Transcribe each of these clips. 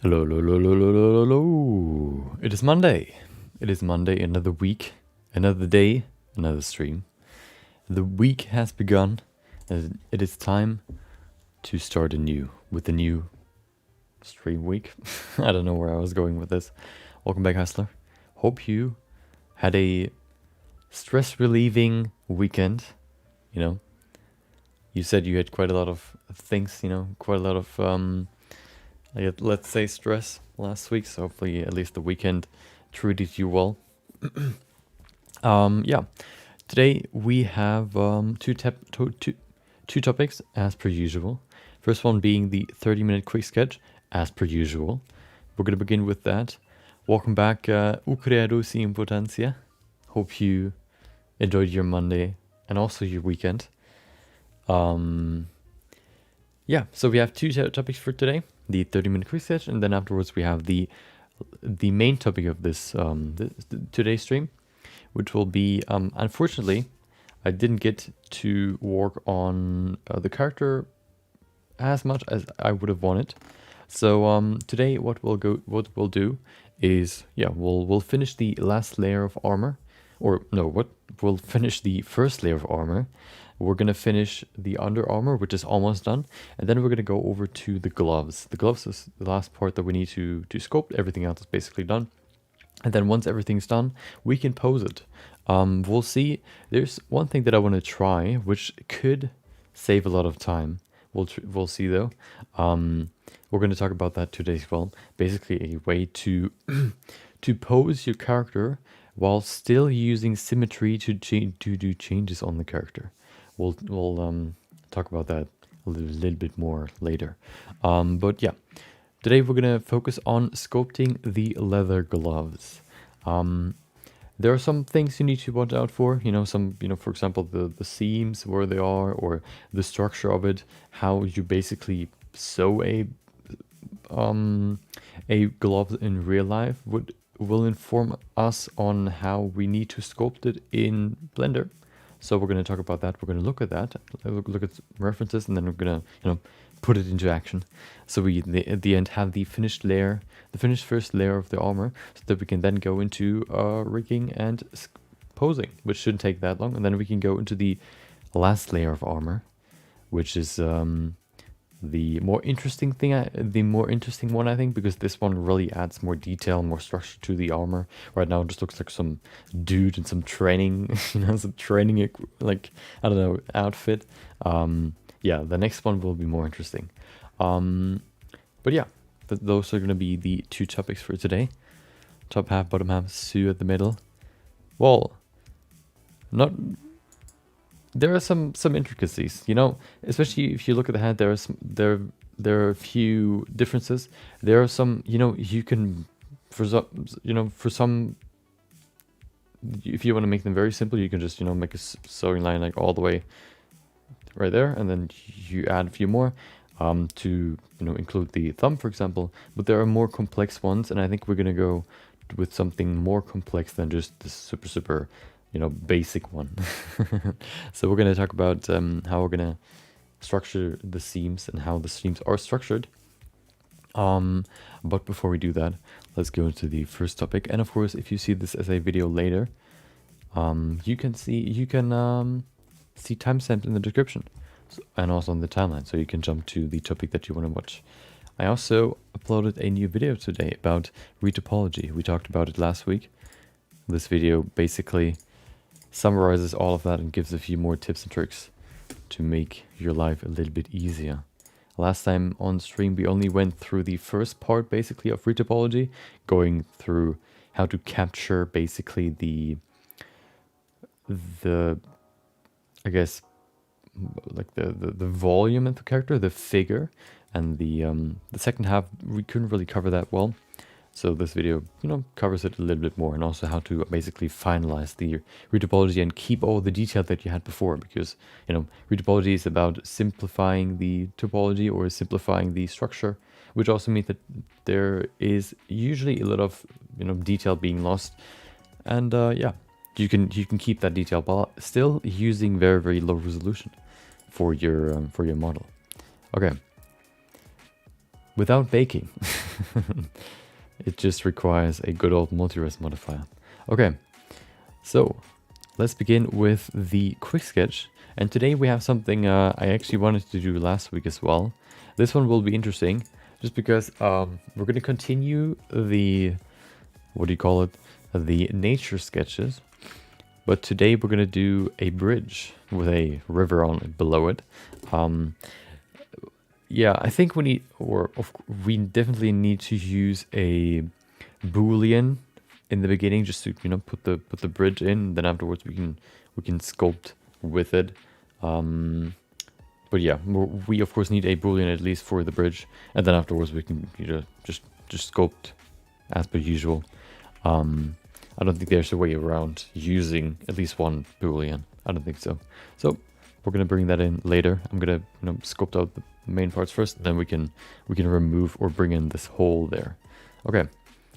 Hello, hello, hello, hello, hello, hello. It is Monday. It is Monday, another week, another day, another stream. The week has begun, and it is time to start anew with a new stream week. I don't know where I was going with this. Welcome back, Hustler. Hope you had a stress-relieving weekend. You know, you said you had quite a lot of things, quite a lot of let's say stress last week, so hopefully at least the weekend treated you well. Yeah, today we have two topics as per usual. First one being the 30-minute quick sketch as per usual. We're going to begin with that. Welcome back, Ucredo si importancia. Hope you enjoyed your Monday and also your weekend. Yeah, so we have two topics for today. The 30-minute quick sketch, and then afterwards we have the main topic of this today's stream, which will be unfortunately I didn't get to work on the character as much as I would have wanted. So today what we'll do is we'll finish the last layer of armor, or no, we'll finish the first layer of armor. We're going to finish the under armor, which is almost done. And then we're going to go over to the gloves. The gloves is the last part that we need to sculpt. Everything else is basically done. And then once everything's done, we can pose it. We'll see. There's one thing that I want to try, which could save a lot of time. We'll see though. We're going to talk about that today as well. Basically a way to to pose your character while still using symmetry to do changes on the character. We'll talk about that a little bit more later. But yeah, today we're gonna focus on sculpting the leather gloves. There are some things you need to watch out for. For example, the seams, where they are, or the structure of it, how you basically sew a glove in real life will inform us on how we need to sculpt it in Blender. So we're going to talk about that. We're going to look at that, look at references, and then we're going to, put it into action. So we, at the end, have the finished layer, the finished first layer of the armor, so that we can then go into rigging and posing, which shouldn't take that long. And then we can go into the last layer of armor, which is the more interesting one, I think, because this one really adds more detail, more structure to the armor. Right now, it just looks like some dude in some training, some training outfit. Yeah, the next one will be more interesting. But yeah, those are going to be the two topics for today. Top half, bottom half, Sue at the middle. Well, not. There are some intricacies, especially if you look at the head. There are a few differences. There are some, you can, for some, if you want to make them very simple, you can just, make a sewing line like all the way right there, and then you add a few more to, include the thumb, for example. But there are more complex ones, and I think we're gonna go with something more complex than just this super basic one. So we're going to talk about how we're going to structure the seams and how the seams are structured. But before we do that, let's go into the first topic. And of course, if you see this as a video later, you can see timestamps in the description, and also on the timeline, so you can jump to the topic that you want to watch. I also uploaded a new video today about retopology. We talked about it last week. This video basically summarizes all of that and gives a few more tips and tricks to make your life a little bit easier. Last time on stream, we only went through the first part basically of retopology, going through how to capture basically the I guess like the volume of the character, the figure, and the second half we couldn't really cover that well. So this video, covers it a little bit more, and also how to basically finalize the retopology and keep all the detail that you had before, because, retopology is about simplifying the topology or simplifying the structure, which also means that there is usually a lot of, detail being lost. And yeah, you can keep that detail while still using very, very low resolution for your model. Okay. without baking. It just requires a good old multi-res modifier. Okay, so let's begin with the quick sketch. And today we have something I actually wanted to do last week as well. This one will be interesting just because we're going to continue the, what do you call it, the nature sketches. But today we're going to do a bridge with a river on it, below it. Yeah, I think we need, we definitely need to use a Boolean in the beginning, just to put the bridge in. Then afterwards we can sculpt with it. But yeah, we of course need a Boolean at least for the bridge, and then afterwards we can just sculpt as per usual. I don't think there's a way around using at least one Boolean. I don't think so. So we're gonna bring that in later. I'm gonna sculpt out the main parts first, and then we can remove or bring in this hole there. Okay,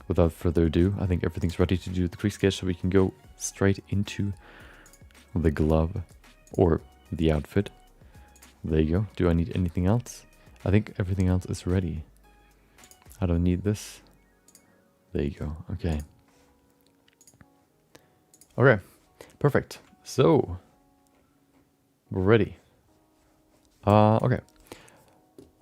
without further ado, I think everything's ready to do the quick sketch, so we can go straight into the glove or the outfit. There you go. Do I need anything else? I think everything else is ready. I don't need this. There you go. Okay. Okay, perfect. So we're ready. Okay.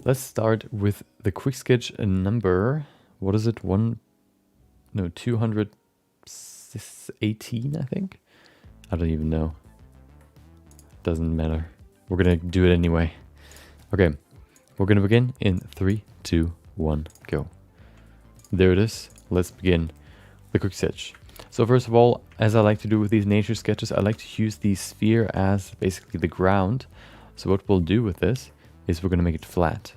Let's start with the quick sketch number. What is it? 218, I think. I don't even know. Doesn't matter. We're gonna do it anyway. Okay, we're gonna begin in 3, 2, 1, go. There it is. Let's begin the quick sketch. So first of all, as I like to do with these nature sketches, I like to use the sphere as basically the ground. So what we'll do with this is we're gonna make it flat.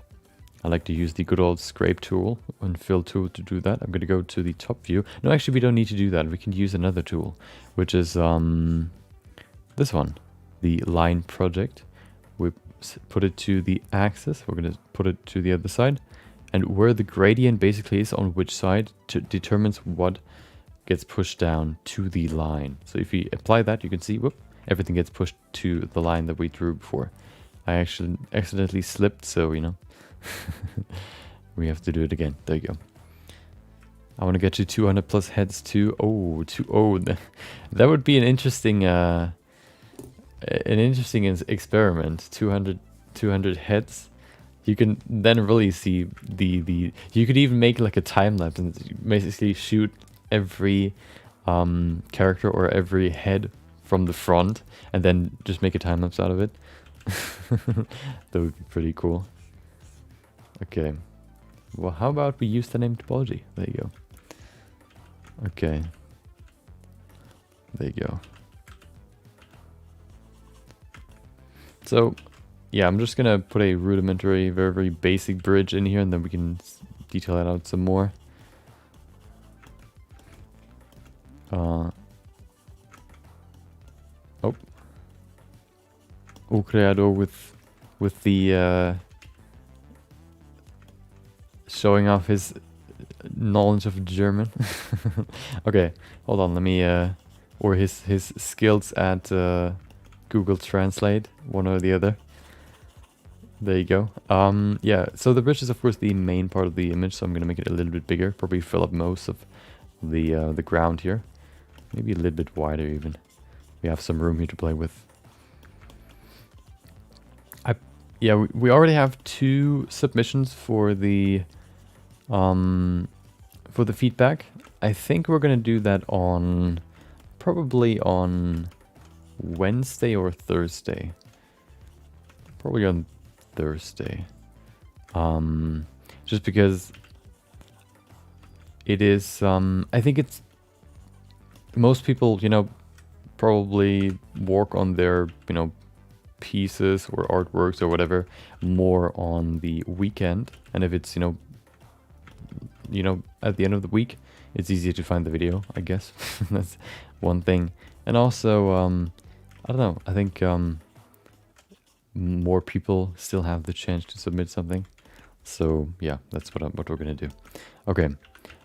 I like to use the good old scrape tool and fill tool to do that. I'm gonna go to the top view. No, actually we don't need to do that. We can use another tool, which is this one, the line project. We put it to the axis. We're gonna put it to the other side, and where the gradient basically is on which side determines what gets pushed down to the line. So if you apply that, you can see, whoop, everything gets pushed to the line that we drew before. I actually accidentally slipped, so we have to do it again. There you go. I want to get to 200 plus heads too. Oh, that would be an interesting experiment. 200 heads. You can then really see the you could even make like a time lapse and basically shoot every character or every head from the front and then just make a time lapse out of it. That would be pretty cool. Okay, well, how about we use the name topology? There you go. Okay, there you go. So yeah, I'm just gonna put a rudimentary, very basic bridge in here, and then we can detail it out some more. O creador with the showing off his knowledge of German. Okay, hold on, let me or his skills at Google Translate, one or the other. There you go. Yeah, so the bridge is of course the main part of the image, so I'm gonna make it a little bit bigger, probably fill up most of the ground here. Maybe a little bit wider even. We have some room here to play with. Yeah, we already have 2 submissions for the feedback. I think we're gonna do that on probably on Wednesday or Thursday. Probably on Thursday. Just because it is I think it's most people, probably work on their, pieces or artworks or whatever more on the weekend, and if it's at the end of the week, it's easier to find the video, I guess. That's one thing. And also I don't know, I think more people still have the chance to submit something, so yeah, that's what we're gonna do. Okay,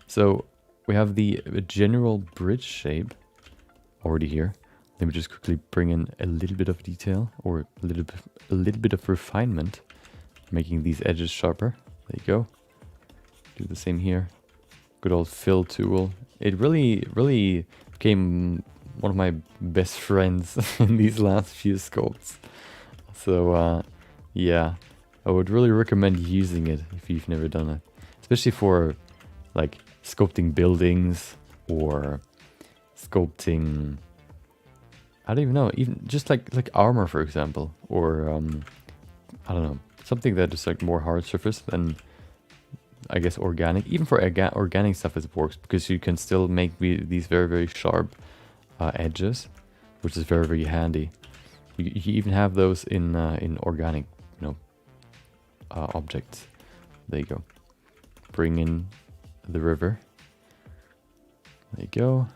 so we have the general bridge shape already here. Let me just quickly bring in a little bit of detail, or a little bit of refinement, making these edges sharper. There you go. Do the same here. Good old fill tool. It really became one of my best friends in these last few sculpts. So yeah, I would really recommend using it if you've never done it, especially for like sculpting buildings or sculpting, I don't even know, even just like armor, for example, or I don't know, something that is like more hard surface than, I guess, organic. Even for organic stuff it works, because you can still make these very sharp edges, which is very handy. You even have those in organic, objects. There you go. Bring in the river. There you go.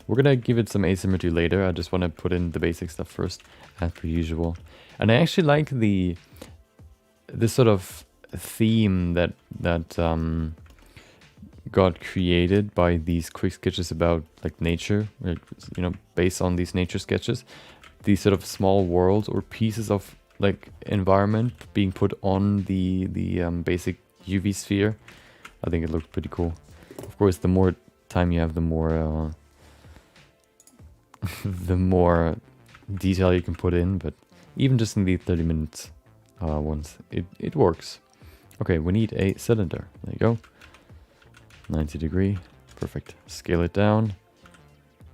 We're gonna give it some asymmetry later. I just want to put in the basic stuff first, as per usual. And I actually like this sort of theme that got created by these quick sketches about like nature, based on these nature sketches. These sort of small worlds or pieces of like environment being put on the basic UV sphere. I think it looked pretty cool. Of course, the more time you have, the more the more detail you can put in. But even just in the 30-minute ones, it works. Okay, we need a cylinder. There you go. 90 degree. Perfect. Scale it down.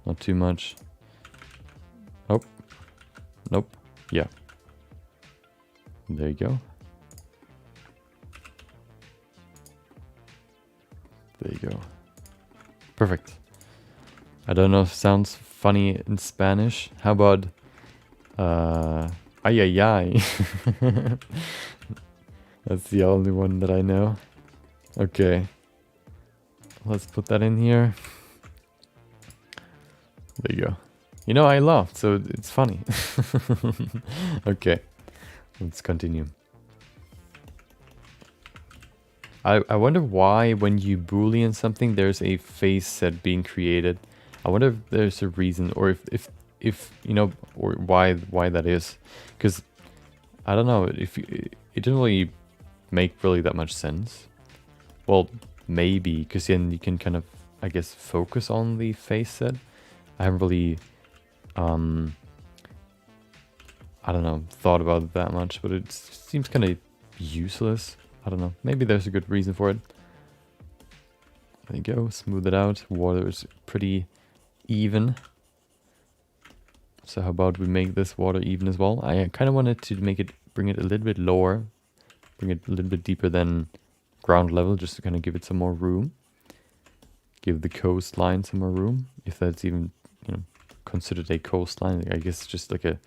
Not too much. Oh. Nope. Yeah. There you go. There you go. Perfect. I don't know if it sounds funny in Spanish. How about ay ay ay? That's the only one that I know. Okay. Let's put that in here. There you go. You know, I laughed, so it's funny. Okay. Let's continue. I wonder why when you boolean something there's a face set being created. I wonder if there's a reason, or if or why that is. Because I don't know, it didn't really make really that much sense. Well, maybe because then you can kind of, I guess, focus on the face set. I haven't really I don't know, thought about it that much, but it seems kind of useless. I don't know. Maybe there's a good reason for it. There you go. Smooth it out. Water is pretty even. So how about we make this water even as well? I kind of wanted to bring it a little bit lower. Bring it a little bit deeper than ground level, just to kind of give it some more room. Give the coastline some more room. If that's even, considered a coastline. I guess just like a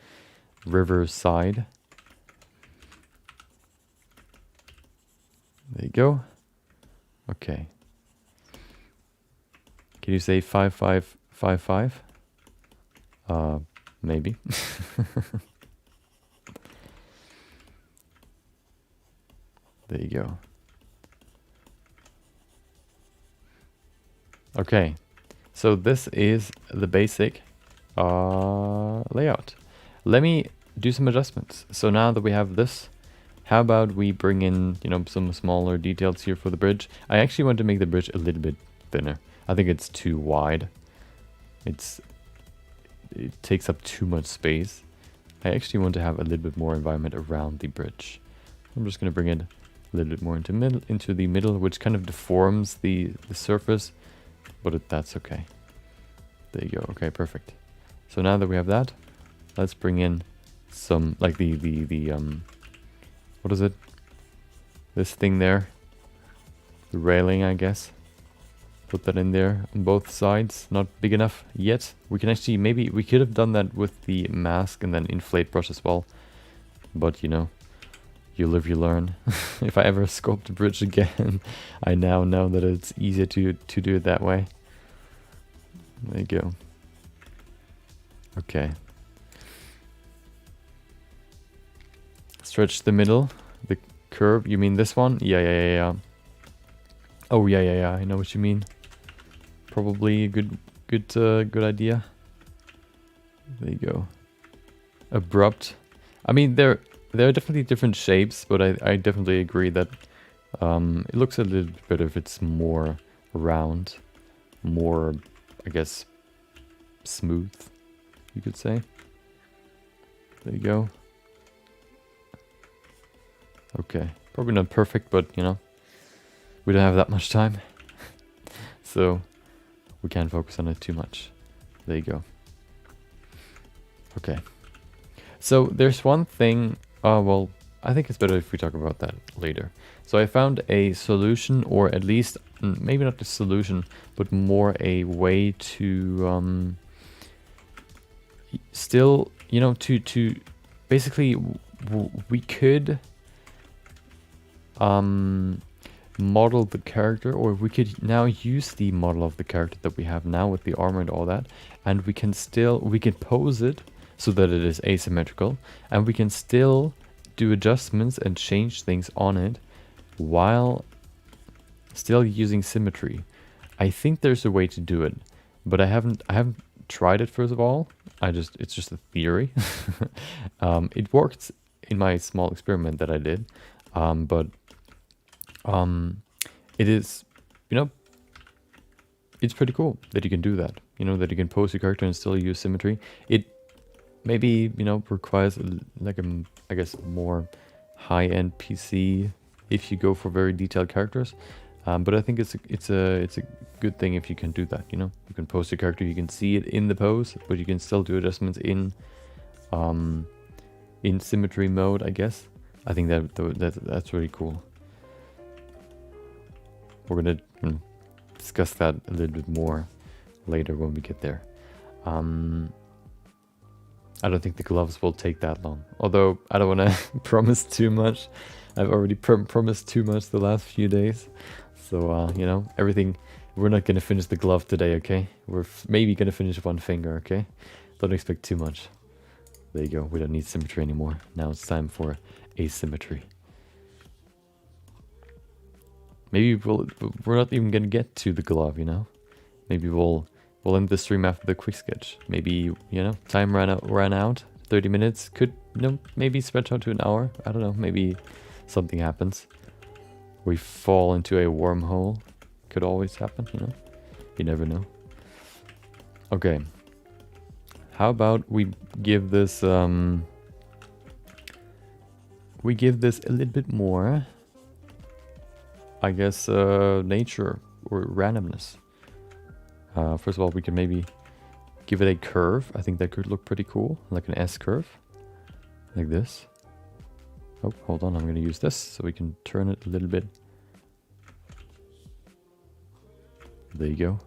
river side. There you go. Okay. Can you say 5555? Maybe. There you go. Okay. So this is the basic layout. Let me do some adjustments. So now that we have this, how about we bring in, some smaller details here for the bridge. I actually want to make the bridge a little bit thinner. I think it's too wide. It takes up too much space. I actually want to have a little bit more environment around the bridge. I'm just going to bring it a little bit more into the middle, which kind of deforms the surface, but that's okay. There you go. Okay, perfect. So now that we have that, let's bring in some, like the what is it? This thing there. The railing, I guess. Put that in there on both sides. Not big enough yet. We can actually, maybe we could have done that with the mask and then inflate brush as well. But you live, you learn. If I ever sculpt a bridge again, I now know that it's easier to do it that way. There you go. Okay. Stretch the middle, the curve. You mean this one? Yeah. Oh yeah. I know what you mean. Probably a good idea. There you go. Abrupt. I mean, there are definitely different shapes, but I definitely agree that It looks a little bit better if it's more round, more, I guess, smooth, you could say. There you go. Okay, probably not perfect, but you know, we don't have that much time. So we can't focus on it too much. There you go. Okay. So there's one thing, well, I think it's better if we talk about that later. So I found a solution, or at least maybe not the solution, but more a way to still, you know, to basically we could model the character, or we could now use the model of the character that we have now with the armor and all that, and we can pose it so that it is asymmetrical, and we can still do adjustments and change things on it while still using symmetry. I think there's a way to do it, but I haven't tried it. First of all, it's just a theory. It worked in my small experiment that I did, but it is, you know, it's pretty cool that you can do that. You know, that you can pose your character and still use symmetry. It maybe, you know, requires like a, I guess, more high-end PC if you go for very detailed characters. But I think it's a good thing if you can do that. You know, you can pose your character, you can see it in the pose, but you can still do adjustments in symmetry mode, I guess. I think that's really cool. We're gonna discuss that a little bit more later when we get there. I don't think the gloves will take that long. Although I don't want to promise too much. I've already promised too much the last few days. So, you know, everything. We're not going to finish the glove today, okay? We're maybe going to finish one finger, okay? Don't expect too much. There you go. We don't need symmetry anymore. Now it's time for asymmetry. Maybe we're not even going to get to the glove, you know? Maybe we'll end the stream after the quick sketch. Maybe, you know, time ran out. 30 minutes could, you know, maybe stretch out to an hour. I don't know. Maybe something happens. We fall into a wormhole. Could always happen, you know. You never know. Okay. How about we give this a little bit more, I guess, nature or randomness. First of all, we can maybe give it a curve. I think that could look pretty cool, like an S curve, like this. Oh, hold on, I'm going to use this so we can turn it a little bit. There you go.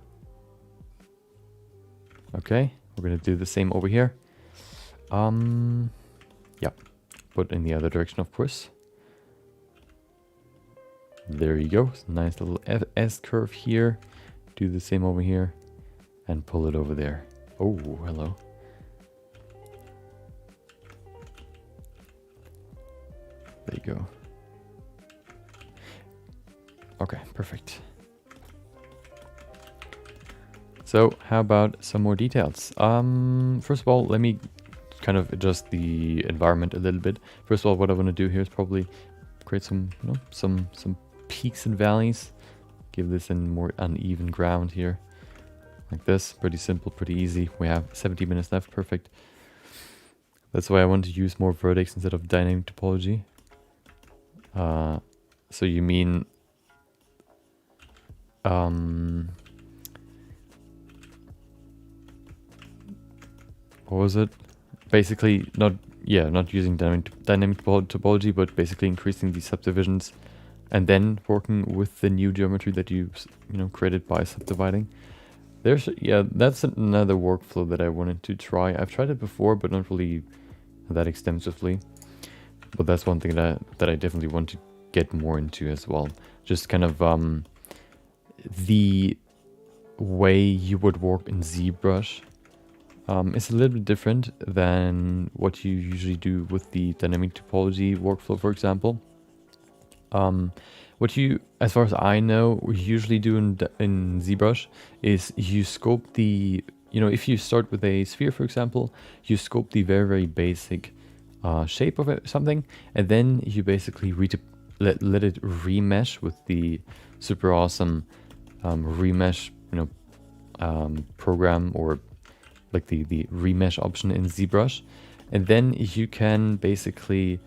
Okay, we're going to do the same over here. Yeah, but in the other direction, of course. There you go. Nice little S curve here. Do the same over here and pull it over there. Oh, hello. There you go. Okay, perfect. So how about some more details? First of all, let me kind of adjust the environment a little bit. First of all, what I want to do here is probably create some, you know, some peaks and valleys. Give this a more uneven ground here. Like this. Pretty simple, pretty easy. We have 70 minutes left. Perfect. That's why I want to use more vertex instead of dynamic topology. So you mean... what was it? Basically, not using dynamic topology, but basically increasing the subdivisions and then working with the new geometry that you know, created by subdividing. That's another workflow that I wanted to try. I've tried it before, but not really that extensively. But that's one thing that I definitely want to get more into as well. Just kind of the way you would work in ZBrush. It's a little bit different than what you usually do with the dynamic topology workflow, for example. What you, as far as I know, we usually do in ZBrush is you sculpt the, you know, if you start with a sphere, for example, you sculpt the very, very basic shape of it, something, and then you basically let it remesh with the super awesome remesh, program, or like the remesh option in ZBrush. And then you can basically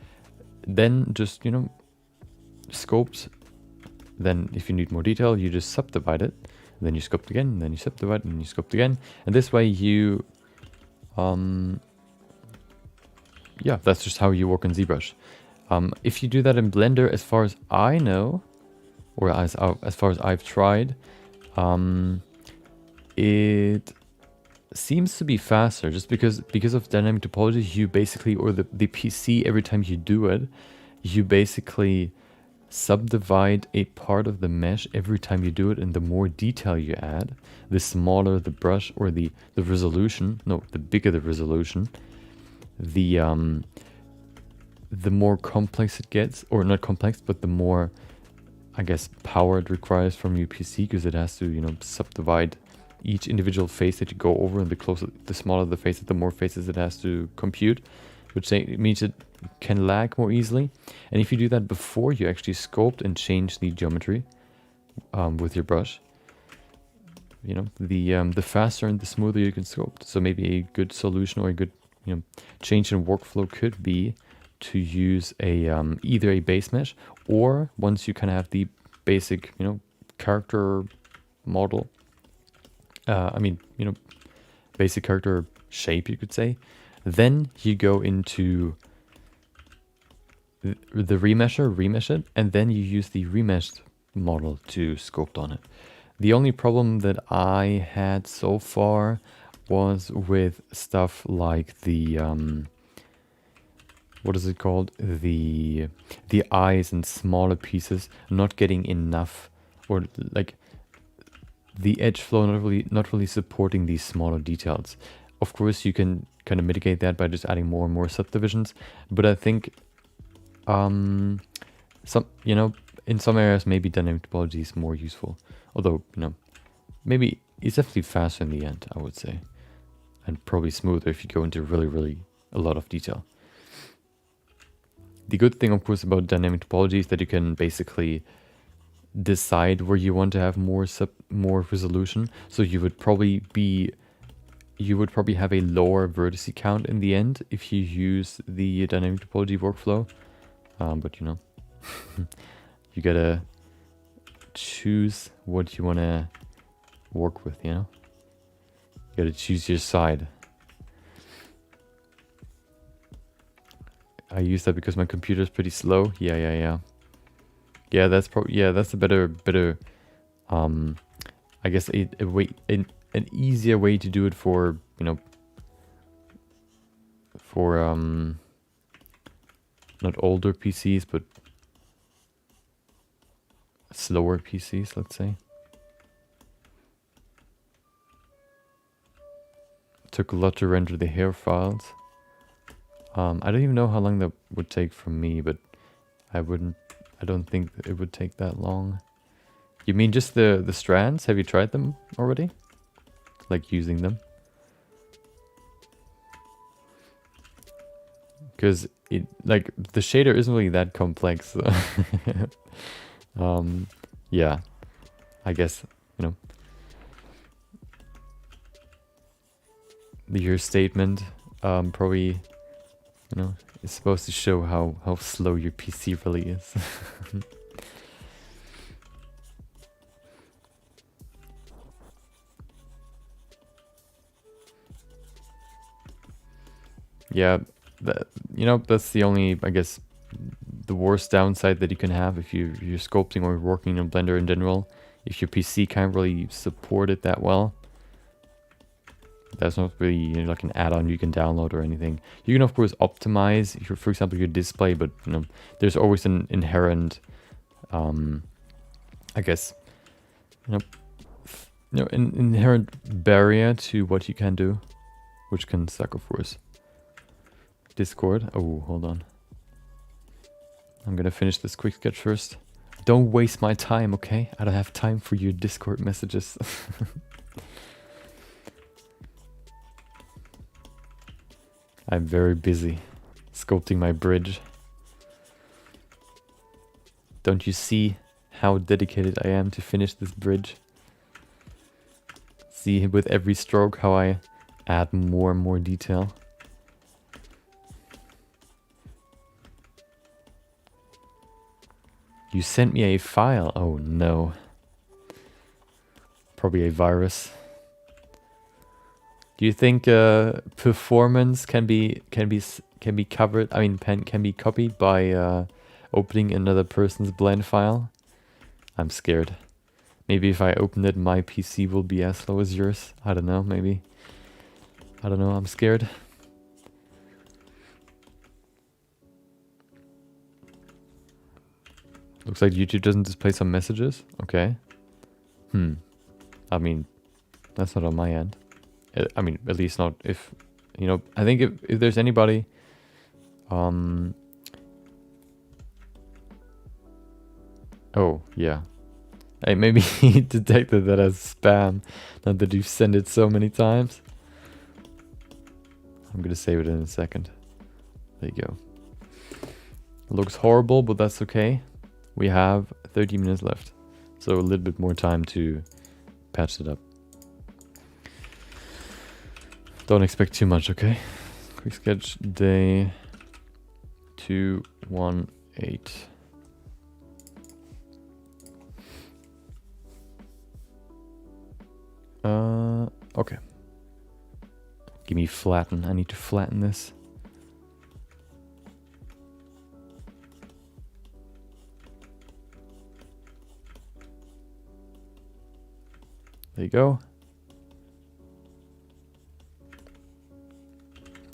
then just, sculpt. Then if you need more detail, you just subdivide it. Then you sculpt again, and then you subdivide, and you sculpt again. And this way you, yeah, that's just how you work in ZBrush. If you do that in Blender, as far as I know, or as far as I've tried, it seems to be faster, just because of dynamic topology. You basically, or the PC, every time you do it, you basically subdivide a part of the mesh every time you do it, and the more detail you add, the smaller the brush, or the resolution, no, the bigger the resolution, the more complex it gets, or not complex, but the more, I guess, power it requires from your PC, because it has to, subdivide each individual face that you go over, and the smaller the faces, the more faces it has to compute, which means it can lag more easily. And if you do that before you actually sculpt and change the geometry with your brush, the faster and the smoother you can sculpt. So maybe a good solution, or a good change in workflow could be to use a either a base mesh, or once you kind of have the basic character model, basic character shape, you could say, then you go into the remesh it, and then you use the remeshed model to sculpt on it. The only problem that I had so far was with stuff like the what is it called, the eyes and smaller pieces not getting enough, or like the edge flow not really supporting these smaller details. Of course, you can kind of mitigate that by just adding more and more subdivisions, but I think in some areas maybe dynamic topology is more useful. Although, maybe it's definitely faster in the end, I would say, and probably smoother if you go into really a lot of detail. The good thing, of course, about dynamic topology is that you can basically decide where you want to have more resolution. So you would probably have a lower vertex count in the end if you use the dynamic topology workflow. But you gotta choose what you want to work with, you gotta choose your side. I use that because my computer is pretty slow. Yeah, that's a better I guess an easier way to do it for not older PCs, but slower PCs, let's say. It took a lot to render the hair files. I don't even know how long that would take from me, but I don't think it would take that long. You mean just the strands? Have you tried them already? Like using them? Because the shader isn't really that complex. So yeah, I guess, your statement probably, is supposed to show how slow your PC really is. Yeah, that's the only, I guess, the worst downside that you can have if you're sculpting or working in Blender in general. If your PC can't really support it that well, that's not really like an add-on you can download or anything. You can of course optimize, for example, your display, but there's always an inherent, I guess, an inherent barrier to what you can do, which can suck, of course. Discord. Oh, hold on. I'm gonna finish this quick sketch first. Don't waste my time, okay? I don't have time for your Discord messages. I'm very busy sculpting my bridge. Don't you see how dedicated I am to finish this bridge? See with every stroke how I add more and more detail. You sent me a file. Oh no. Probably a virus. Do you think performance can be covered? I mean, can be copied by opening another person's blend file? I'm scared. Maybe if I open it, my PC will be as slow as yours. I don't know. Maybe. I don't know. I'm scared. Looks like YouTube doesn't display some messages. Okay. I mean, that's not on my end. I mean, at least not if, you know, I think if there's anybody, oh, yeah. Hey, maybe he detected that as spam, not that you've sent it so many times. I'm gonna save it in a second. There you go. It looks horrible, but that's okay. We have 30 minutes left, so a little bit more time to patch it up. Don't expect too much, okay? Quick sketch day 218. Okay. Give me flatten. I need to flatten this. There you go.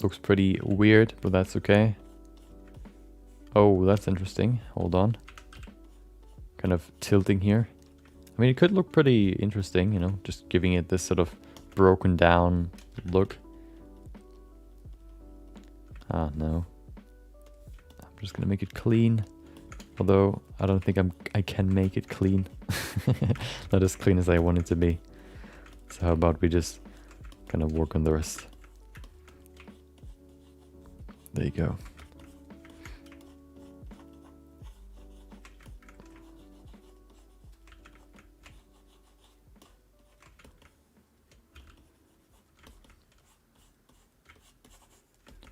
Looks pretty weird, but that's okay. Oh, that's interesting. Hold on. Kind of tilting here. I mean, it could look pretty interesting, you know, just giving it this sort of broken down look. Ah, no. I'm just gonna make it clean. Although, I don't think I can make it clean. Not as clean as I want it to be. So how about we just kind of work on the rest. There you go.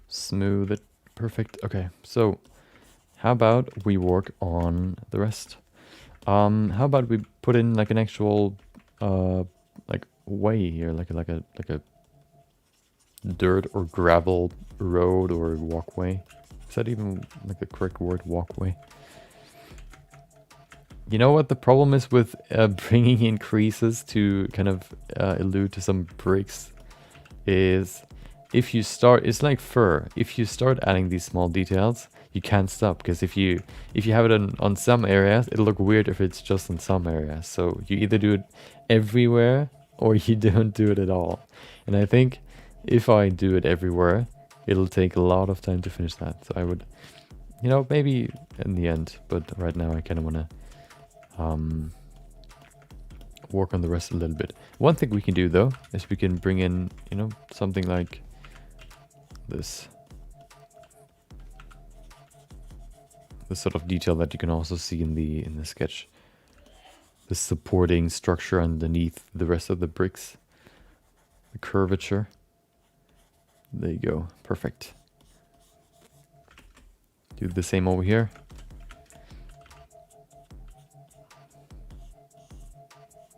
Smooth it. Perfect. Okay, so how about we work on the rest? How about we put in like an actual like way here, like a dirt or gravel road or walkway. Is that even like the correct word, walkway? You know what the problem is with bringing in creases to kind of allude to some bricks is if you start, it's like fur. If you start adding these small details, you can't stop, because if you have it on some areas, it'll look weird if it's just in some areas. So you either do it everywhere or you don't do it at all. And I think if I do it everywhere, it'll take a lot of time to finish that. So I would, you know, maybe in the end, but right now I kind of want to work on the rest a little bit. One thing we can do though is we can bring in, you know, something like this sort of detail that you can also see in the sketch. The supporting structure underneath the rest of the bricks, the curvature. There you go, perfect. Do the same over here.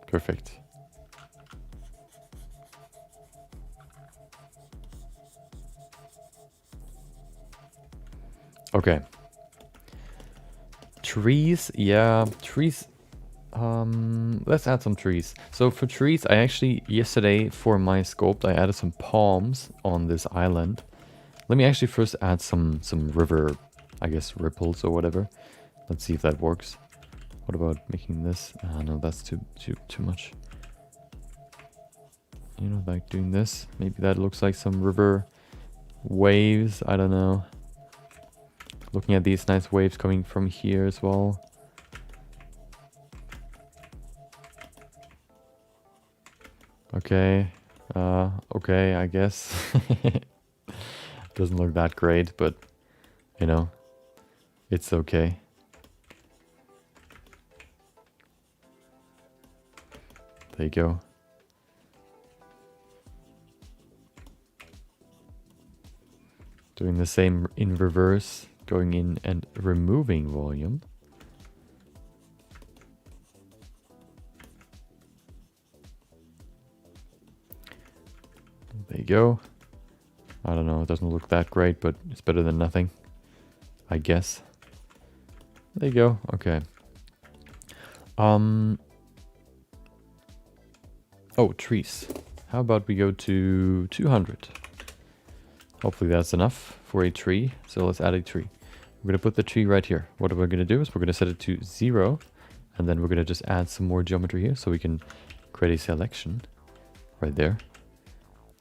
Perfect. Okay. Trees, yeah, trees. Let's add some trees. So for trees, I actually, yesterday for my sculpt, I added some palms on this island. Let me actually first add some river, I guess, ripples or whatever. Let's see if that works. What about making this? No, that's too much. You know, like doing this. Maybe that looks like some river waves. I don't know. Looking at these nice waves coming from here as well. Okay. Okay, I guess. Doesn't look that great, but you know, it's okay. There you go. Doing the same in reverse, going in and removing volume. There you go. I don't know, it doesn't look that great, but it's better than nothing, I guess. There you go, okay. Oh, trees. How about we go to 200? Hopefully that's enough for a tree. So let's add a tree. We're going to put the tree right here. What we're going to do is we're going to set it to 0. And then we're going to just add some more geometry here so we can create a selection right there.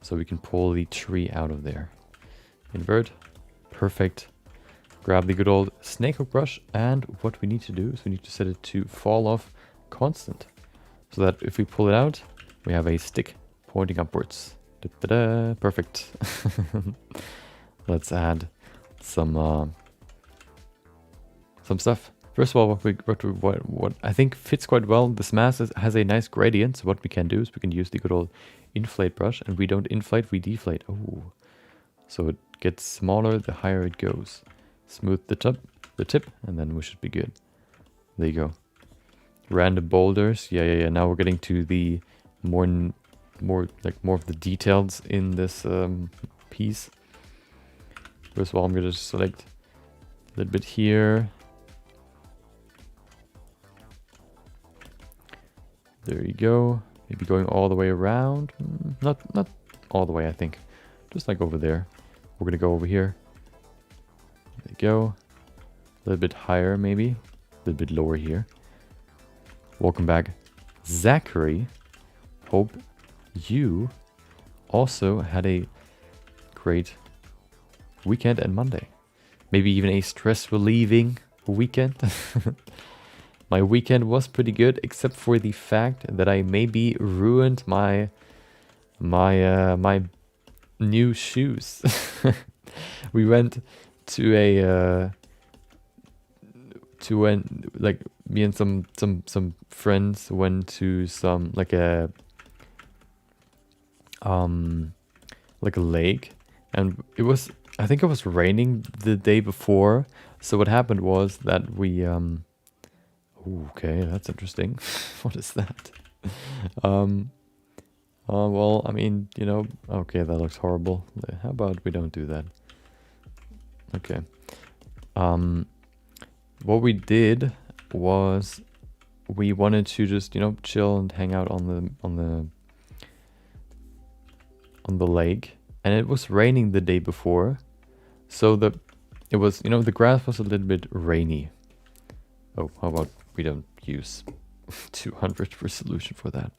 So we can pull the tree out of there. Invert. Perfect. Grab the good old snake hook brush. And what we need to do is we need to set it to fall off constant. So that if we pull it out, we have a stick pointing upwards. Da-da-da, perfect. Let's add some stuff. First of all, what I think fits quite well, this mask has a nice gradient. So what we can do is we can use the good old inflate brush, and we don't inflate, we deflate. Oh, so it gets smaller the higher it goes. Smooth the tip, and then we should be good. There you go. Random boulders. Yeah. Now we're getting to the more of the details in this piece. First of all, I'm gonna just select a little bit here. There you go. Maybe going all the way around. Not all the way, I think. Just like over there. We're gonna go over here. There you go. A little bit higher, maybe. A little bit lower here. Welcome back, Zachary. Hope you also had a great weekend and Monday. Maybe even a stress relieving weekend. My weekend was pretty good, except for the fact that I maybe ruined my new shoes. We went to me and some friends went to some like a lake, and I think it was raining the day before. So what happened was that we okay, that's interesting. What is that? Well, I mean, you know, okay, that looks horrible. How about we don't do that? Okay. What we did was we wanted to just, you know, chill and hang out on the lake, and it was raining the day before, so it was, you know, the grass was a little bit rainy. Oh, how about we don't use 200 resolution for that?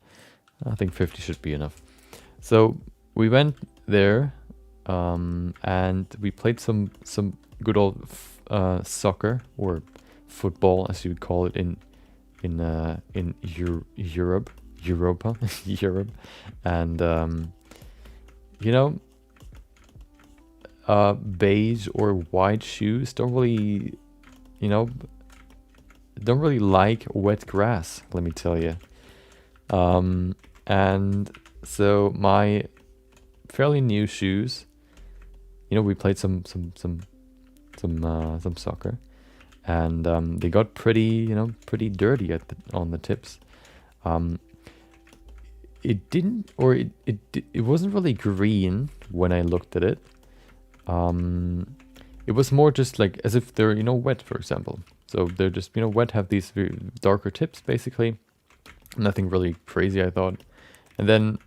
I think 50 should be enough. So we went there, and we played some good old soccer, or football as you would call it in Europe, Europe, and you know, beige or white shoes don't really, you know, don't really like wet grass, let me tell you. And so my fairly new shoes, you know, we played some soccer, and they got pretty dirty on the tips. It didn't, or it wasn't really green when I looked at it. It was more just like as if they're, you know, wet, for example. So they're just, you know, wet, have these very darker tips, basically. Nothing really crazy, I thought. And then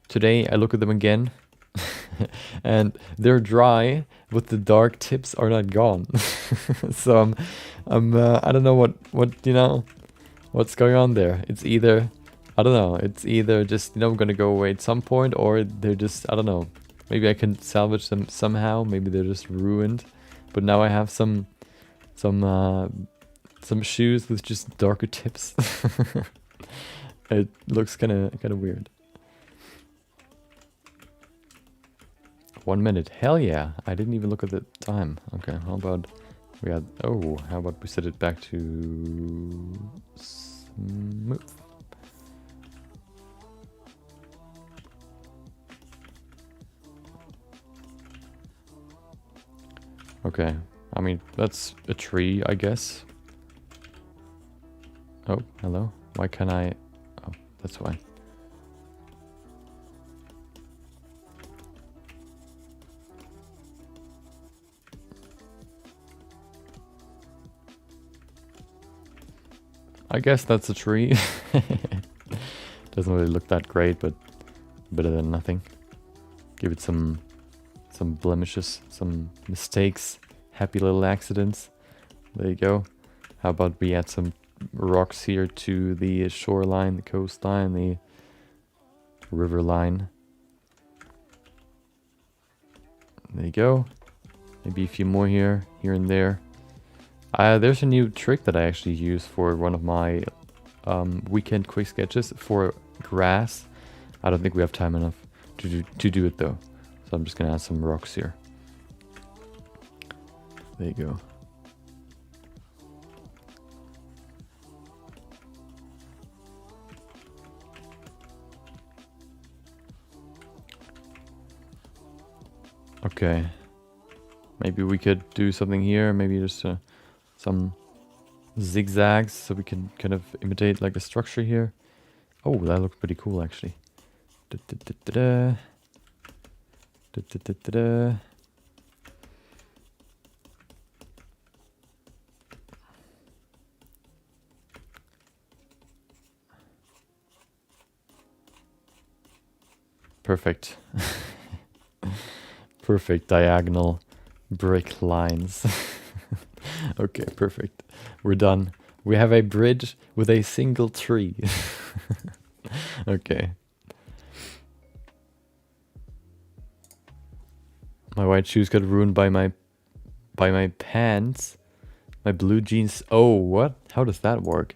today I look at them again, and they're dry, but the dark tips are not gone. So I don't know what you know, what's going on there. It's either, I don't know, it's either just, you know, gonna go away at some point, or they're just, I don't know. Maybe I can salvage them somehow. Maybe they're just ruined. But now I have some shoes with just darker tips. It looks kind of weird. 1 minute. Hell yeah. I didn't even look at the time. Okay, how about how about we set it back to smooth? Okay. I mean, that's a tree, I guess. Oh, hello. Why can't I... Oh, that's why. I guess that's a tree. Doesn't really look that great, but better than nothing. Give it some blemishes, some mistakes, happy little accidents. There you go. How about we add some rocks here to the shoreline, the coastline, the river line. There you go. Maybe a few more here and there. There's a new trick that I actually use for one of my weekend quick sketches for grass. I don't think we have time enough to do it though. So I'm just gonna add some rocks here. There you go. Okay. Maybe we could do something here. Maybe just some zigzags so we can kind of imitate like a structure here. Oh, that looks pretty cool actually. Da-da-da-da-da. Da-da-da-da-da. Perfect. Perfect diagonal brick lines. Okay, perfect. We're done. We have a bridge with a single tree. Okay. My white shoes got ruined by my pants. My blue jeans. Oh, what? How does that work?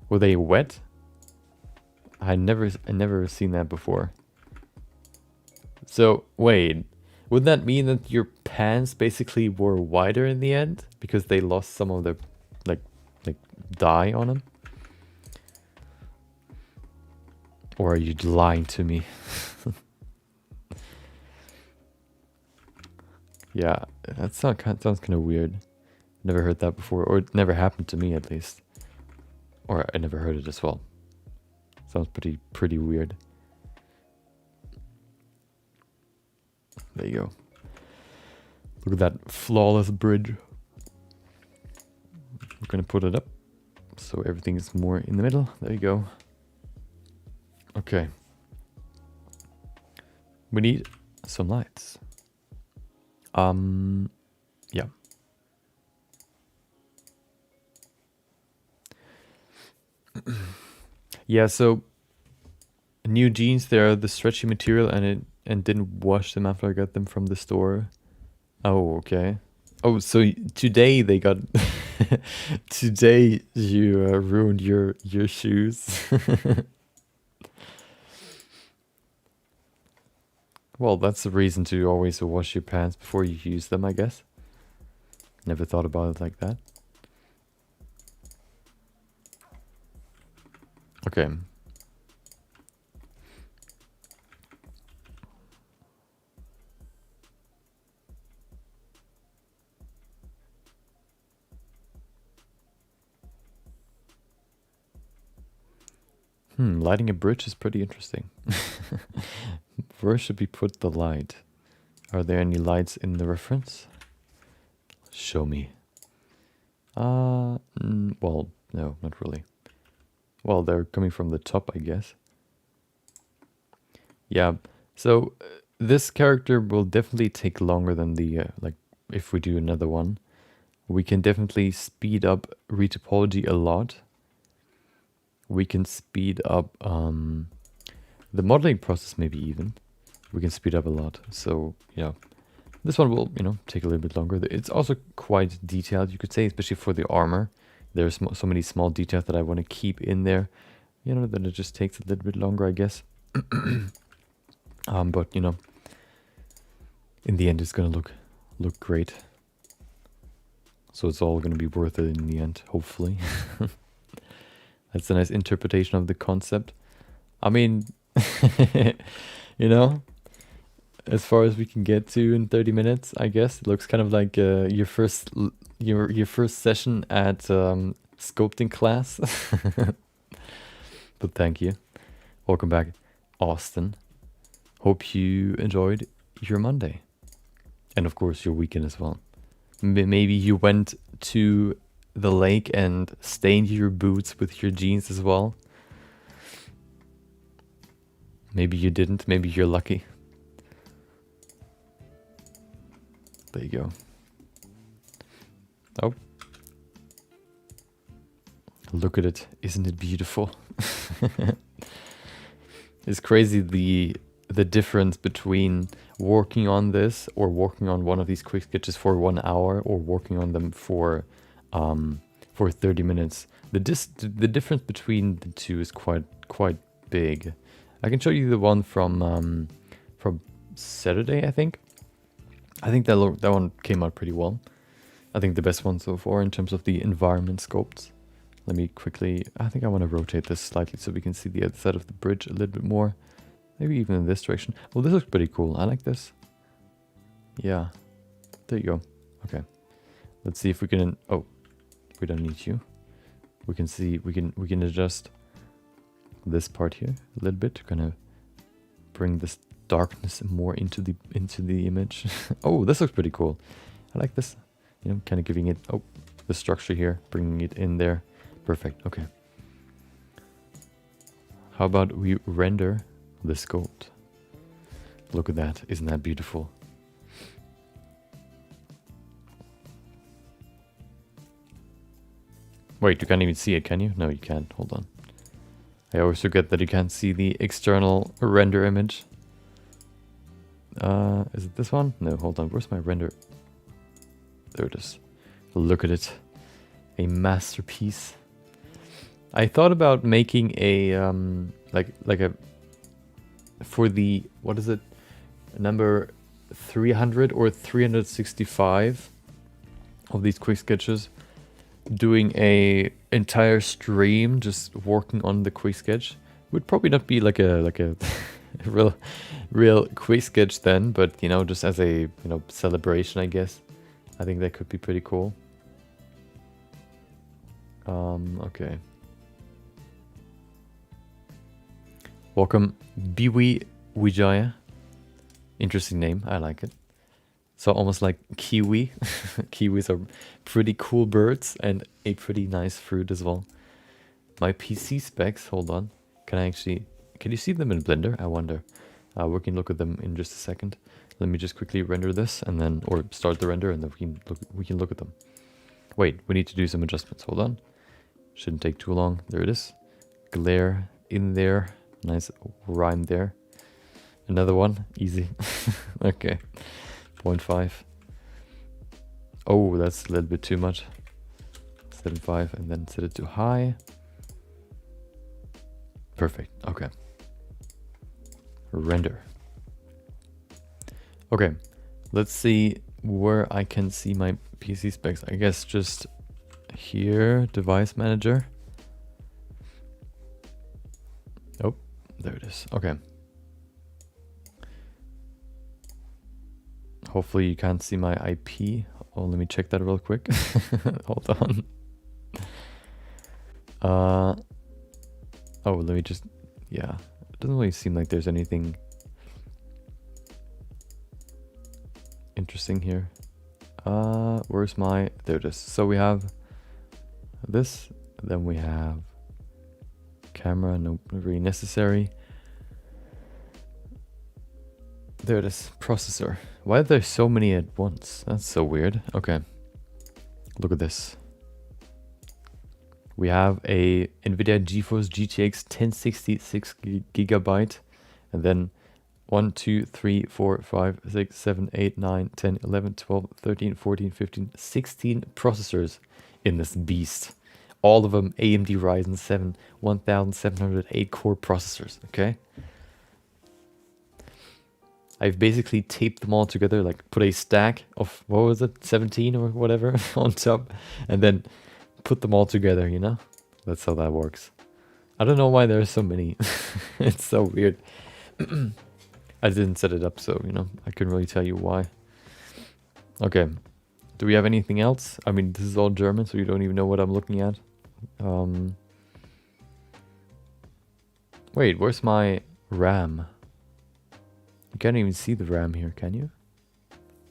Were they wet? I never seen that before. So, wait. Would that mean that your pants basically were wider in the end because they lost some of the like dye on them? Or are you lying to me? Yeah, that sounds kind of weird. Never heard that before, or it never happened to me at least. Or I never heard it as well. Sounds pretty weird. There you go. Look at that flawless bridge. We're gonna put it up so everything is more in the middle. There you go. Okay. We need some lights. Yeah. Yeah, so new jeans, they're the stretchy material and didn't wash them after I got them from the store. Oh, okay. Oh, so today they got today you ruined your shoes. Well, that's the reason to always wash your pants before you use them, I guess. Never thought about it like that. Okay. Lighting a bridge is pretty interesting. Where should we put the light? Are there any lights in the reference? Show me. Well, no, not really. Well, they're coming from the top, I guess. Yeah, so this character will definitely take longer than the, like, if we do another one. We can definitely speed up retopology a lot. We can speed up the modeling process maybe even. We can speed up a lot. So, yeah. This one will, take a little bit longer. It's also quite detailed, you could say, especially for the armor. There's so many small details that I want to keep in there. Then it just takes a little bit longer, I guess. But, in the end, it's going to look great. So it's all going to be worth it in the end, hopefully. That's a nice interpretation of the concept. I mean, as far as we can get to in 30 minutes, I guess. It looks kind of like your first session at sculpting class. But thank you. Welcome back, Austin. Hope you enjoyed your Monday. And of course your weekend as well. Maybe you went to the lake and stained your boots with your jeans as well. Maybe you didn't. Maybe you're lucky. There you go. Oh. Look at it. Isn't it beautiful? It's crazy the difference between working on this or working on one of these quick sketches for 1 hour or working on them for 30 minutes. The difference between the two is quite big. I can show you the one from Saturday, I think. I think that one came out pretty well. I think the best one so far in terms of the environment sculpts. Let me quickly, I think I want to rotate this slightly so we can see the other side of the bridge a little bit more. Maybe even in this direction. Well, this looks pretty cool. I like this. Yeah, there you go. Okay, let's see if we can, oh, we don't need you. We can see, we can adjust this part here a little bit to kind of bring this darkness more into the image. Oh, this looks pretty cool. I like this, you know, kind of giving it, oh, the structure here, bringing it in there. Perfect. Okay, how about we render the sculpt? Look at that. Isn't that beautiful? Wait, you can't even see it, can you? No, you can't. Hold on. I always forget that you can't see the external render image. Is it this one? No, hold on. Where's my render? There it is. Look at it. A masterpiece. I thought about making a like a for the, what is it, number 300 or 365 of these quick sketches, doing a entire stream just working on the quick sketch. Would probably not be like a real quick sketch then, but you know, just as a, you know, celebration, I guess. I think that could be pretty cool. Okay. Welcome, Biwi Wijaya. Interesting name, I like it. So almost like kiwi. Kiwis are pretty cool birds and a pretty nice fruit as well. My PC specs, hold on. Can you see them in Blender? I wonder. We can look at them in just a second. Let me just quickly render this and then, or start the render and then we can look at them. Wait, we need to do some adjustments. Hold on. Shouldn't take too long. There it is. Glare in there. Nice rhyme there. Another one. Easy. Okay. 0.5. Oh, that's a little bit too much. 7.5 and then set it to high. Perfect. Okay. Render. Okay. Let's see where I can see my PC specs. I guess just here, device manager. Oh, there it is. Okay. Hopefully you can't see my IP. Oh, let me check that real quick. Hold on. Oh, let me just, yeah. It doesn't really seem like there's anything interesting here. Where's my, there it is. So we have this, then we have camera, no, not really necessary. There it is, processor. Why are there so many at once? That's so weird. Okay, look at this. We have a NVIDIA GeForce GTX 1060 6GB, and then 1, 2, 3, 4, 5, 6, 7, 8, 9, 10, 11, 12, 13, 14, 15, 16 processors in this beast. All of them AMD Ryzen 7 1708 core processors, okay? I've basically taped them all together, like put a stack of, what was it, 17 or whatever on top, and then put them all together, you know? That's how that works. I don't know why there are so many. It's so weird. I didn't set it up, so, you know, I couldn't really tell you why. Okay. Do we have anything else? I mean, this is all German, so you don't even know what I'm looking at. Wait, where's my RAM? You can't even see the RAM here, can you?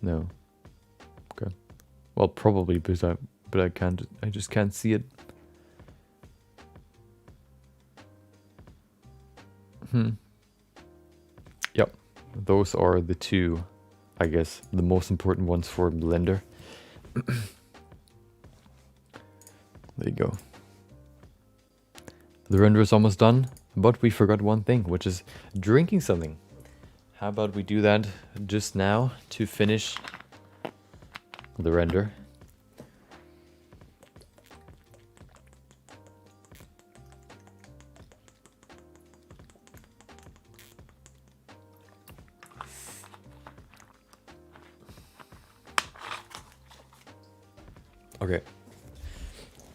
No. Okay. Well, probably, but I can't. I just can't see it. Yep. Those are the two, I guess, the most important ones for Blender. There you go. The render is almost done, but we forgot one thing, which is drinking something. How about we do that just now to finish the render? Okay.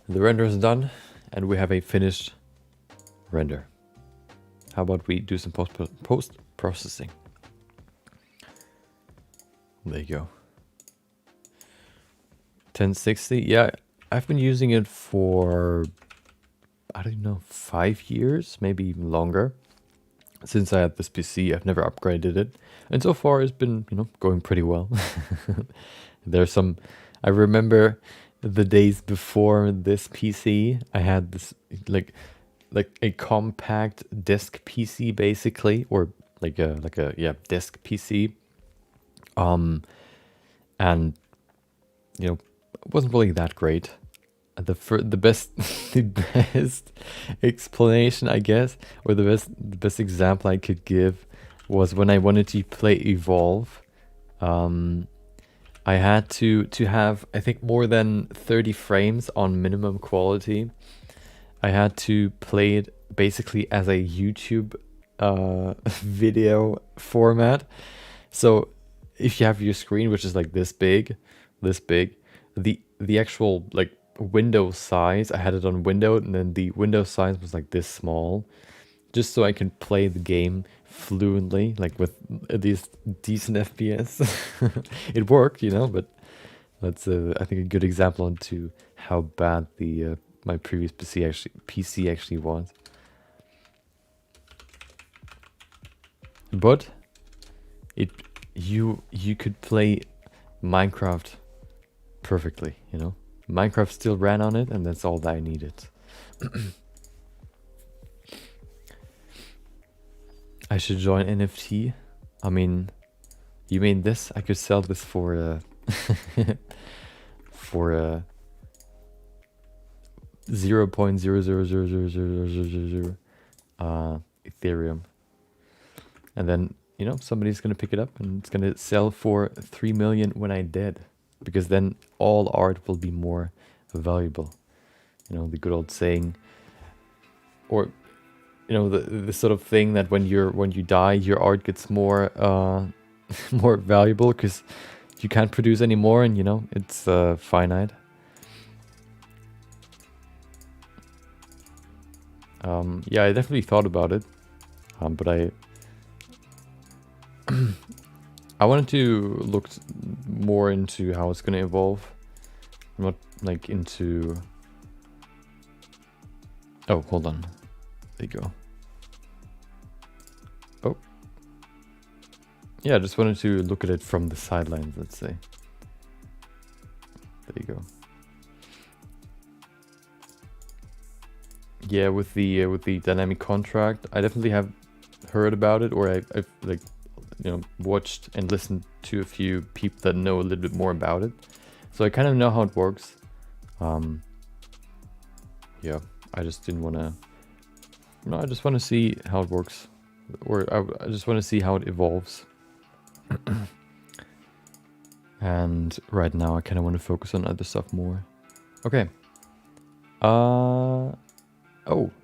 The render is done and we have a finished render. How about we do some post processing? There you go. 1060. Yeah, I've been using it for, I don't know, 5 years, maybe even longer. Since I had this PC, I've never upgraded it. And so far it's been, you know, going pretty well. There's some, I remember the days before this PC, I had this like a compact desk PC basically, or like a yeah, desk PC. And you know, it wasn't really that great. The best the best explanation, I guess, or the best example I could give was when I wanted to play Evolve. I had to have, I think, more than 30 frames on minimum quality. I had to play it basically as a YouTube video format. So if you have your screen, which is like this big, the actual like window size, I had it on window, and then the window size was like this small, just so I can play the game fluently, like with at least decent FPS. It worked, you know, but that's I think a good example into how bad the my previous PC actually was. But you could play Minecraft perfectly, you know. Minecraft still ran on it, and that's all that I needed. I should join NFT. I mean, you mean this? I could sell this for for 0.0000000 Ethereum, and then, you know, somebody's gonna pick it up and it's gonna sell for 3 million when I dead, because then all art will be more valuable. You know, the good old saying, or you know, the sort of thing that when you die, your art gets more more valuable because you can't produce anymore, and you know, it's finite. Yeah, I definitely thought about it, but I wanted to look more into how it's gonna evolve, not like into. Oh, hold on. There you go. Oh. Yeah, I just wanted to look at it from the sidelines, let's say. There you go. Yeah, with the dynamic contract, I definitely have heard about it, or I've like, you know, watched and listened to a few people that know a little bit more about it. So I kind of know how it works. Yeah, I just didn't want to. No, I just want to see how it works, or I just want to see how it evolves. And right now, I kind of want to focus on other stuff more. Okay. Oh,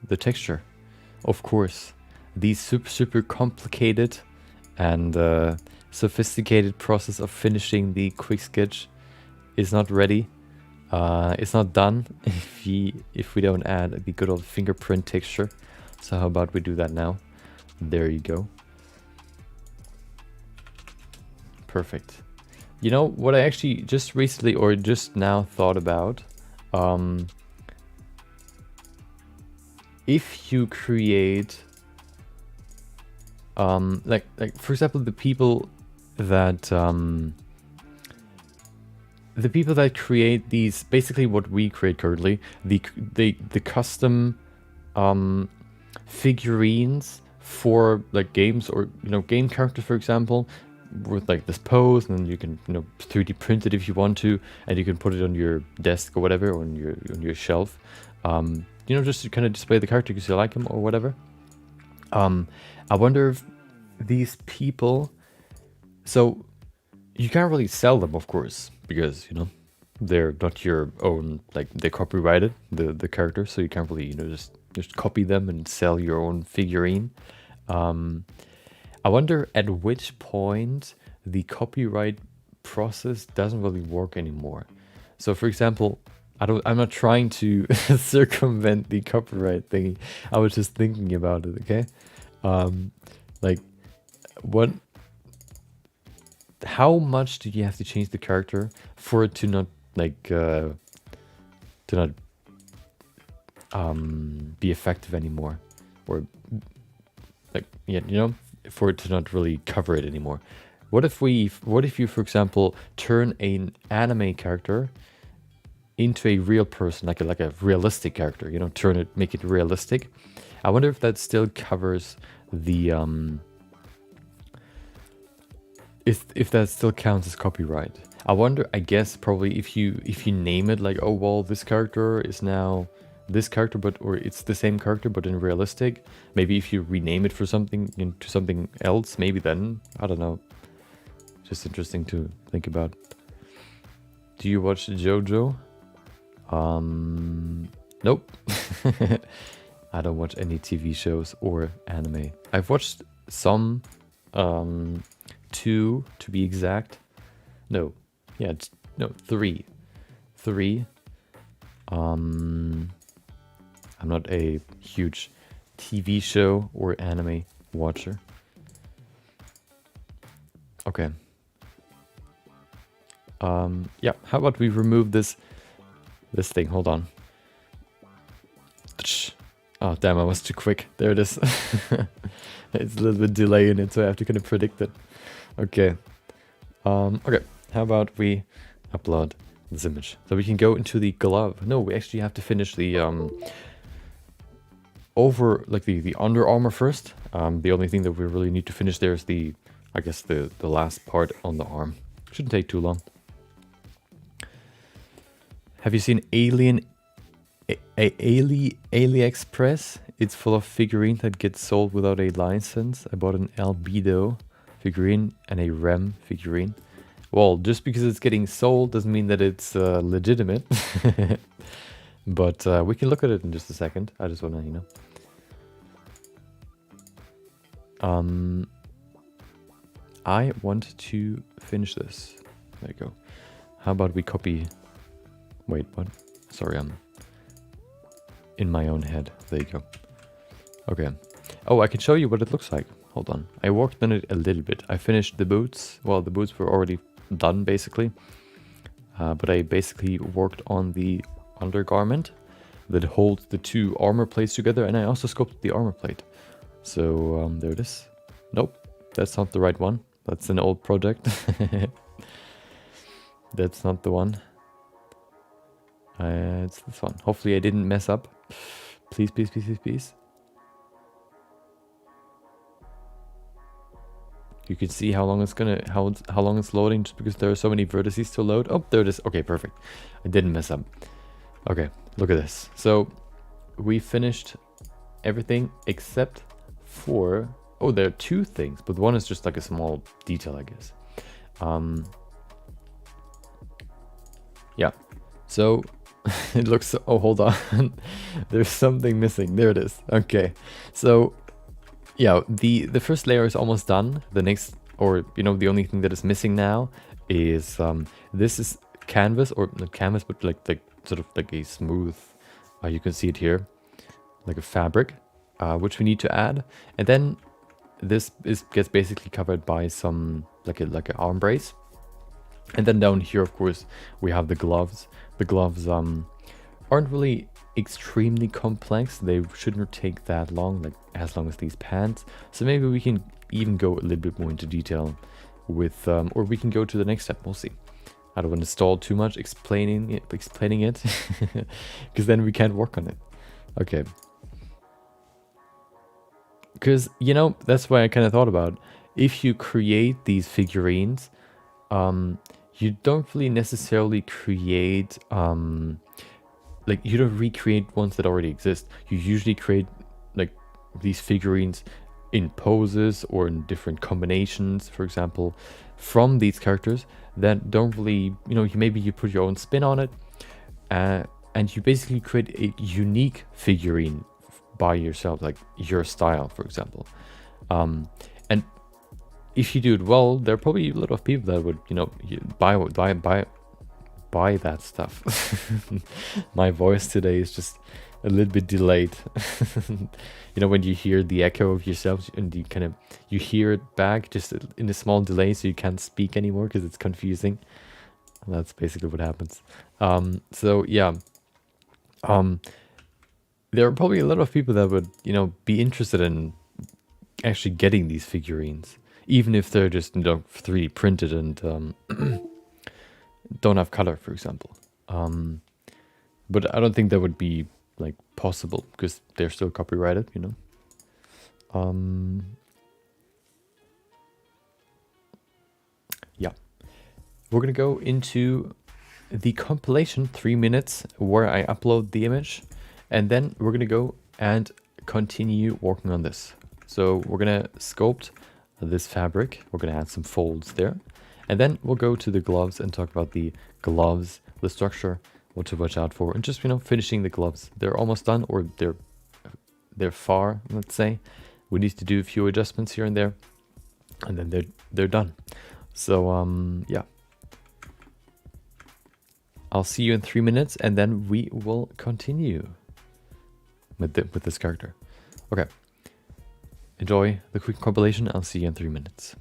the texture, of course. The super complicated and sophisticated process of finishing the quick sketch is not ready. It's not done if we don't add the good old fingerprint texture. So how about we do that now? There you go. perfect. You know what I actually just recently or just now thought about? If you create, like for example, the people that create these, basically what we create currently, the custom figurines for like games, or game characters, for example, with like this pose, and then you can 3D print it if you want to, and you can put it on your desk or whatever, or on your shelf, just to kind of display the character because you like him or whatever. I wonder if these people, so you can't really sell them, of course, because they're not your own, like they copyrighted the character, so you can't really just copy them and sell your own figurine. I wonder at which point the copyright process doesn't really work anymore. So for example, I'm not trying to circumvent the copyright thingy. I was just thinking about it, okay? Like how much do you have to change the character for it to not be effective anymore, or for it to not really cover it anymore? What if you, for example, turn an anime character into a real person, like a realistic character, make it realistic? I wonder if that still covers the if that still counts as copyright. I guess probably if you name it like, oh well, this character is now this character, or it's the same character but in realistic. Maybe if you rename it for something into something else, maybe then, I don't know. Just interesting to think about. Do you watch JoJo? Nope. I don't watch any TV shows or anime. I've watched some, 2 to be exact. No, yeah, no, 3. I'm not a huge TV show or anime watcher. Okay. Yeah, how about we remove this thing? Hold on. Oh, damn, I was too quick. There it is. It's a little bit delay in it, so I have to kind of predict it. Okay. Okay, how about we upload this image? So we can go into the glove. No, we actually have to finish the the Under Armour first. The only thing that we really need to finish there is the last part on the arm. Shouldn't take too long. Have you seen AliExpress? It's full of figurines that get sold without a license. I bought an albedo figurine and a Rem figurine. Well, just because it's getting sold doesn't mean that it's legitimate. But we can look at it in just a second. I just want to, I want to finish this. There you go. How about we copy... Wait, what? Sorry, I'm in my own head. There you go. Okay. Oh, I can show you what it looks like. Hold on. I worked on it a little bit. I finished the boots. Well, the boots were already done, basically. But I basically worked on the undergarment that holds the 2 armor plates together, and I also sculpted the armor plate. So, there it is. Nope, that's not the right one. That's an old project. That's not the one. It's this one. Hopefully I didn't mess up. Please, please, please, please, please. You can see how long it's how long it's loading, just because there are so many vertices to load. Oh, there it is. Okay, perfect. I didn't mess up. Okay, look at this. So we finished everything except for, oh, there are 2 things, but one is just like a small detail, I guess. Yeah. So it looks, oh, hold on. There's something missing. There it is. Okay. So yeah, the first layer is almost done. The next, or the only thing that is missing now is this is canvas, or not canvas, but like sort of like a smooth, you can see it here, like a fabric, which we need to add. And then this gets basically covered by some like an arm brace. And then down here, of course, we have the gloves. The gloves aren't really extremely complex. They shouldn't take that long, like as long as these pants. So maybe we can even go a little bit more into detail with, or we can go to the next step. We'll see. I don't want to stall too much explaining it, because then we can't work on it. Okay. Because, you know, that's why I kind of thought about, if you create these figurines, you don't really necessarily create, like, you don't recreate ones that already exist. You usually create, like, these figurines in poses or in different combinations, for example, from these characters that don't really, you know, maybe you put your own spin on it, and you basically create a unique figurine by yourself, like your style, for example. And if you do it well, there are probably a lot of people that would, you know, buy that stuff. My voice today is just a little bit delayed. You know, when you hear the echo of yourself and you hear it back just in a small delay, so you can't speak anymore because it's confusing. That's basically what happens. So yeah, there are probably a lot of people that would, you know, be interested in actually getting these figurines, even if they're just, you know, 3D printed and don't have color, for example. But I don't think that would be like possible because they're still copyrighted, you know. Yeah, we're gonna go into the compilation 3 minutes where I upload the image, and then we're gonna go and continue working on this. So we're gonna sculpt this fabric. We're gonna add some folds there, and then we'll go to the gloves and talk about the gloves, the structure, what to watch out for, and just, you know, finishing the gloves. They're almost done, or they're far, let's say. We need to do a few adjustments here and there, and then they're done. So yeah, I'll see you in 3 minutes, and then we will continue with this character. Okay, enjoy the quick compilation. I'll see you in 3 minutes.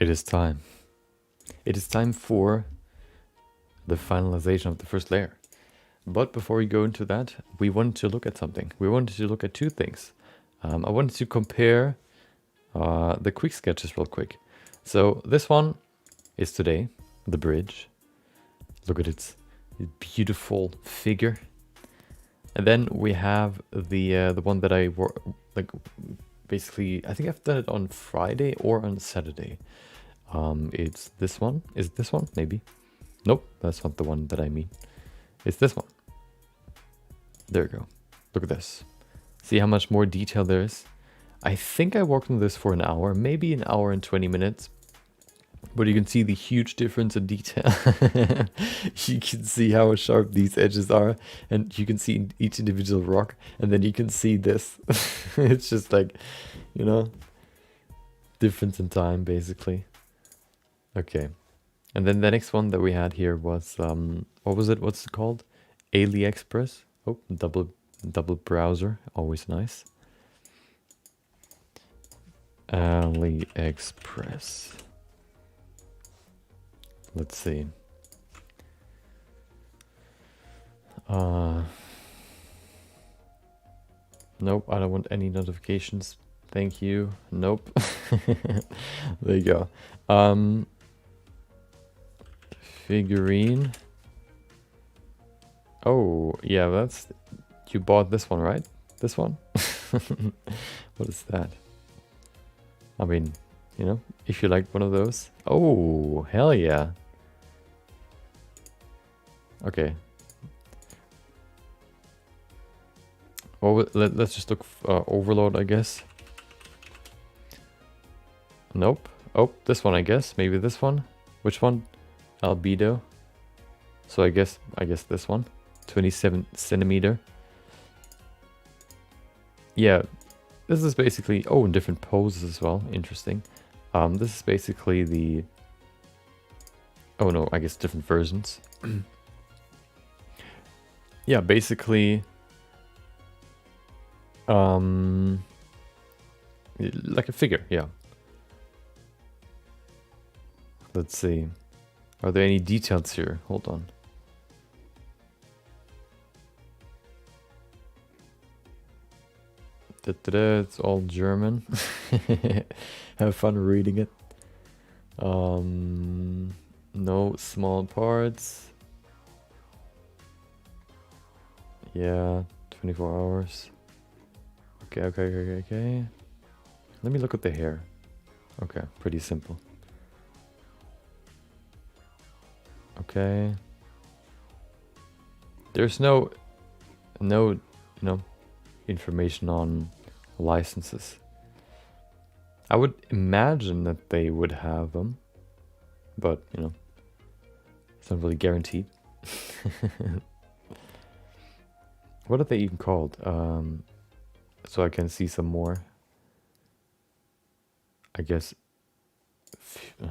It is time. It is time for the finalization of the first layer. But before we go into that, we wanted to look at something. We wanted to look at two things. I wanted to compare the quick sketches real quick. So this one is today, the bridge. Look at its beautiful figure. And then we have the one that I like. Basically, I think I've done it on Friday or on Saturday. It's this one. Is it this one? Maybe. Nope, that's not the one that I mean. It's this one. There you go. Look at this. See how much more detail there is? I think I worked on this for an hour, maybe an hour and 20 minutes. But you can see the huge difference in detail. You can see how sharp these edges are. And you can see each individual rock. And then you can see this. It's just like, you know, difference in time, basically. Okay. And then the next one that we had here was, what was it? What's it called? AliExpress. Oh, double browser. Always nice. AliExpress. Let's see. Nope, I don't want any notifications. Thank you. Nope. There you go. Figurine. Oh, yeah, that's... You bought this one, right? This one? What is that? I mean, you know, if you like one of those. Oh, hell yeah. Okay. Well, let's just look overload, I guess. Nope. Oh, this one, I guess. Maybe this one. Which one? Albedo. So I guess this one. 27 centimeter. Yeah. This is basically... Oh, in different poses as well. Interesting. This is basically the... Oh no, I guess different versions. Yeah, basically... like a figure, yeah. Let's see. Are there any details here? Hold on. It's all German. Have fun reading it. No small parts. Yeah, 24 hours. Okay. Let me look at the hair. Okay, pretty simple. Okay. There's no information on licenses. I would imagine that they would have them, but you know, it's not really guaranteed. What are they even called? So I can see some more. I guess.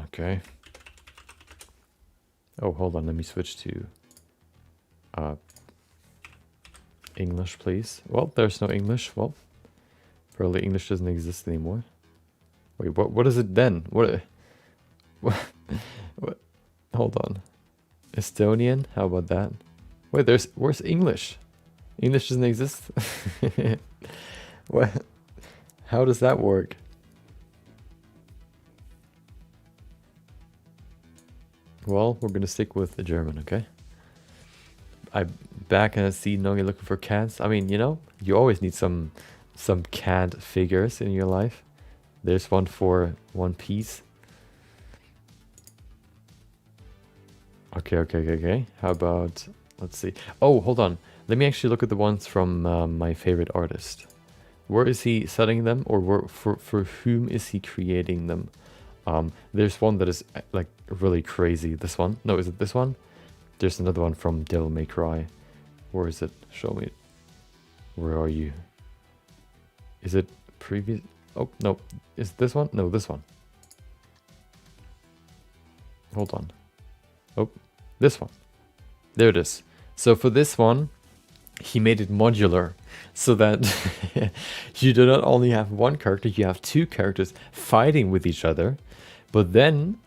Okay. Oh, hold on. Let me switch to English, please. Well, there's no English. Well, probably English doesn't exist anymore. Wait, what is it then? What? Hold on. Estonian? How about that? Wait, where's English? English doesn't exist? What? How does that work? Well, we're gonna stick with the German, okay? I'm back and I see Nogi looking for cats. I mean, you know, you always need some cat figures in your life. There's one for One Piece. Okay. How about, let's see. Oh, hold on. Let me actually look at the ones from my favorite artist. Where is he setting them, or for whom is he creating them? There's one that is like really crazy. This one? No, is it this one? There's another one from Devil May Cry. Where is it? Show me. Where are you? Is it previous? Oh, no. Is it this one? No, this one. Hold on. Oh, this one. There it is. So for this one, he made it modular so that you do not only have one character, you have two characters fighting with each other, But then,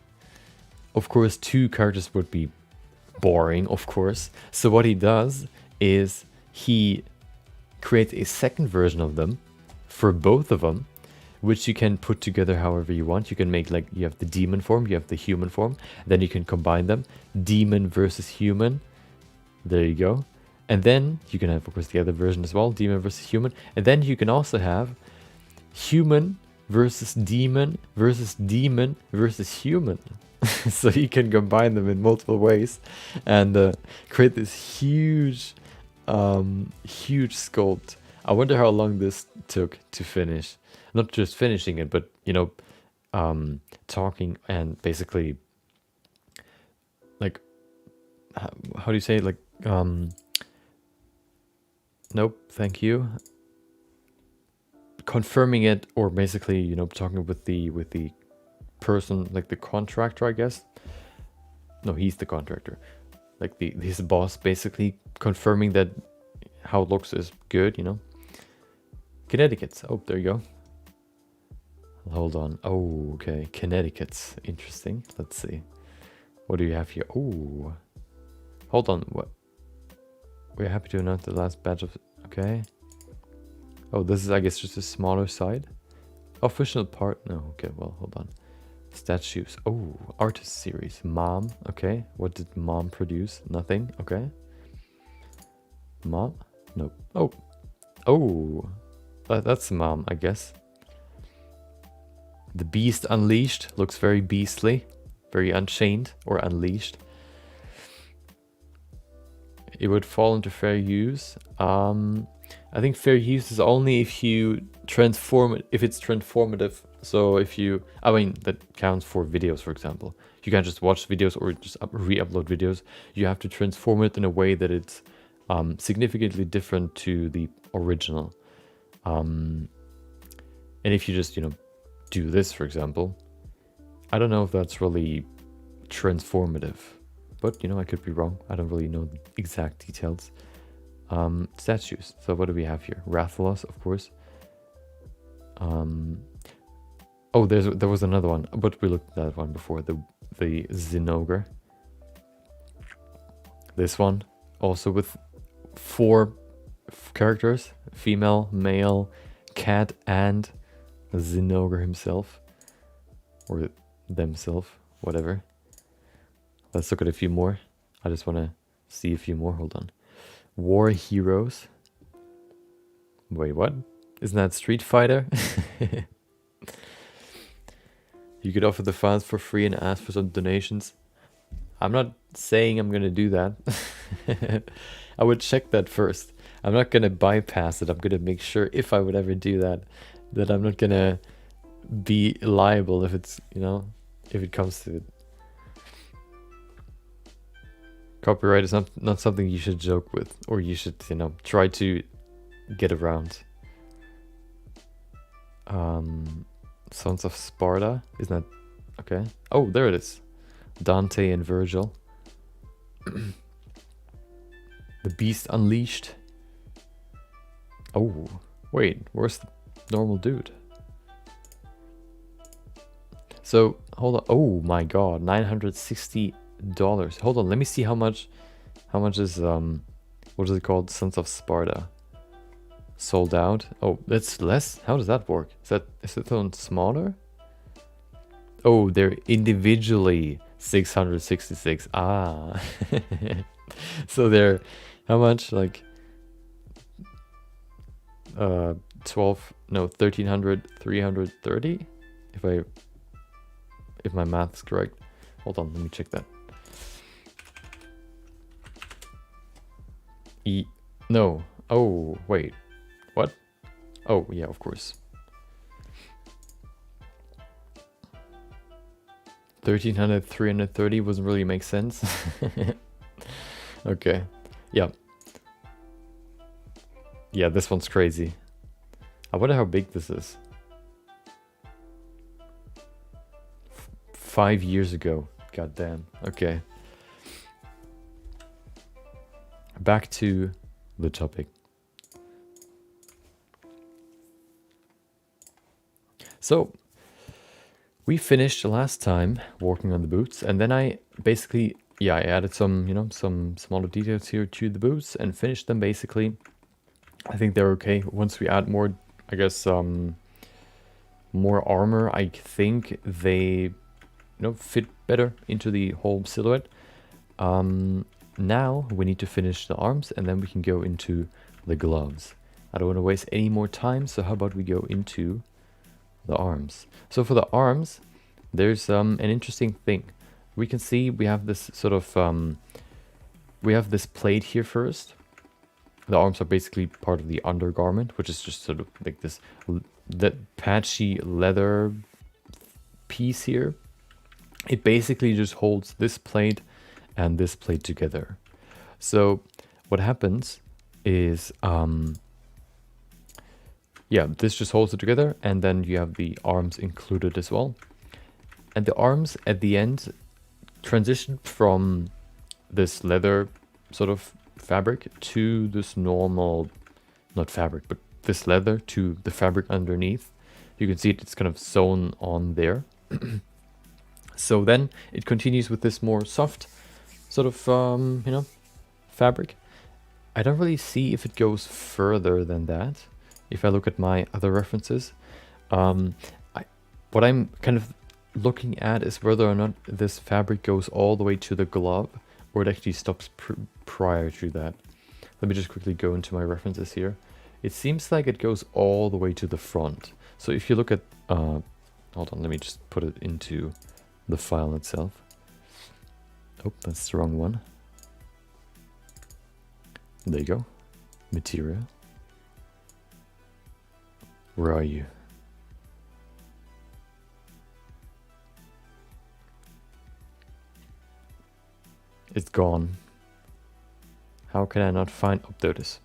of course, 2 characters would be boring, of course. So what he does is he creates a second version of them for both of them, which you can put together however you want. You can make, like, you have the demon form, you have the human form, then you can combine them. Demon versus human. There you go. And then you can have, of course, the other version as well, demon versus human. And then you can also have human versus demon versus demon versus human. So you can combine them in multiple ways and create this huge, huge sculpt. I wonder how long this took to finish. Not just finishing it, but, you know, talking and basically, like, how do you say it? Like, nope, thank you. Confirming it, or basically, you know, talking with the person, like the contractor, I guess. No, he's the contractor. Like his boss, basically confirming that how it looks is good, you know. Connecticut's. Oh, there you go. Hold on. Oh, okay. Connecticut's. Interesting. Let's see. What do you have here? Oh. Hold on. What? We're happy to announce the last batch of... Okay. Oh, this is, I guess, just a smaller side. Official part. No, okay. Well, hold on. Statues. Oh, artist series. Mom. Okay. What did Mom produce? Nothing. Okay. Mom? Nope. Oh. Oh. That's Mom, I guess. The Beast Unleashed looks very beastly, very unchained or unleashed. It would fall into fair use. I think fair use is only if you transform it, if it's transformative. So if you, I mean, that counts for videos, for example. You can't just watch videos or just re-upload videos. You have to transform it in a way that it's significantly different to the original. And if you just, you know, do this, for example, I don't know if that's really transformative, but, you know, I could be wrong. I don't really know the exact details. Statues. So what do we have here? Rathalos, of course. Oh, there was another one, but we looked at that one before. The Zinogre. This one, also with 4 characters: female, male, cat, and Zinogre himself, or themselves, whatever. Let's look at a few more. I just want to see a few more. Hold on. War Heroes. Wait, what? Isn't that Street Fighter? You could offer the files for free and ask for some donations. I'm not saying I'm gonna do that. I would check that first. I'm not gonna bypass it. I'm gonna make sure, if I would ever do that, that I'm not gonna be liable if it's, you know, if it comes to it. Copyright is not something you should joke with, or you should, you know, try to get around. Sons of Sparta, isn't that okay? Oh, there it is. Dante and Virgil. The Beast Unleashed. Oh, wait, where's the normal dude? So hold on. Oh my god, $960. Hold on, let me see how much is what is it called? Sons of Sparta. Sold out. Oh, that's less. How does that work? Is it on smaller? Oh, they're individually 666. Ah. So they're how much? Like 1300, 330? If my math's correct. Hold on, let me check that. No. Oh, wait. What? Oh, yeah, of course. 1300, 330 wouldn't really make sense. Okay. Yeah. Yeah, this one's crazy. I wonder how big this is. 5 years ago. God damn. Okay. Back to the topic. So, We finished last time working on the boots, and then I basically, yeah, I added some, you know, some smaller details here to the boots and finished them basically. I think they're okay. Once we add more, I guess, more armor, I think they, fit better into the whole silhouette. Now we need to finish the arms, and then we can go into the gloves. I don't want to waste any more time, so how about we go into the arms. So for the arms, there's an interesting thing. We can see we have this sort of, we have this plate here first. The arms are basically part of the undergarment, which is just sort of like this that patchy leather piece here. It basically just holds this plate and this plate together. So what happens is, yeah, this just holds it together, and then you have the arms included as well. And the arms at the end transition from this leather sort of fabric to this normal, not fabric, but this leather to the fabric underneath. You can see it's kind of sewn on there. So then it continues with this more soft sort of, fabric. I don't really see if it goes further than that. If I look at my other references, what I'm kind of looking at is whether or not this fabric goes all the way to the glove, or it actually stops prior to that. Let me just quickly go into my references here. It seems like it goes all the way to the front. So if you look at, hold on, let me just put it into the file itself. Oh, that's the wrong one. There you go. Material. Where are you? It's gone. How can I not find... Oh, there it is.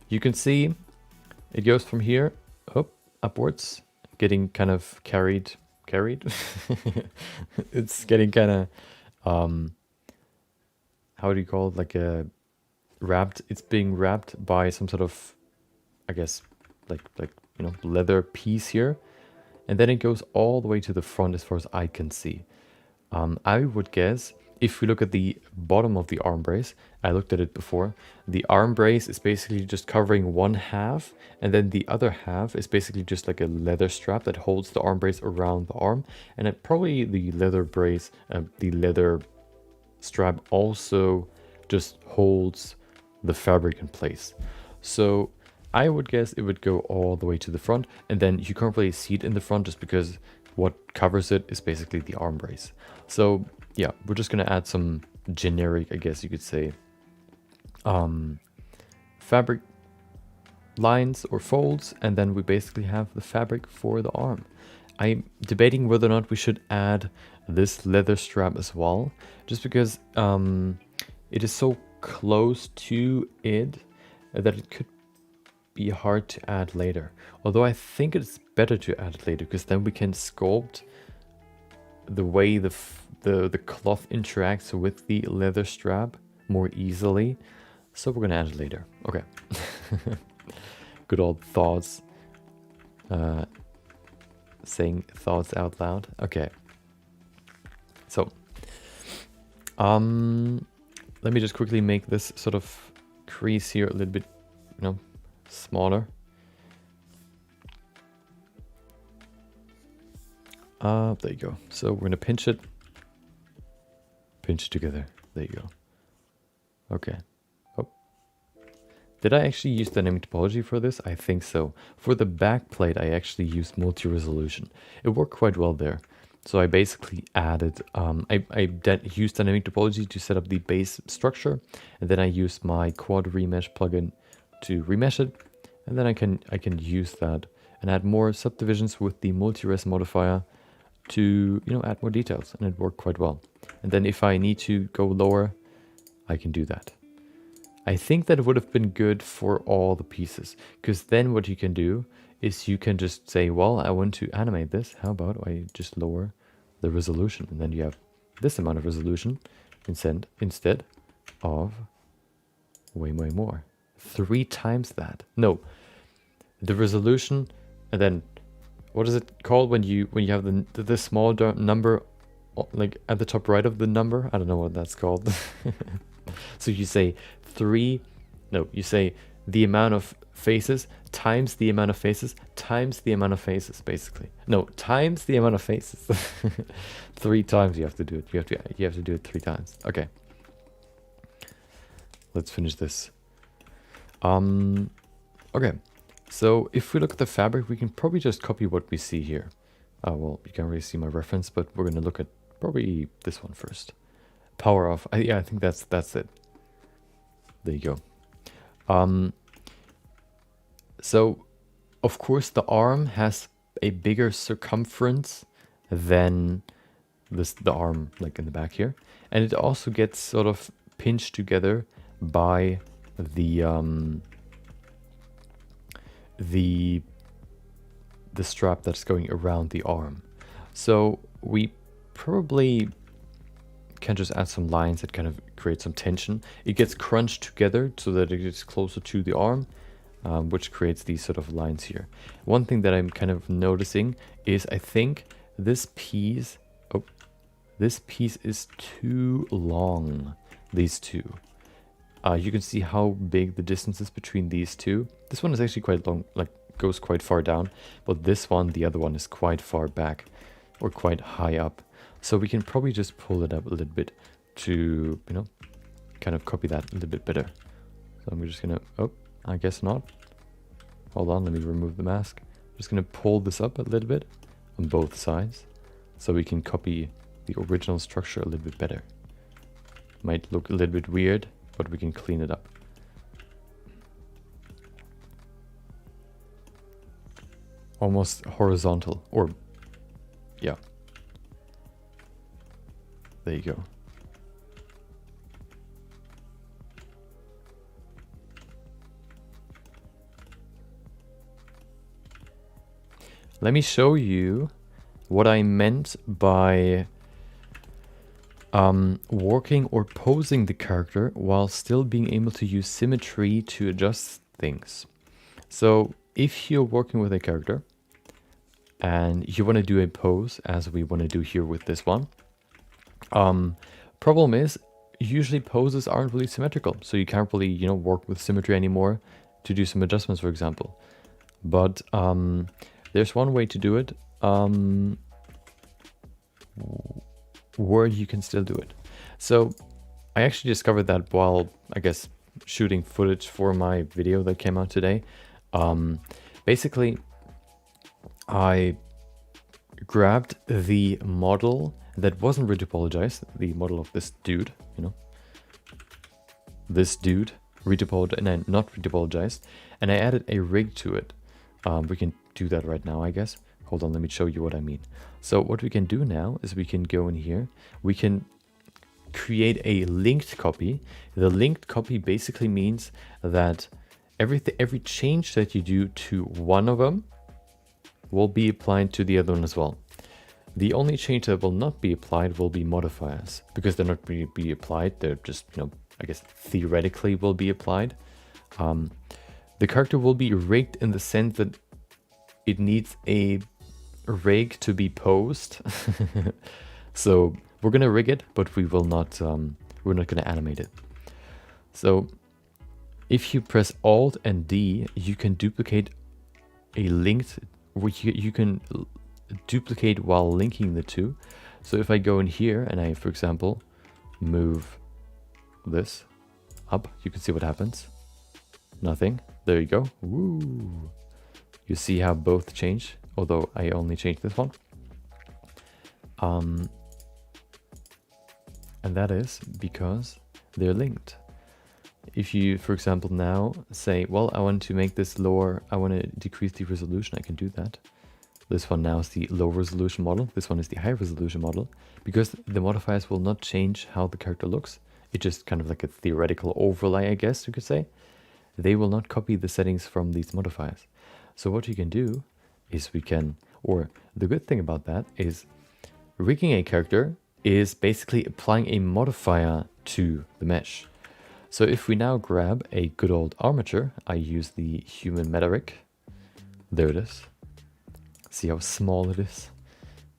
You can see it goes from here up, upwards, getting kind of carried. It's getting kind of, how do you call it? Like a wrapped. It's being wrapped by some sort of, I guess, like leather piece here, and then it goes all the way to the front as far as I can see. I would guess if we look at the bottom of the arm brace, I looked at it before, the arm brace is basically just covering one half, and then the other half is basically just like a leather strap that holds the arm brace around the arm, and probably the leather brace, the leather strap also just holds the fabric in place. So I would guess it would go all the way to the front, and then you can't really see it in the front just because what covers it is basically the arm brace. So yeah, we're just gonna add some generic, I guess you could say, fabric lines or folds, and then we basically have the fabric for the arm. I'm debating whether or not we should add this leather strap as well, just because it is so close to it that it could be hard to add later. Although I think it's better to add it later, because then we can sculpt the way the cloth interacts with the leather strap more easily. So we're gonna add it later. Okay. Good old thoughts. Saying thoughts out loud. Okay. So, let me just quickly make this sort of crease here a little bit, smaller. There you go. So we're gonna pinch it together. There you go. Okay. Oh, did I actually use dynamic topology for this? I think so. For the back plate, I actually used multi-resolution. It worked quite well there. So I basically added, I used dynamic topology to set up the base structure, and then I used my quad remesh plugin to remesh it, and then I can use that and add more subdivisions with the multi-res modifier to add more details, and it worked quite well. And then if I need to go lower, I can do that. I think that it would have been good for all the pieces, because then what you can do is you can just say, well, I want to animate this. How about I just lower the resolution, and then you have this amount of resolution instead of way more. 3 times that. No, the resolution, and then what is it called when you have the small number like at the top right of the number? I don't know what that's called. So you say you say the amount of faces times the amount of faces times the amount of faces, basically. No, times the amount of faces. 3 times you have to do it. You have to do it 3 times. Okay. Let's finish this. Okay. So if we look at the fabric, we can probably just copy what we see here. Well, you can't really see my reference, but we're going to look at probably this one first. Power off. Yeah, I think that's it. There you go. So, of course, the arm has a bigger circumference than the arm, like in the back here, and it also gets sort of pinched together by the strap that's going around the arm. So we probably can just add some lines that kind of create some tension. It gets crunched together so that it gets closer to the arm, which creates these sort of lines here. One thing that I'm kind of noticing is I think this piece is too long, these two. You can see how big the distance is between these two. This one is actually quite long, like goes quite far down, but this one, the other one, is quite far back or quite high up. So we can probably just pull it up a little bit to, kind of copy that a little bit better. So I'm just gonna, I guess not. Hold on, let me remove the mask. I'm just gonna pull this up a little bit on both sides so we can copy the original structure a little bit better. Might look a little bit weird, but we can clean it up. Almost horizontal, or yeah. There you go. Let me show you what I meant by working or posing the character while still being able to use symmetry to adjust things. So if you're working with a character and you want to do a pose, as we want to do here with this one, problem is usually poses aren't really symmetrical, so you can't really work with symmetry anymore to do some adjustments, for example. But there's one way to do it where you can still do it. So I actually discovered that while, I guess, shooting footage for my video that came out today. Basically, I grabbed the model that wasn't retopologized, the model of this dude, this dude, not retopologized, and I added a rig to it. We can do that right now, I guess. Hold on, let me show you what I mean. So what we can do now is we can go in here, we can create a linked copy. The linked copy basically means that every change that you do to one of them will be applied to the other one as well. The only change that will not be applied will be modifiers, because they're not going to be applied, they're just, I guess theoretically will be applied. The character will be rigged in the sense that it needs a rig to be posed. So we're gonna rig it, but we will not. We're not gonna animate it. So if you press Alt and D, you can duplicate a linked. You can duplicate while linking the two. So if I go in here and I, for example, move this up, you can see what happens. Nothing. There you go. Woo! You see how both change, although I only changed this one. And that is because they're linked. If you, for example, now say, well, I want to make this lower, I want to decrease the resolution, I can do that. This one now is the low resolution model. This one is the high resolution model, because the modifiers will not change how the character looks. It's just kind of like a theoretical overlay, I guess you could say. They will not copy the settings from these modifiers. So what you can do is or the good thing about that is rigging a character is basically applying a modifier to the mesh. So if we now grab a good old armature, I use the human meta rig. There it is. See how small it is.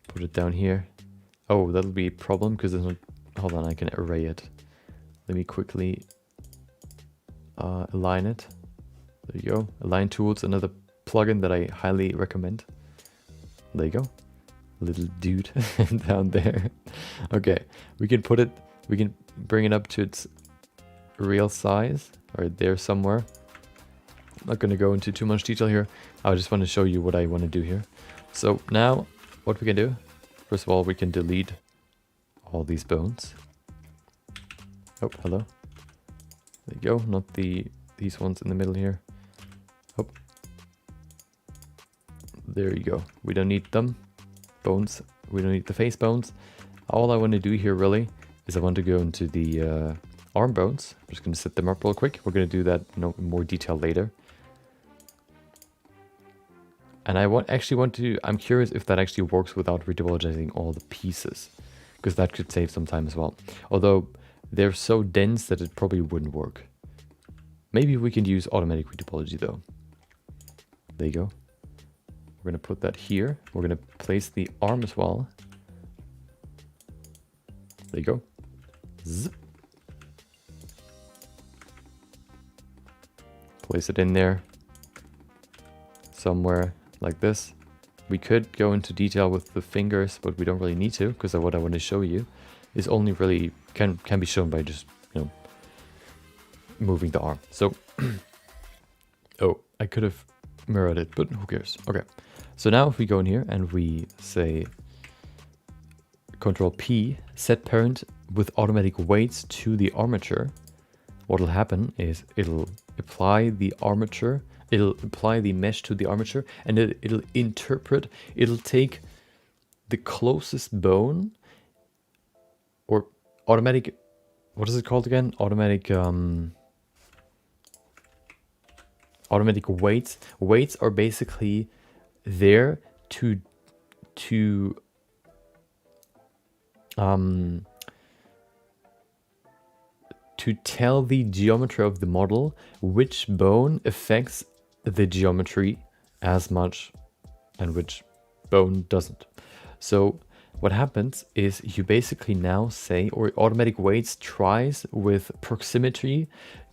Put it down here. Oh, that'll be a problem because there's no... Hold on, I can array it. Let me quickly align it. There you go. Align tools, another plugin that I highly recommend. There you go. Little dude down there. Okay, we can put it, we can bring it up to its real size, right there somewhere. I'm not going to go into too much detail here. I just want to show you what I want to do here. So now what we can do, first of all, we can delete all these bones. Oh, hello. There you go, not these ones in the middle here. Oh. There you go. We don't need them. Bones. We don't need the face bones. All I want to do here really is I want to go into the arm bones. I'm just going to set them up real quick. We're going to do that in more detail later. And I actually want to, I'm curious if that actually works without retopologizing all the pieces, because that could save some time as well. Although they're so dense that it probably wouldn't work. Maybe we can use automatic retopology though. There you go. We're going to put that here. We're going to place the arm as well. There you go. Zip. Place it in there. Somewhere like this. We could go into detail with the fingers, but we don't really need to, because what I want to show you is only really can be shown by just, you know, moving the arm. So, oh, I could have mirrored it, but who cares? Okay. So now if we go in here and we say Control P, set parent with automatic weights to the armature, what will happen is it'll apply the armature, it'll apply the mesh to the armature, and it'll interpret, it'll take the closest bone, or automatic, what is it called again? Automatic weights. Weights are basically there to tell the geometry of the model which bone affects the geometry as much and which bone doesn't. So what happens is you basically now say, or automatic weights tries with proximity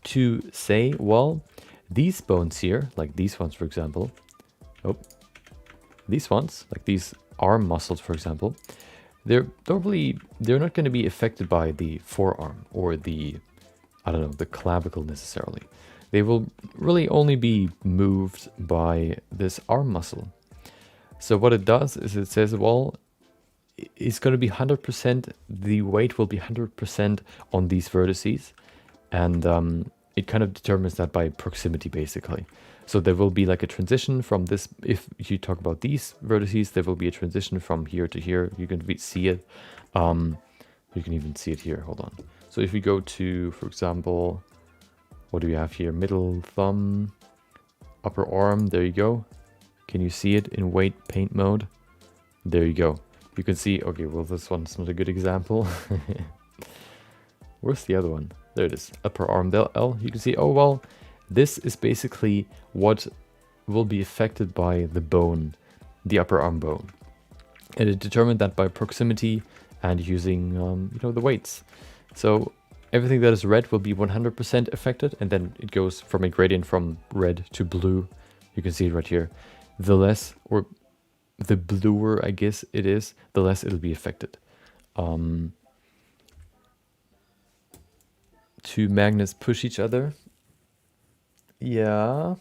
to say, well, these bones here, like these ones, for example, these ones, like these arm muscles, for example, they're not going to be affected by the forearm or the, I don't know, the clavicle necessarily. They will really only be moved by this arm muscle. So what it does is it says, well, it's going to be 100%, the weight will be 100% on these vertices. And it kind of determines that by proximity, basically. So there will be like a transition from this, if you talk about these vertices, there will be a transition from here to here. You can see it. You can even see it here. Hold on. So if we go to, for example, what do we have here? Middle thumb, upper arm. There you go. Can you see it in weight paint mode? There you go. You can see, okay, well, this one's not a good example. Where's the other one? There it is. Upper arm L. You can see, oh, well, this is basically what will be affected by the bone, the upper arm bone. And it determined that by proximity and using, you know, the weights. So everything that is red will be 100% affected, and then it goes from a gradient from red to blue. You can see it right here. The less, or the bluer, I guess it is, the less it'll be affected. Two magnets push each other. Yeah.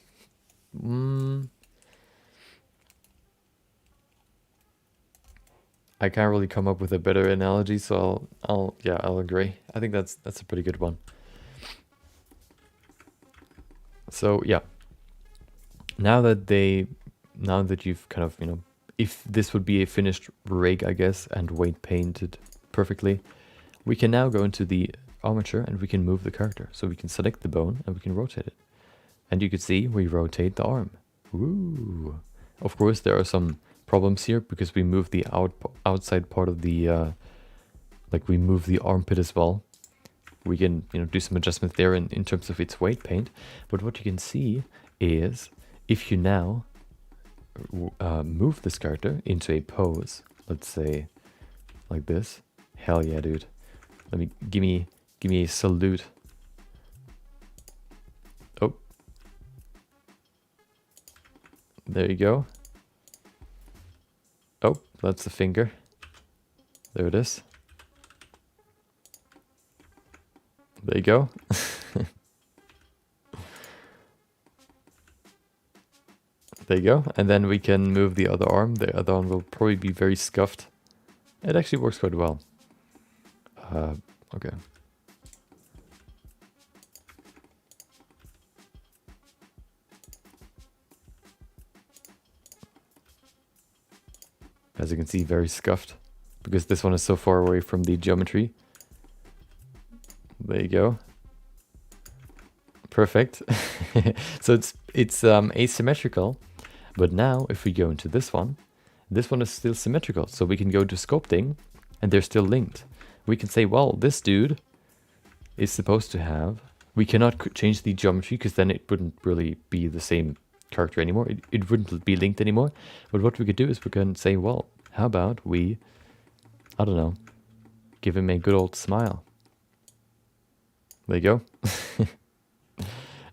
I can't really come up with a better analogy, so I'll agree. I think that's a pretty good one. So yeah. Now that you've kind of, you know, if this would be a finished rig, I guess, and weight painted perfectly, we can now go into the armature and we can move the character. So we can select the bone and we can rotate it. And you can see we rotate the arm. Ooh. Of course, there are some problems here because we move the outside part of the, like we move the armpit as well. We can, you know, do some adjustments there in terms of its weight paint. But what you can see is if you now move this character into a pose. Let's say like this. Hell yeah, dude. Give me a salute. Oh. There you go. Oh, that's the finger. There it is. There you go. There you go. And then we can move the other arm. The other arm will probably be very scuffed. It actually works quite well. Okay. As you can see, very scuffed. Because this one is so far away from the geometry. There you go. Perfect. So it's asymmetrical. But now, if we go into this one is still symmetrical. So we can go to sculpting, and they're still linked. We can say, well, this dude is supposed to have... We cannot change the geometry, because then it wouldn't really be the same character anymore. It wouldn't be linked anymore. But what we could do is we can say, well, how about we, I don't know, give him a good old smile. There you go.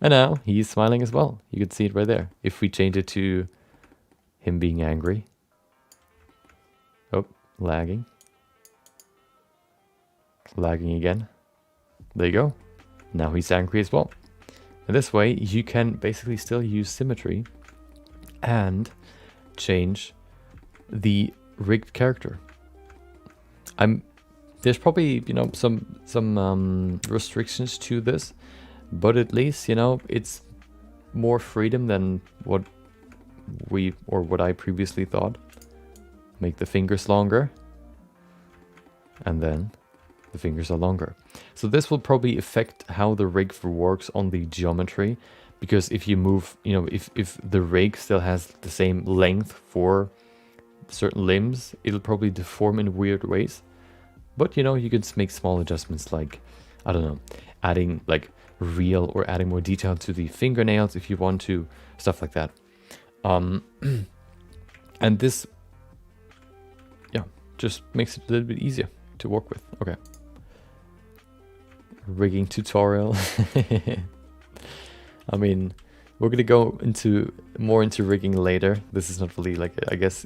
And now he's smiling as well. You can see it right there. If we change it to him being angry. Oh, lagging. Lagging again. There you go. Now he's angry as well. And this way you can basically still use symmetry and change the rigged character. There's probably, you know, some restrictions to this, but at least, you know, it's more freedom than what I previously thought. Make the fingers longer, and then the fingers are longer. So this will probably affect how the rig works on the geometry, because if you move, you know, if the rig still has the same length for certain limbs, it'll probably deform in weird ways. But, you know, you can make small adjustments, like, I don't know, adding like real or adding more detail to the fingernails if you want to, stuff like that. And this, yeah, just makes it a little bit easier to work with. Okay. Rigging tutorial. I mean, we're gonna go more into rigging later. This is not really like, I guess,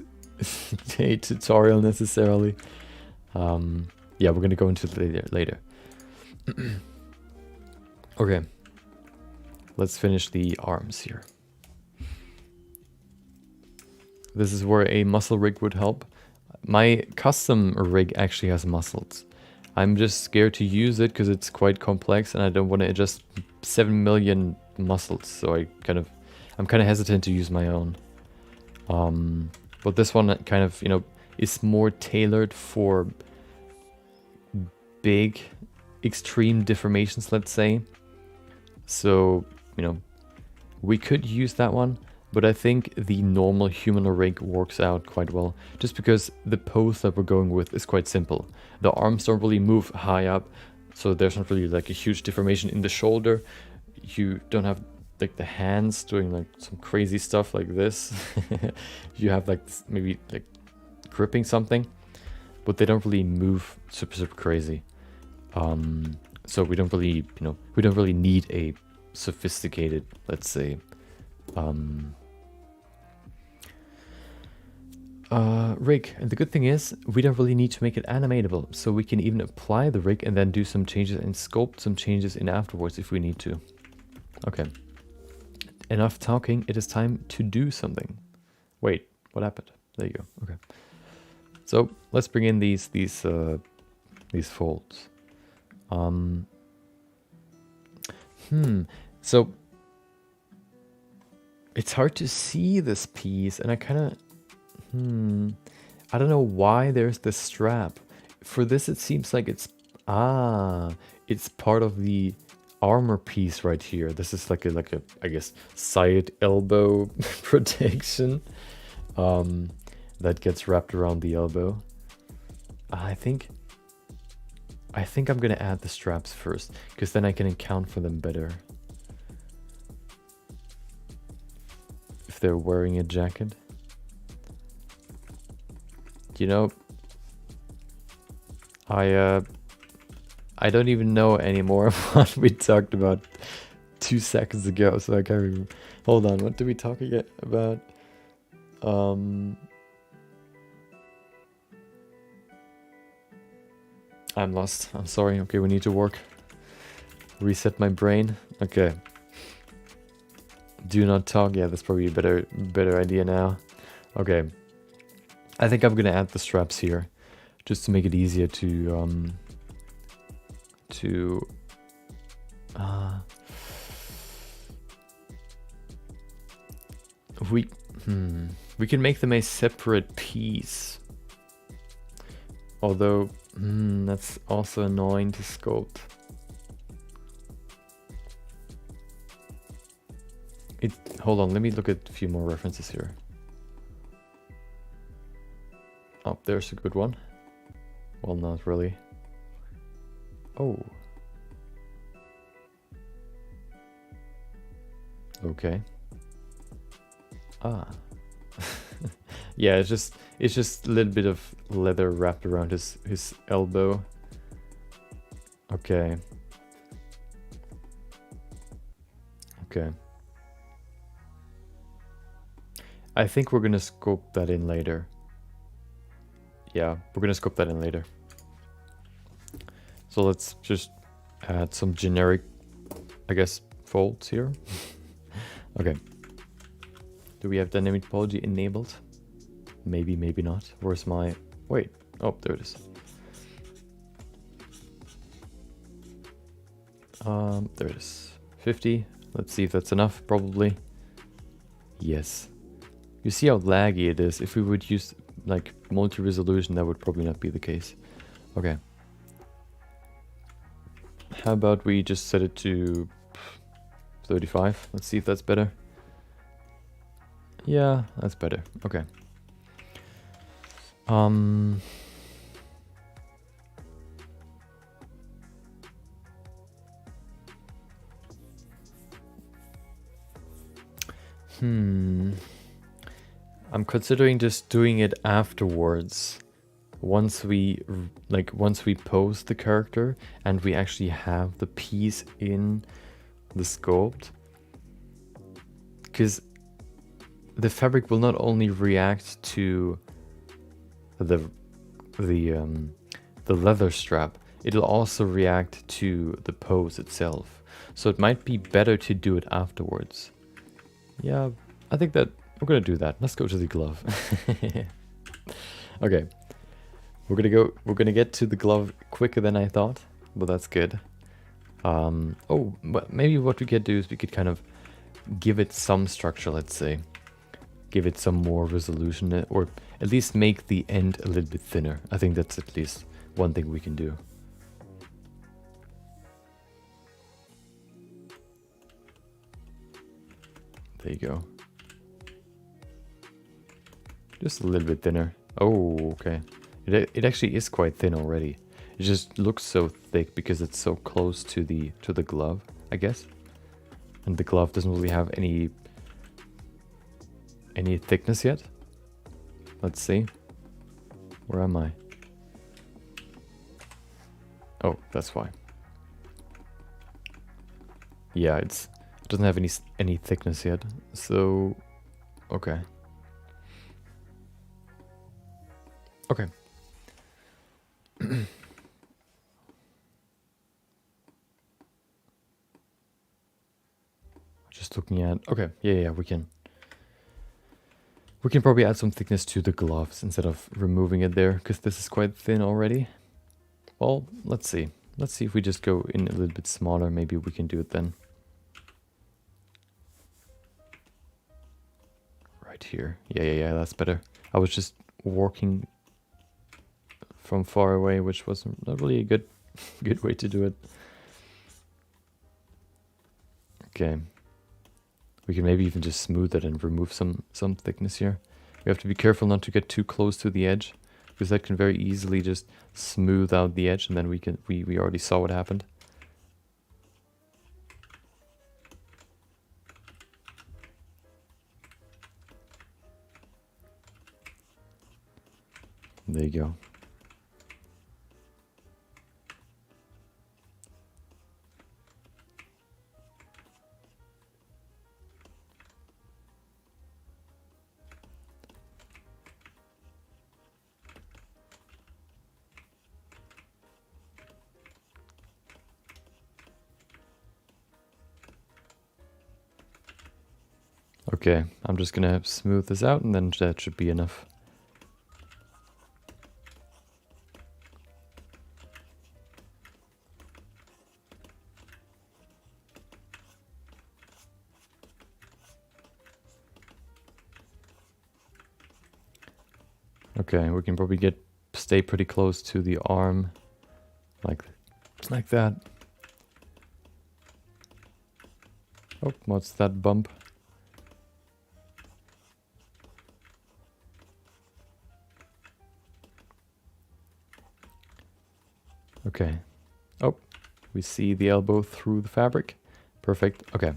a tutorial necessarily. Yeah, we're gonna go into it later. Okay, let's finish the arms here. This is where a muscle rig would help. My custom rig actually has muscles. I'm just scared to use it because it's quite complex and I don't want to adjust 7 million muscles. So I'm kind of hesitant to use my own. But this one kind of, you know, is more tailored for big, extreme deformations, let's say. So, you know, we could use that one, but I think the normal human rig works out quite well, just because the pose that we're going with is quite simple. The arms don't really move high up, so there's not really like a huge deformation in the shoulder. You don't have like the hands doing like some crazy stuff like this. You have like maybe like gripping something, but they don't really move super crazy. So we don't really, you know, we don't really need a sophisticated, let's say, rig. And the good thing is we don't really need to make it animatable, so we can even apply the rig and then do some changes and sculpt some changes in afterwards if we need to. Okay, enough talking. It is time to do something. Wait, what happened? There you go. Okay, so let's bring in these folds. So it's hard to see this piece, and I kind of I don't know why there's this strap. For this it seems like it's part of the armor piece right here. This is like a I guess side elbow protection that gets wrapped around the elbow. I think I'm gonna add the straps first, because then I can account for them better if they're wearing a jacket. You know, I don't even know anymore what we talked about 2 seconds ago, so I can't remember. Hold on, what did we talk about? I'm lost. I'm sorry. Okay, we need to work. Reset my brain. Okay. Do not talk. Yeah, that's probably a better idea now. Okay. I think I'm gonna add the straps here, just to make it easier to we can make them a separate piece. Although that's also annoying to sculpt. Hold on, let me look at a few more references here. Oh, there's a good one. Well, not really. Oh. Okay. Ah. Yeah, it's just a little bit of leather wrapped around his elbow. Okay. Okay. I think we're gonna sculpt that in later. Yeah, we're gonna sculpt that in later. So let's just add some generic, I guess, folds here. Okay. Do we have dynamic topology enabled? Maybe, maybe not. Where's my... Wait. Oh, there it is. There it is. 50. Let's see if that's enough. Probably. Yes. You see how laggy it is. If we would use like multi-resolution, that would probably not be the case. Okay. How about we just set it to 35? Let's see if that's better. Yeah, that's better. Okay. I'm considering just doing it afterwards. Once we pose the character and we actually have the piece in the sculpt. Because the fabric will not only react to the leather strap, it'll also react to the pose itself. So it might be better to do it afterwards. Yeah, I think that we're gonna do that. Let's go to the glove. Okay. We're gonna get to the glove quicker than I thought, but that's good. Oh, but maybe what we could do is we could kind of give it some structure, let's say. Give it some more resolution, or at least make the end a little bit thinner. I think that's at least one thing we can do. There you go. Just a little bit thinner. Oh, okay. It actually is quite thin already. It just looks so thick because it's so close to the glove, I guess. And the glove doesn't really have any thickness yet. Let's see. Where am I? Oh, that's why. Yeah, it doesn't have any thickness yet. So, okay. Okay. Just looking at... Okay, yeah, we can probably add some thickness to the gloves instead of removing it there, because this is quite thin already. Well, let's see. Let's see if we just go in a little bit smaller. Maybe we can do it then. Right here. Yeah, that's better. I was just working from far away, which was not really a good way to do it. Okay. We can maybe even just smooth it and remove some thickness here. We have to be careful not to get too close to the edge, because that can very easily just smooth out the edge, and then we already saw what happened. There you go. Okay, I'm just gonna smooth this out and then that should be enough. Okay, we can probably stay pretty close to the arm, like that. Oh, what's that bump? Okay. Oh, we see the elbow through the fabric. Perfect. Okay.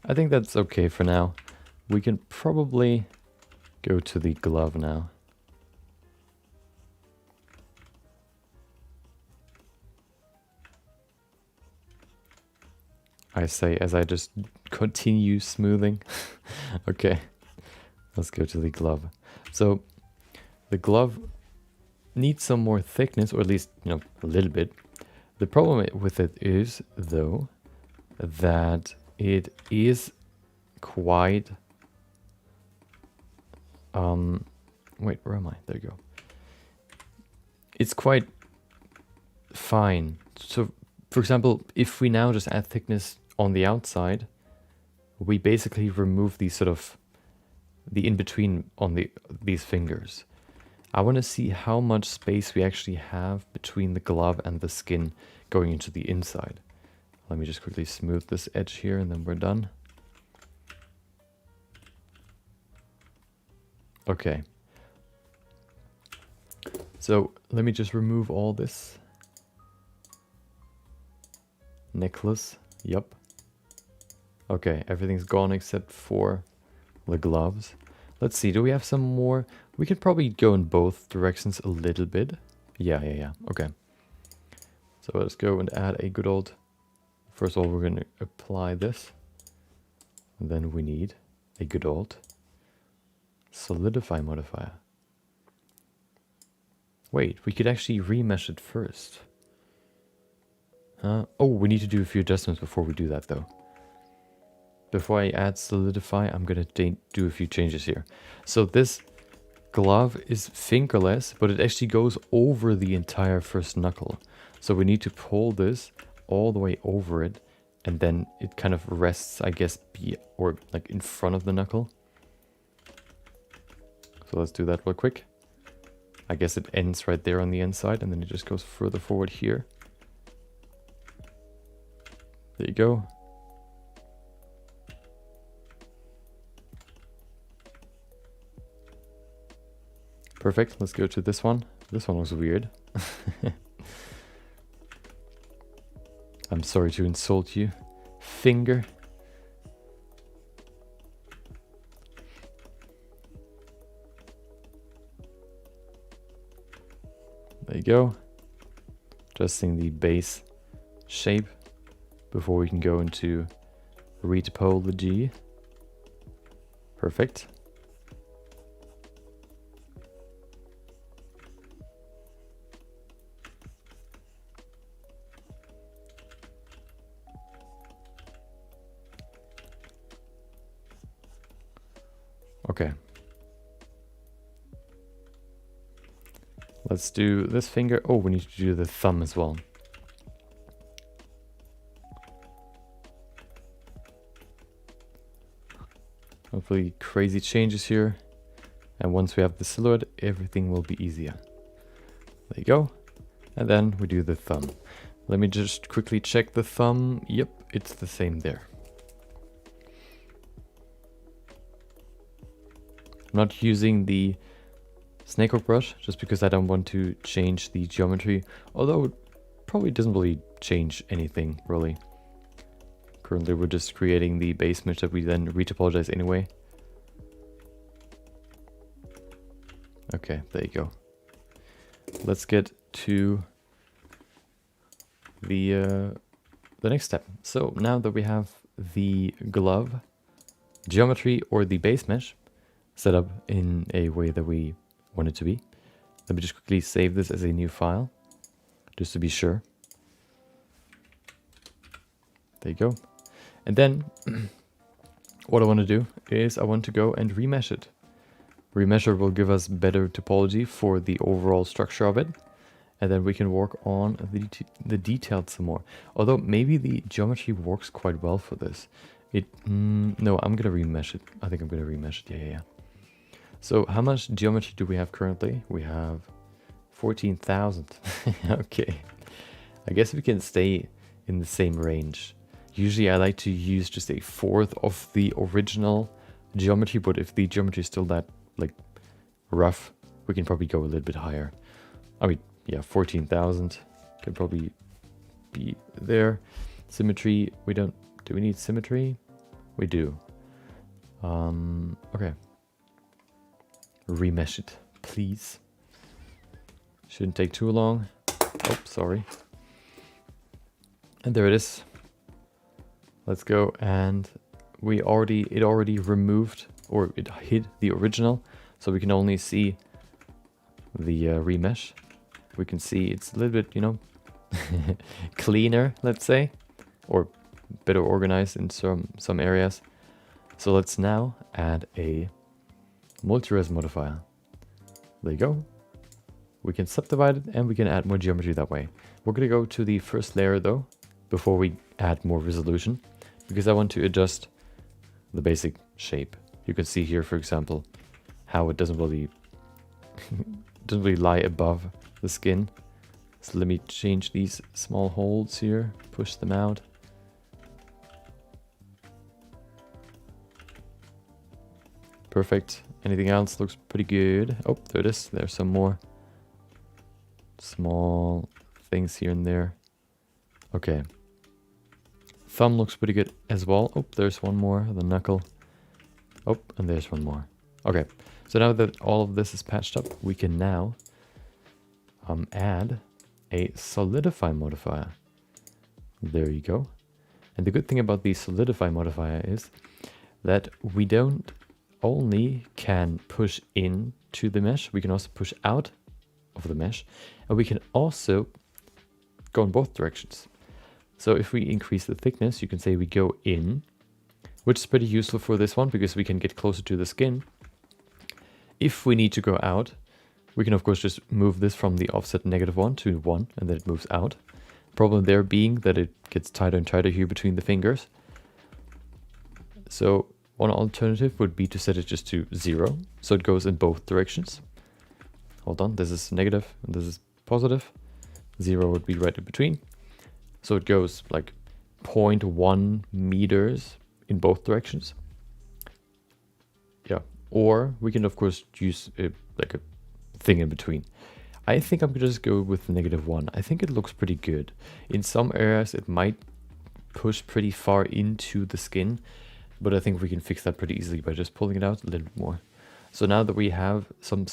I think that's okay for now. We can probably go to the glove now. I say as I just continue smoothing. Okay. Let's go to the glove. So the glove needs some more thickness, or at least, a little bit. The problem with it is, though, that it is quite... wait, where am I? There you go. It's quite fine. So, for example, if we now just add thickness on the outside, we basically remove the in-between on these fingers. I want to see how much space we actually have between the glove and the skin going into the inside. Let me just quickly smooth this edge here and then we're done. Okay. So let me just remove all this. Necklace, yep. Okay, everything's gone except for the gloves. Let's see, do we have some more? We could probably go in both directions a little bit. Yeah. Okay. So let's go and add a good old... First of all, we're going to apply this. And then we need a good old solidify modifier. Wait, we could actually remesh it first. Oh, we need to do a few adjustments before we do that, though. Before I add solidify, I'm going to do a few changes here. So this glove is fingerless, but it actually goes over the entire first knuckle. So we need to pull this all the way over it, and then it kind of rests, I guess, like in front of the knuckle. So let's do that real quick. I guess it ends right there on the inside, and then it just goes further forward here. There you go. Perfect, let's go to this one. This one looks weird. I'm sorry to insult you. Finger. There you go. Adjusting the base shape before we can go into retopology. Perfect. Okay. Let's do this finger. Oh, we need to do the thumb as well. Hopefully crazy changes here. And once we have the silhouette, everything will be easier. There you go. And then we do the thumb. Let me just quickly check the thumb. Yep, it's the same there. I'm not using the snakehook brush just because I don't want to change the geometry, although it probably doesn't really change anything really. Currently we're just creating the base mesh that we then retopologize anyway. Okay, there you go. let's get to the next step. So now that we have the glove geometry or the base mesh set up in a way that we want it to be, let me just quickly save this as a new file, just to be sure. There you go. And then what I want to do is I want to go and remesh it. Remesher will give us better topology for the overall structure of it. And then we can work on the details some more. Although maybe the geometry works quite well for this. No, I'm going to remesh it. I think I'm going to remesh it. Yeah. So how much geometry do we have currently? We have 14,000. Okay. I guess we can stay in the same range. Usually I like to use just a fourth of the original geometry, but if the geometry is still that like rough, we can probably go a little bit higher. I mean, yeah, 14,000 can probably be there. Symmetry, do we need symmetry? We do. Okay. Remesh it, please. Shouldn't take too long. Oh, sorry. And there it is. Let's go, and it already removed, or it hid the original, so we can only see the remesh. We can see it's a little bit, you know, cleaner, let's say, or better organized in some areas. So let's now add a multi-res modifier. There you go. We can subdivide it and we can add more geometry that way. We're going to go to the first layer though, before we add more resolution, because I want to adjust the basic shape. You can see here, for example, how it doesn't really lie above the skin. So let me change these small holes here, push them out. Perfect. Anything else looks pretty good. Oh, there it is. There's some more small things here and there. Okay. Thumb looks pretty good as well. Oh, there's one more. The knuckle. Oh, and there's one more. Okay. So now that all of this is patched up, we can now add a solidify modifier. There you go. And the good thing about the solidify modifier is that we don't only can push in to the mesh, we can also push out of the mesh, and we can also go in both directions. So if we increase the thickness, you can say we go in, which is pretty useful for this one because we can get closer to the skin. If we need to go out, we can of course just move this from the offset -1 to 1, and then it moves out. Problem there being that it gets tighter and tighter here between the fingers. So one alternative would be to set it just to 0, so it goes in both directions. Hold on, this is negative and this is positive. 0 would be right in between. So it goes like 0.1 meters in both directions. Yeah, or we can of course use like a thing in between. I think I'm gonna just go with -1. I think it looks pretty good. In some areas it might push pretty far into the skin, but I think we can fix that pretty easily by just pulling it out a little bit more. So now that we have some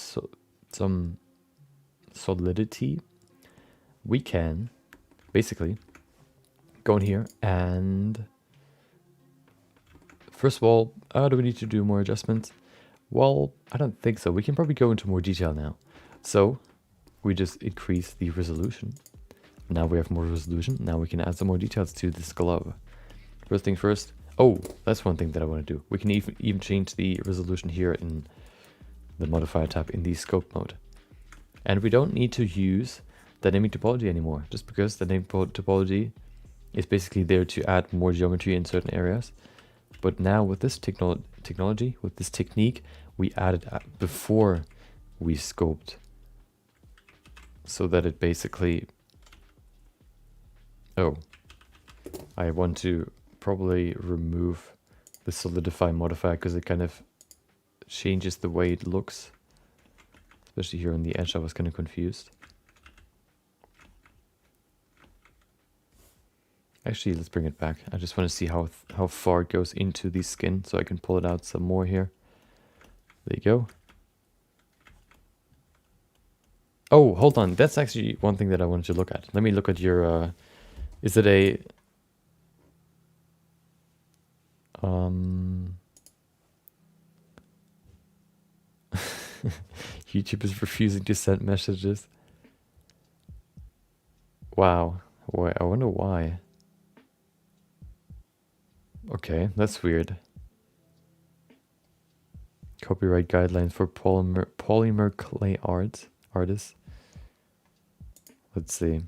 solidity, we can basically go in here and first of all, do we need to do more adjustments? Well, I don't think so. We can probably go into more detail now. So we just increase the resolution. Now we have more resolution. Now we can add some more details to this glove. First thing first. Oh, that's one thing that I want to do. We can even change the resolution here in the modifier tab in the scope mode. And we don't need to use dynamic topology anymore, just because dynamic topology is basically there to add more geometry in certain areas. But now with this technology, with this technique, we add it before we scoped, so that it basically... Oh, I want to probably remove the solidify modifier because it kind of changes the way it looks. Especially here on the edge, I was kind of confused. Actually, let's bring it back. I just want to see how far it goes into the skin, so I can pull it out some more here. There you go. Oh, hold on. That's actually one thing that I wanted to look at. Let me look at your, is it a, YouTube is refusing to send messages. Wow. Why? I wonder why. Okay, that's weird. Copyright guidelines for polymer clay artists. Let's see.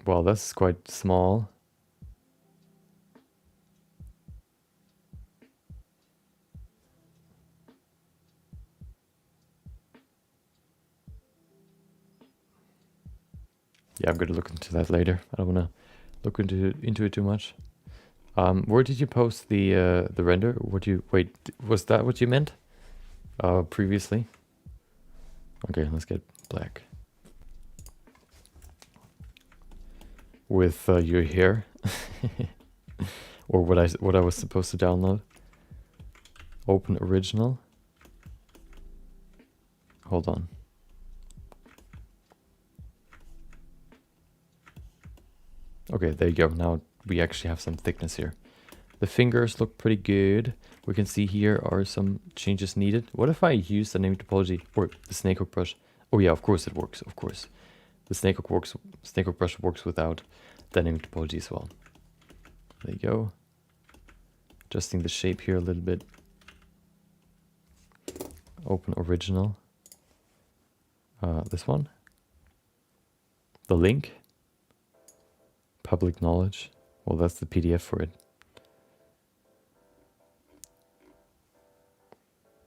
Well, that's quite small. Yeah, I'm gonna look into that later. I don't wanna look into it too much. Where did you post the render? Wait, was that what you meant? Previously? Okay, let's get black. With your hair. Or what I was supposed to download. Open original. Hold on. Okay, there you go. Now we actually have some thickness here. The fingers look pretty good. We can see here are some changes needed. What if I use the dynamic topology or the snakehook brush? Oh yeah, of course it works, of course. The snakehook brush works without dynamic topology as well. There you go. Adjusting the shape here a little bit. Open original. This one. The link. Public knowledge. Well, that's the PDF for it.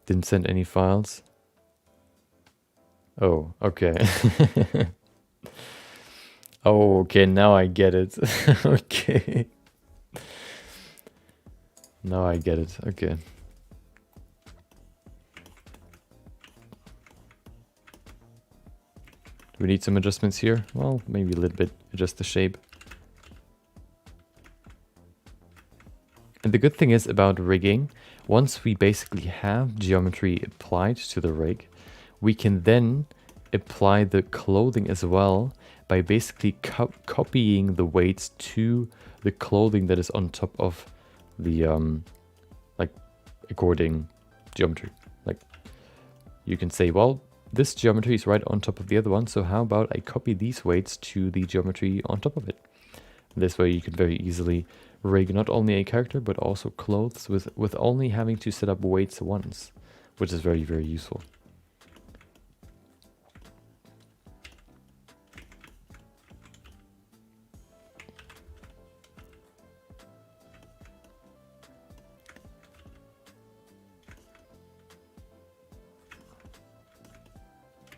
Didn't send any files. Oh, okay. Oh, okay, now I get it. Okay. Now I get it. Okay. Do we need some adjustments here? Well, maybe a little bit. Adjust the shape. And the good thing is about rigging, once we basically have geometry applied to the rig, we can then apply the clothing as well by basically copying the weights to the clothing that is on top of the like according geometry. Like you can say, well, this geometry is right on top of the other one, so how about I copy these weights to the geometry on top of it? This way you can very easily rig not only a character but also clothes with only having to set up weights once, which is very, very useful.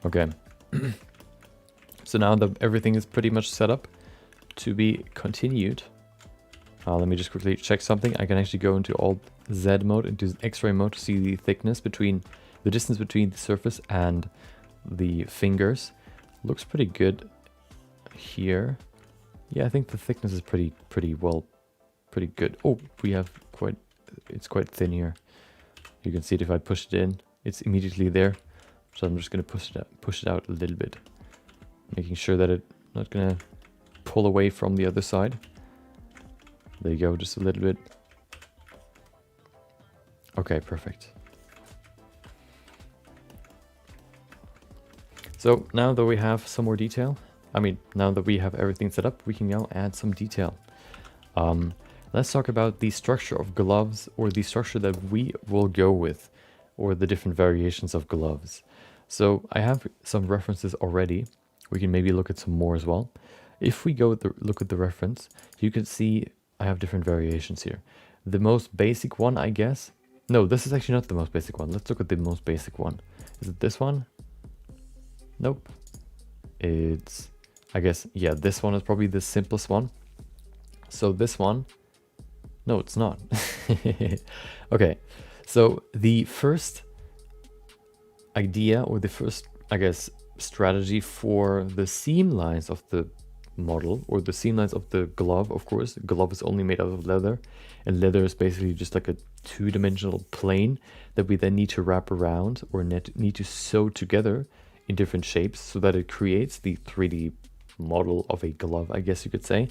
Okay. So now that everything is pretty much set up to be continued, let me just quickly check something. I can actually go into Alt Z mode, into X-ray mode, to see the thickness between the distance between the surface and the fingers. Looks pretty good here. Yeah, I think the thickness is pretty good. Oh, we have it's quite thin here. You can see it if I push it in, it's immediately there. So I'm just gonna push it out a little bit, making sure that it's not gonna pull away from the other side. There you go, just a little bit. Okay, perfect. So now that we have some more detail, now that we have everything set up, we can now add some detail. Let's talk about the structure of gloves, or the structure that we will go with, or the different variations of gloves. So I have some references already. We can maybe look at some more as well. If we go look at the reference, you can see I have different variations here. The most basic one, I guess. No, this is actually not the most basic one. Let's look at the most basic one. Is it this one? Nope. It's, I guess, yeah, this one is probably the simplest one. So this one, no, it's not. Okay, so the first idea, or the first, I guess, strategy for the seam lines of the model, or the seam lines of the glove. Of course, the glove is only made out of leather, and leather is basically just like a two-dimensional plane that we then need to wrap around or need to sew together in different shapes so that it creates the 3D model of a glove, I guess you could say.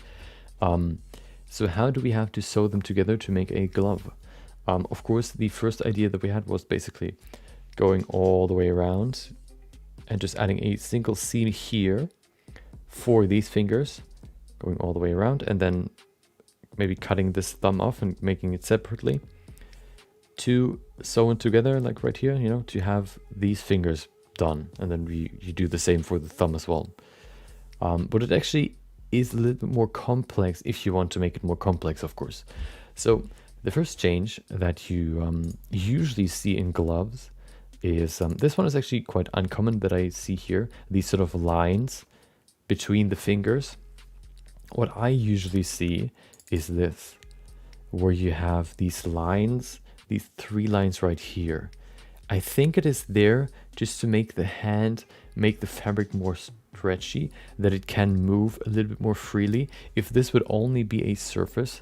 So how do we have to sew them together to make a glove? Of course, the first idea that we had was basically going all the way around and just adding a single seam here for these fingers, going all the way around, and then maybe cutting this thumb off and making it separately to sew it together, like right here, you know, to have these fingers done. And then you do the same for the thumb as well. But it actually is a little bit more complex if you want to make it more complex, of course. So the first change that you usually see in gloves is, this one is actually quite uncommon that I see here, these sort of lines between the fingers. What I usually see is this, where you have these lines, these 3 lines right here. I think it is there just to make the hand, make the fabric more stretchy, that it can move a little bit more freely. If this would only be a surface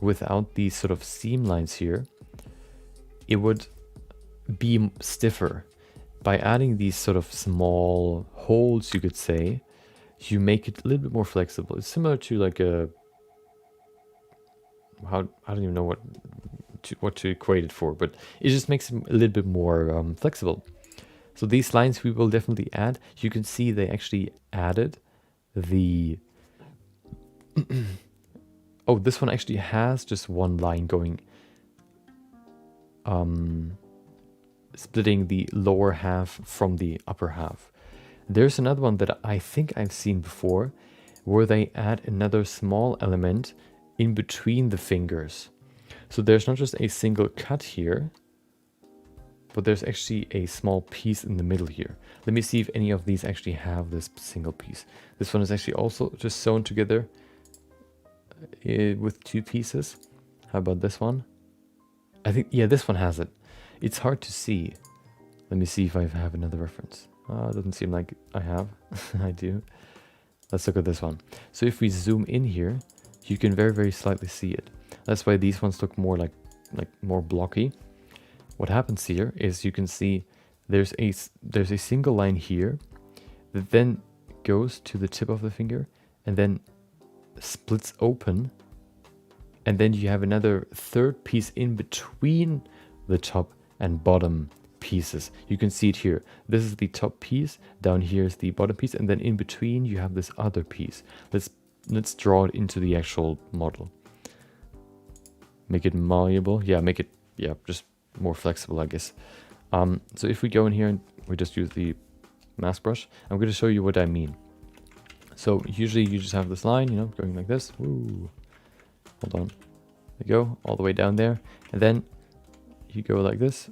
without these sort of seam lines here, it would be stiffer. By adding these sort of small holes, you could say, you make it a little bit more flexible. It's similar to like a, I don't even know what to equate it for, but it just makes it a little bit more flexible. So these lines we will definitely add. You can see they actually added the oh, this one actually has just one line going, splitting the lower half from the upper half. There's another one that I think I've seen before, where they add another small element in between the fingers. So there's not just a single cut here, but there's actually a small piece in the middle here. Let me see if any of these actually have this single piece. This one is actually also just sewn together with 2 pieces. How about this one? I think, yeah, this one has it. It's hard to see. Let me see if I have another reference. It doesn't seem like I have. I do. Let's look at this one. So if we zoom in here, you can very, very slightly see it. That's why these ones look more like more blocky. What happens here is you can see there's a single line here that then goes to the tip of the finger and then splits open, and then you have another 3rd piece in between the top and bottom pieces. You can see it here. This is the top piece, down here is the bottom piece, and then in between you have this other piece. Let's draw it into the actual model. Make it malleable. Yeah, make it, yeah, just more flexible, I guess. So if we go in here and we just use the mask brush, I'm going to show you what I mean. So usually you just have this line, you know, going like this. Ooh. Hold on. There you go, all the way down there. And then you go like this,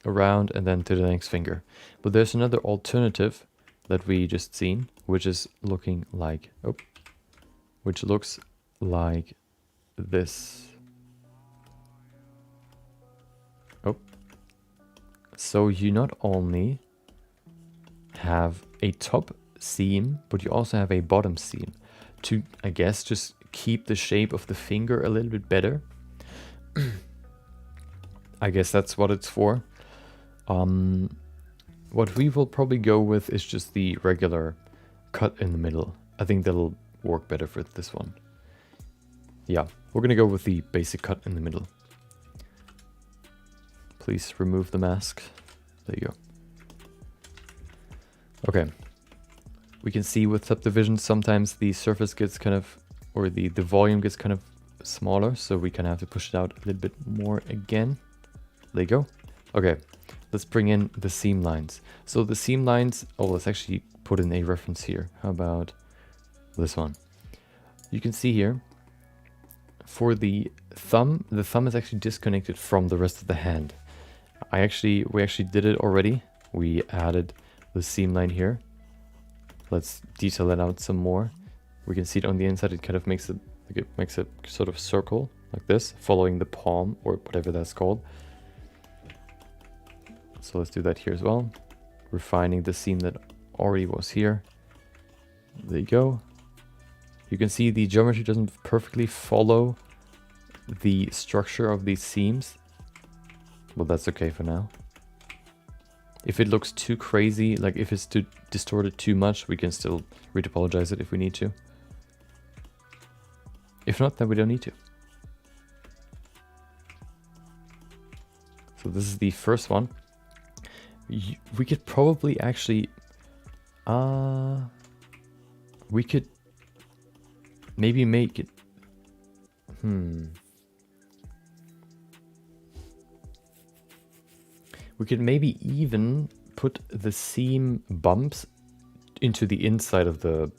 around, and then to the next finger. But there's another alternative that we just seen, which is looking like, which looks like this. So you not only have a top seam, but you also have a bottom seam to, I guess, just keep the shape of the finger a little bit better. I guess that's what it's for. What we will probably go with is just the regular cut in the middle. I think that'll work better for this one. Yeah, we're gonna go with the basic cut in the middle. Please remove the mask. There you go. Okay. We can see with subdivisions sometimes the surface gets kind of, or the volume gets kind of smaller, so we kind of have to push it out a little bit more again. There you go. Okay, let's bring in the seam lines. So the seam lines, let's actually put in a reference here. How about this one? You can see here, for the thumb is actually disconnected from the rest of the hand. We actually did it already. We added the seam line here. Let's detail it out some more. We can see it on the inside. It kind of makes a sort of circle like this, following the palm or whatever that's called. So let's do that here as well. Refining the seam that already was here. There you go. You can see the geometry doesn't perfectly follow the structure of these seams. Well, that's okay for now. If it looks too crazy, like if it's too distorted too much, we can still retopologize it if we need to. If not, then we don't need to. So this is the first one. We could probably actually... we could maybe make it... We could maybe even put the seam bumps into the inside of the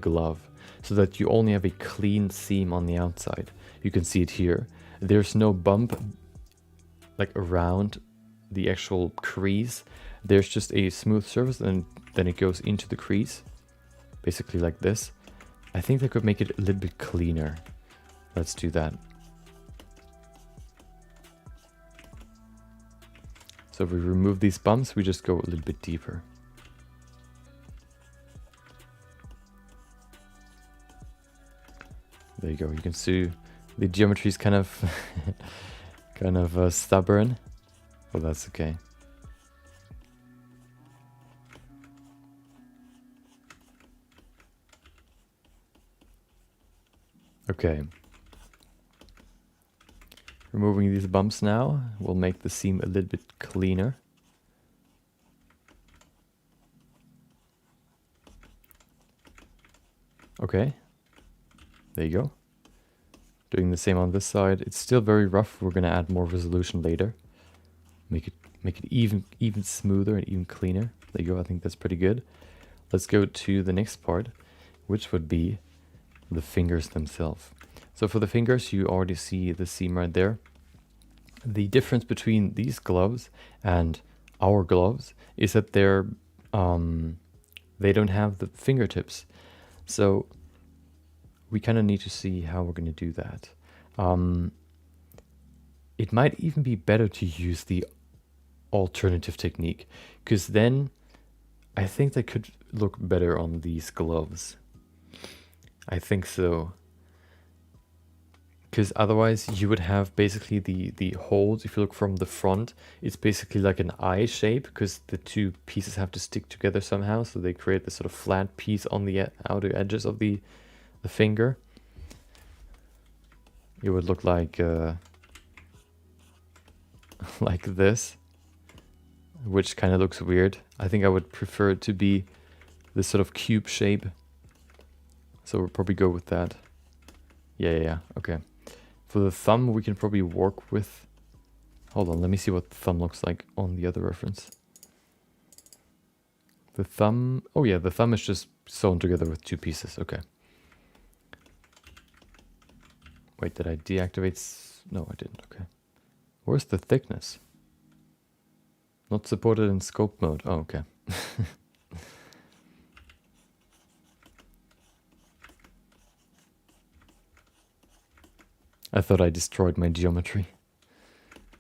glove, so that you only have a clean seam on the outside. You can see it here. There's no bump like around the actual crease. There's just a smooth surface, and then it goes into the crease, basically like this. I think that could make it a little bit cleaner. Let's do that. So if we remove these bumps, we just go a little bit deeper. There you go. You can see the geometry is kind of stubborn. Well, that's okay. Okay. Removing these bumps now will make the seam a little bit cleaner. Okay. There you go. Doing the same on this side. It's still very rough. We're gonna add more resolution later. Make it even smoother and even cleaner. There you go. I think that's pretty good. Let's go to the next part, which would be the fingers themselves. So for the fingers, you already see the seam right there. The difference between these gloves and our gloves is that they don't have the fingertips. So we kind of need to see how we're going to do that. It might even be better to use the alternative technique, because then I think they could look better on these gloves. I think so. Because otherwise you would have basically the holes. If you look from the front, it's basically like an eye shape, because the two pieces have to stick together somehow, so they create this sort of flat piece on the outer edges of the finger. It would look like like this, which kind of looks weird. I think I would prefer it to be this sort of cube shape, so we'll probably go with that. Yeah, okay. For the thumb, we can probably work with... Hold on, let me see what the thumb looks like on the other reference. The thumb... Oh yeah, the thumb is just sewn together with two pieces. Okay. Wait, did I deactivate? No, I didn't. Okay. Where's the thickness? Not supported in sculpt mode. Oh, okay. I thought I destroyed my geometry.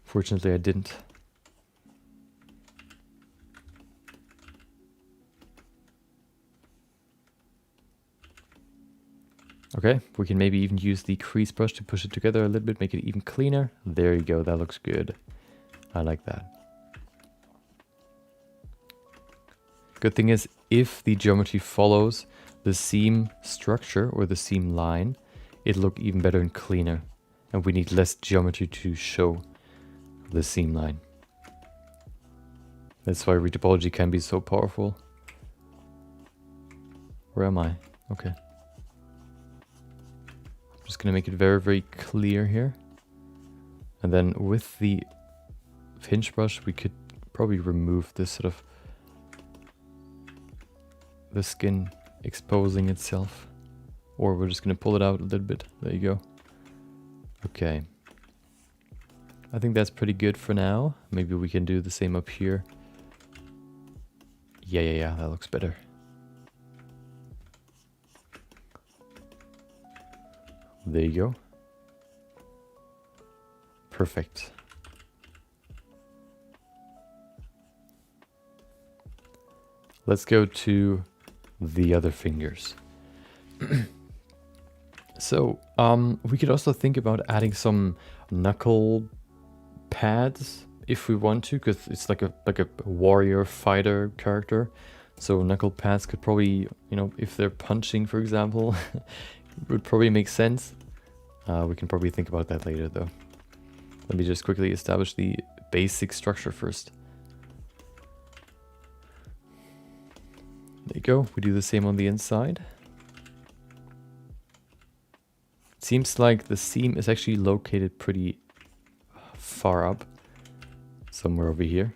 Fortunately, I didn't. Okay, we can maybe even use the crease brush to push it together a little bit, make it even cleaner. There you go, that looks good. I like that. Good thing is, if the geometry follows the seam structure or the seam line, it'll look even better and cleaner. And we need less geometry to show the seam line. That's why retopology can be so powerful. Where am I? Okay. I'm just gonna make it very, very clear here. And then with the pinch brush, we could probably remove this sort of the skin exposing itself. Or we're just gonna pull it out a little bit. There you go. Okay. I think that's pretty good for now. Maybe we can do the same up here. Yeah, that looks better. There you go. Perfect. Let's go to the other fingers. So we could also think about adding some knuckle pads if we want to, because it's like a warrior fighter character. So knuckle pads could probably, you know, if they're punching, for example, would probably make sense. We can probably think about that later, though. Let me just quickly establish the basic structure first. There you go. We do the same on the inside. It seems like the seam is actually located pretty far up, somewhere over here.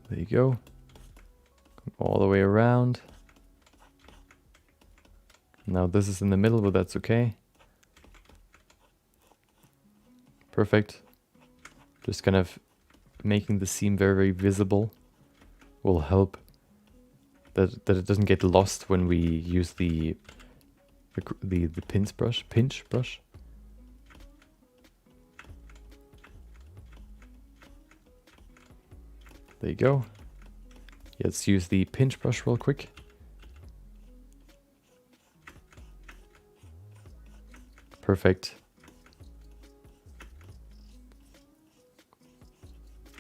There you go. All the way around. Now this is in the middle, but that's okay. Perfect. Just kind of making the seam very, very visible will help that it doesn't get lost when we use the pinch brush. There you go. Let's use the pinch brush real quick. Perfect.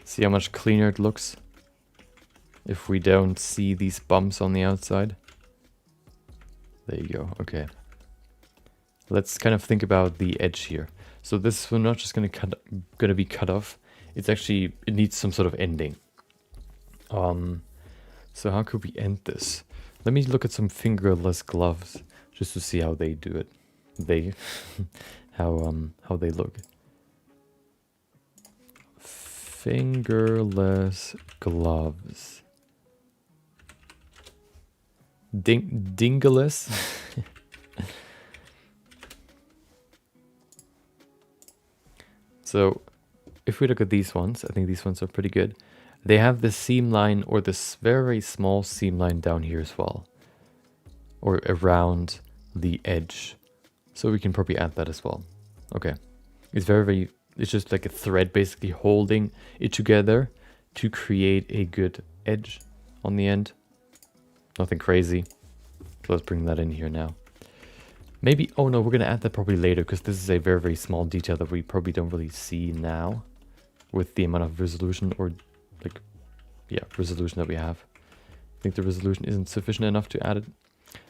See how much cleaner it looks if we don't see these bumps on the outside. There you go. Okay. Let's kind of think about the edge here. So this is not just going to be cut off. It's actually, it needs some sort of ending. So how could we end this? Let me look at some fingerless gloves just to see how they do it. How they look. Fingerless gloves. Dingless. So if we look at these ones, I think these ones are pretty good. They have this seam line, or this very small seam line down here as well, or around the edge. So we can probably add that as well. Okay. It's very, it's just like a thread basically holding it together to create a good edge on the end. Nothing crazy. So let's bring that in here now. Maybe, oh no, we're going to add that probably later, because this is a very, very small detail that we probably don't really see now with the amount of resolution, or like, yeah, resolution that we have. I think the resolution isn't sufficient enough to add it.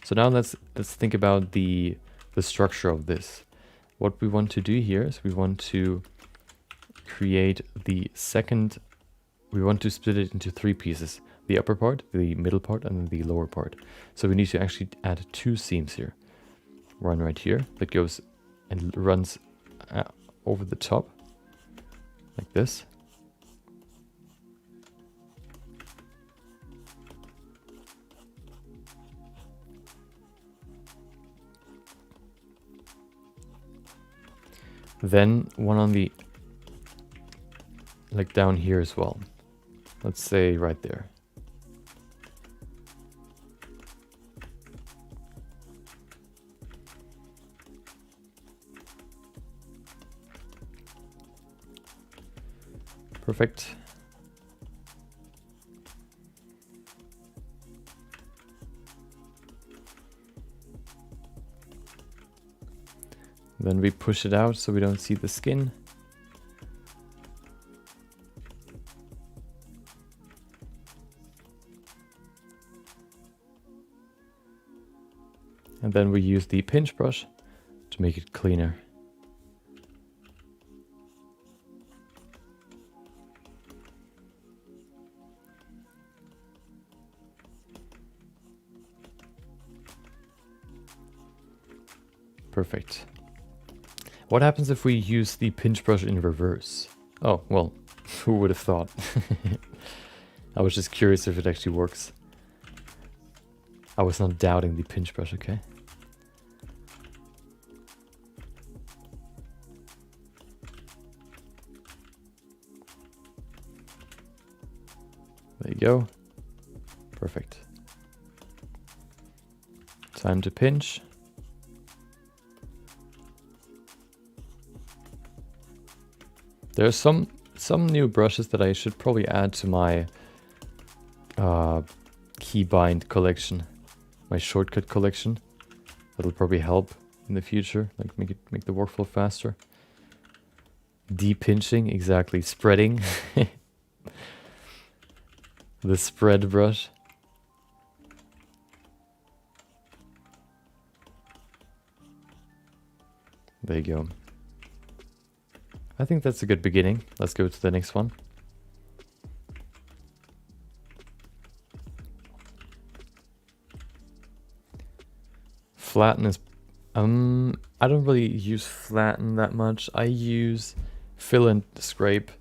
So now let's think about the structure of this. What we want to do here is we want to create the second, we want to split it into 3 pieces. The upper part, the middle part, and then the lower part. So we need to actually add 2 seams here. One right here that goes and runs over the top, like this. Then one on the, like down here as well. Let's say right there. Perfect. Then we push it out so we don't see the skin. And then we use the pinch brush to make it cleaner. Perfect. What happens if we use the pinch brush in reverse? Oh, well, who would have thought? I was just curious if it actually works. I was not doubting the pinch brush, okay? There you go. Perfect. Time to pinch. There are some new brushes that I should probably add to my keybind collection, my shortcut collection. That'll probably help in the future, like make the workflow faster. De-pinching, exactly. Spreading. The spread brush. There you go. I think that's a good beginning. Let's go to the next one. Flatten is... I don't really use flatten that much. I use fill and scrape.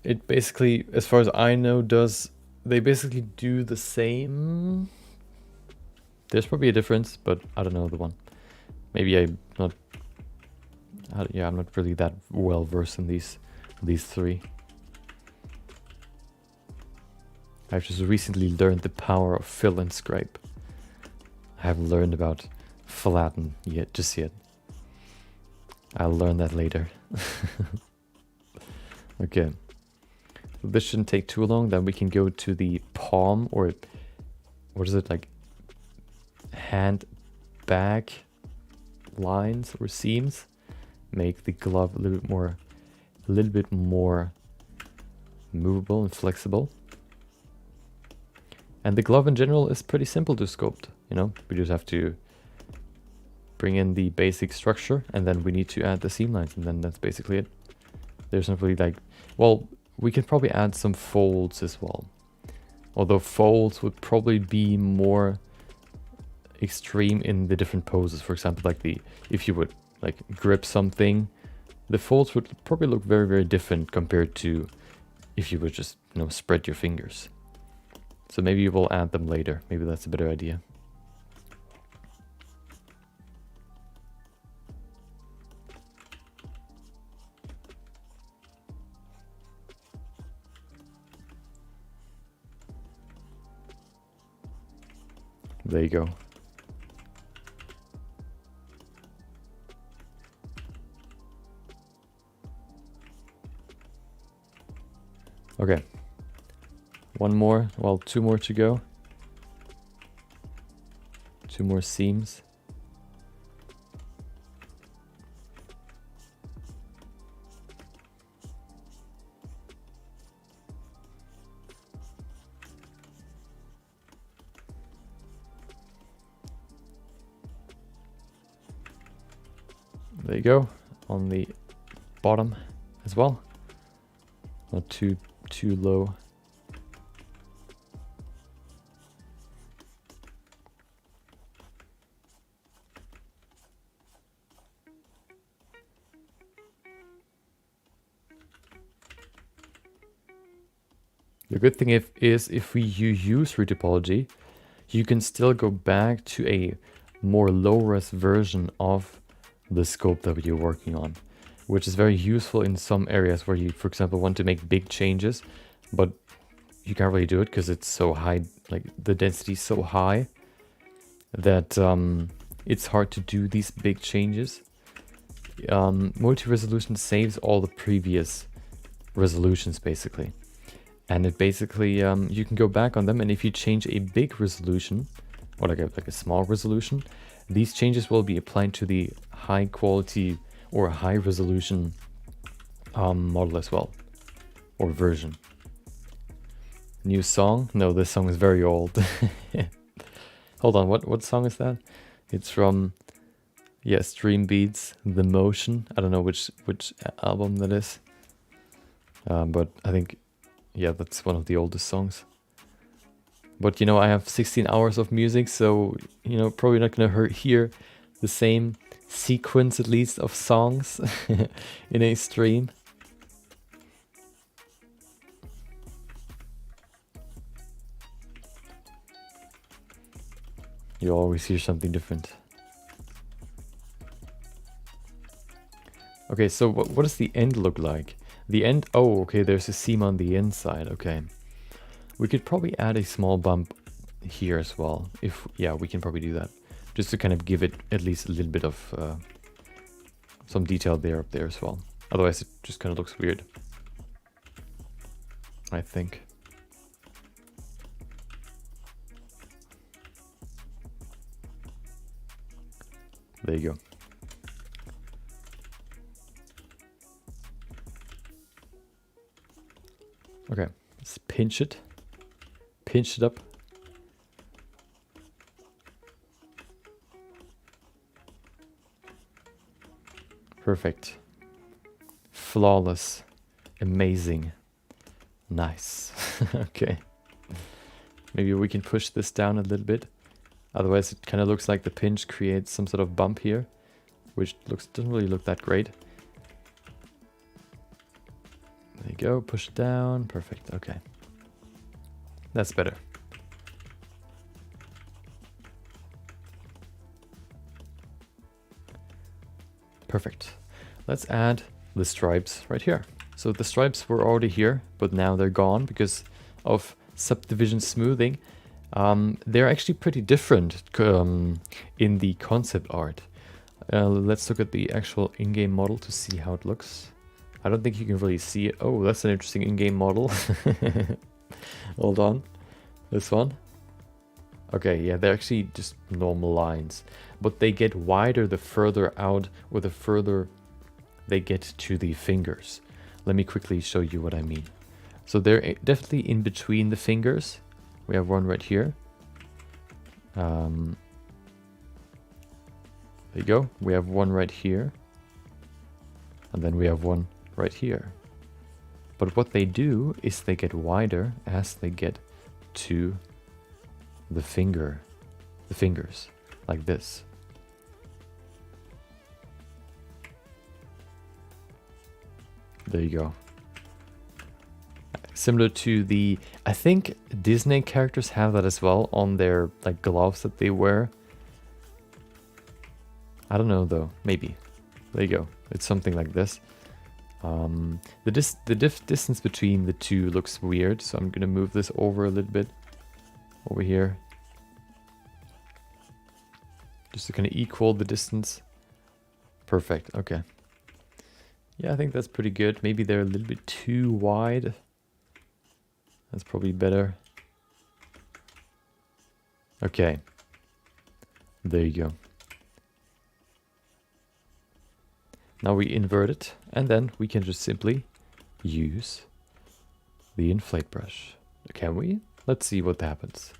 It basically, as far as I know, they basically do the same. There's probably a difference, but I don't know the one. Maybe I'm not really that well versed in these three. I've just recently learned the power of fill and scrape. I haven't learned about flatten just yet. I'll learn that later. Okay. So this shouldn't take too long. Then we can go to the palm, or what is it, like hand back lines or seams. Make the glove a little bit more movable and flexible. And the glove in general is pretty simple to sculpt. You know, we just have to bring in the basic structure, and then we need to add the seam lines, and then that's basically it. There's not really like, well, we can probably add some folds as well. Although folds would probably be more extreme in the different poses. For example, like if you would like grip something, the folds would probably look very, very different compared to if you would just, you know, spread your fingers. So maybe we'll add them later. Maybe that's a better idea. There you go. Okay. One more, well, two more to go. Two more seams. There you go, on the bottom as well. Not too low. The good thing is if you use retopology, you can still go back to a more low-res version of the sculpt that you're working on, which is very useful in some areas where you, for example, want to make big changes, but you can't really do it because it's so high, like the density is so high that it's hard to do these big changes. Multi-resolution saves all the previous resolutions basically. And it basically, you can go back on them, and if you change a big resolution, or like a small resolution, these changes will be applied to the high quality or high resolution model as well, or version. New song? No, this song is very old. Hold on, what song is that? It's from, yeah, Stream Beats, The Motion. I don't know which album that is, but I think, yeah, that's one of the oldest songs. But you know, I have 16 hours of music, so you know, probably not gonna hear the same sequence at least of songs in a stream. You always hear something different. Okay, so what does the end look like? The end, oh, okay, there's a seam on the inside, okay. We could probably add a small bump here as well. Yeah, we can probably do that. Just to kind of give it at least a little bit of some detail there up there as well. Otherwise it just kind of looks weird, I think. There you go. Okay, let's pinch it up. Perfect. Flawless. Amazing. Nice. Okay. Maybe we can push this down a little bit. Otherwise it kind of looks like the pinch creates some sort of bump here, which doesn't really look that great. There you go, push it down. Perfect, okay. That's better. Perfect. Let's add the stripes right here. So the stripes were already here, but now they're gone because of subdivision smoothing. They're actually pretty different in the concept art. Let's look at the actual in-game model to see how it looks. I don't think you can really see it. Oh, that's an interesting in-game model. Hold on. This one. Okay, yeah, they're actually just normal lines. But they get wider the further out or the further they get to the fingers. Let me quickly show you what I mean. So they're definitely in between the fingers. We have one right here. There you go. We have one right here. And then we have one right here. But what they do is they get wider as they get to the fingers, like this. There you go. Similar to the, I think Disney characters have that as well on their like gloves that they wear. I don't know though, maybe. There you go. It's something like this. The distance between the two looks weird, so I'm gonna move this over a little bit, over here, just to kind of equal the distance. Perfect. Okay. Yeah, I think that's pretty good. Maybe they're a little bit too wide. That's probably better. Okay. There you go. Now we invert it, and then we can just simply use the inflate brush. Can we? Let's see what happens.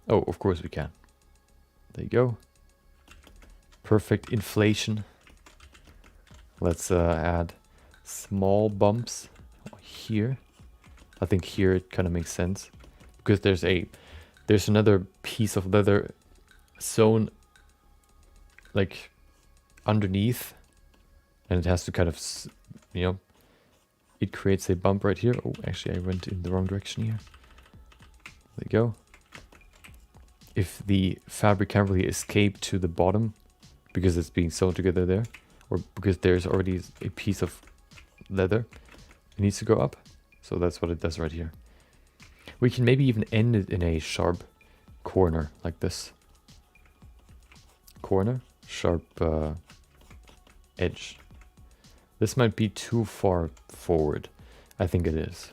Oh, of course we can. There you go. Perfect inflation. Let's add small bumps here. I think here it kind of makes sense because there's another piece of leather sewn like underneath, and it has to kind of, you know, it creates a bump right here. Oh, actually I went in the wrong direction here. There you go. If the fabric can't really escape to the bottom because it's being sewn together there, or because there's already a piece of leather, it needs to go up. So that's what it does right here. We can maybe even end it in a sharp corner like this. Corner, sharp edge. This might be too far forward. I think it is.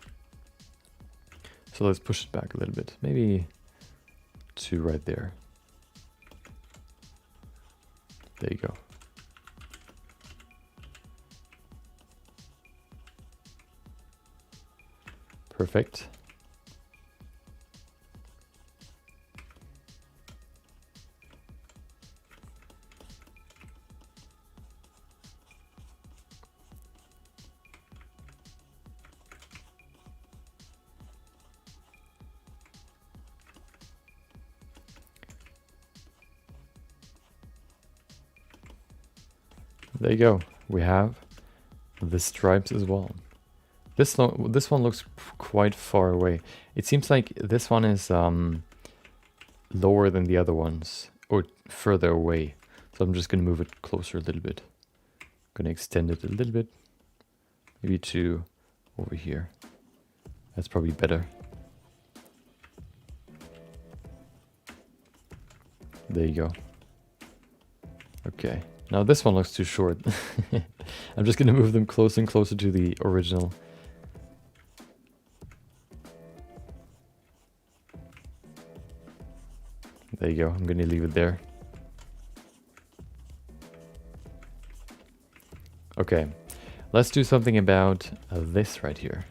So let's push it back a little bit. Maybe to right there. There you go. Perfect. There you go. We have the stripes as well. This one looks quite far away. It seems like this one is lower than the other ones, or further away. So I'm just gonna move it closer a little bit. Gonna extend it a little bit, maybe to over here. That's probably better. There you go. Okay. Now this one looks too short. I'm just gonna move them closer and closer to the original. There you go. I'm gonna leave it there. Okay, let's do something about this right here.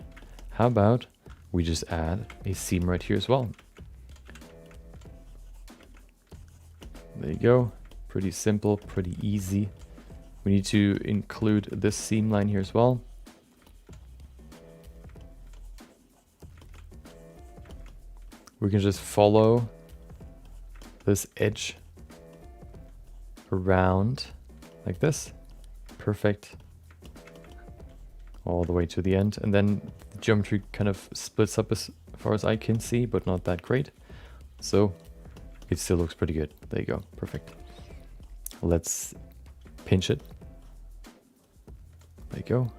How about we just add a seam right here as well? There you go. Pretty simple, pretty easy. We need to include this seam line here as well. We can just follow this edge around like this. Perfect. All the way to the end. And then the geometry kind of splits up as far as I can see, but not that great. So it still looks pretty good. There you go. Perfect. Let's pinch it. There you go.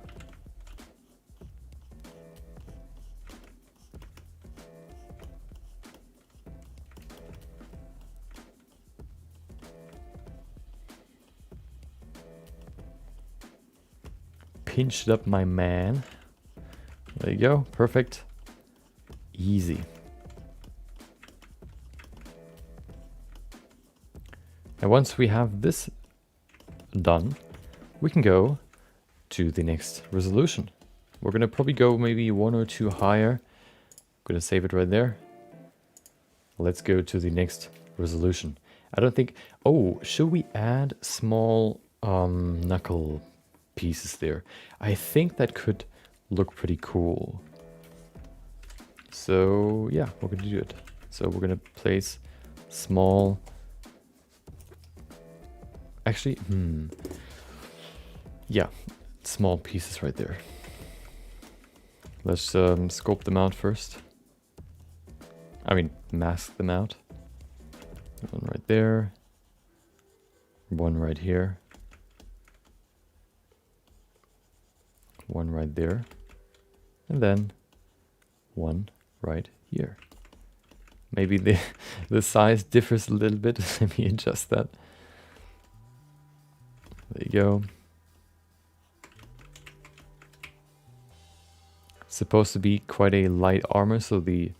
Pinch it up, my man. There you go. Perfect. Easy. And once we have this done, we can go to the next resolution. We're going to probably go maybe 1 or 2 higher. I'm going to save it right there. Let's go to the next resolution. I don't think... Oh, should we add small knuckle pieces there? I think that could look pretty cool. So yeah, we're going to do it. So we're going to place small... Actually, yeah, small pieces right there. Let's sculpt them out first. I mean, mask them out. One right there. One right here. One right there. And then one right here. Maybe the size differs a little bit. Let me adjust that. There you go. It's supposed to be quite a light armor, so the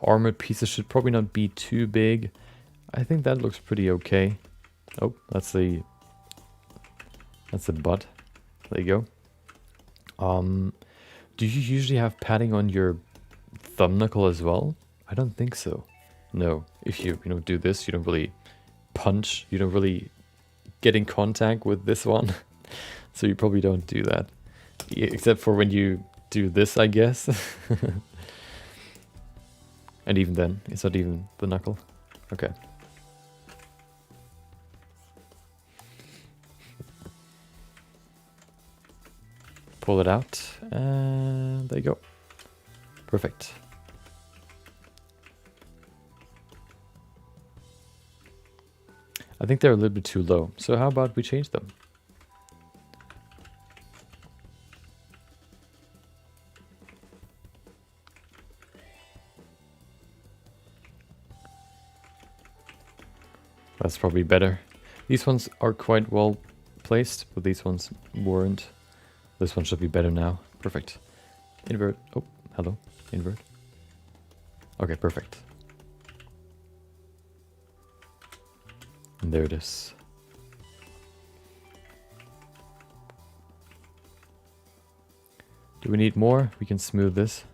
armored pieces should probably not be too big. I think that looks pretty okay. Oh, that's the butt. There you go. Do you usually have padding on your thumb knuckle as well? I don't think so. No. If you do this, you don't really punch. You don't really get in contact with this one. So you probably don't do that. Except for when you do this, I guess. And even then, it's not even the knuckle. Okay. Pull it out, and there you go. Perfect. I think they're a little bit too low, so how about we change them? That's probably better. These ones are quite well placed, but these ones weren't. This one should be better now. Perfect. Invert. Oh, hello. Invert. Okay, perfect. And there it is. Do we need more? We can smooth this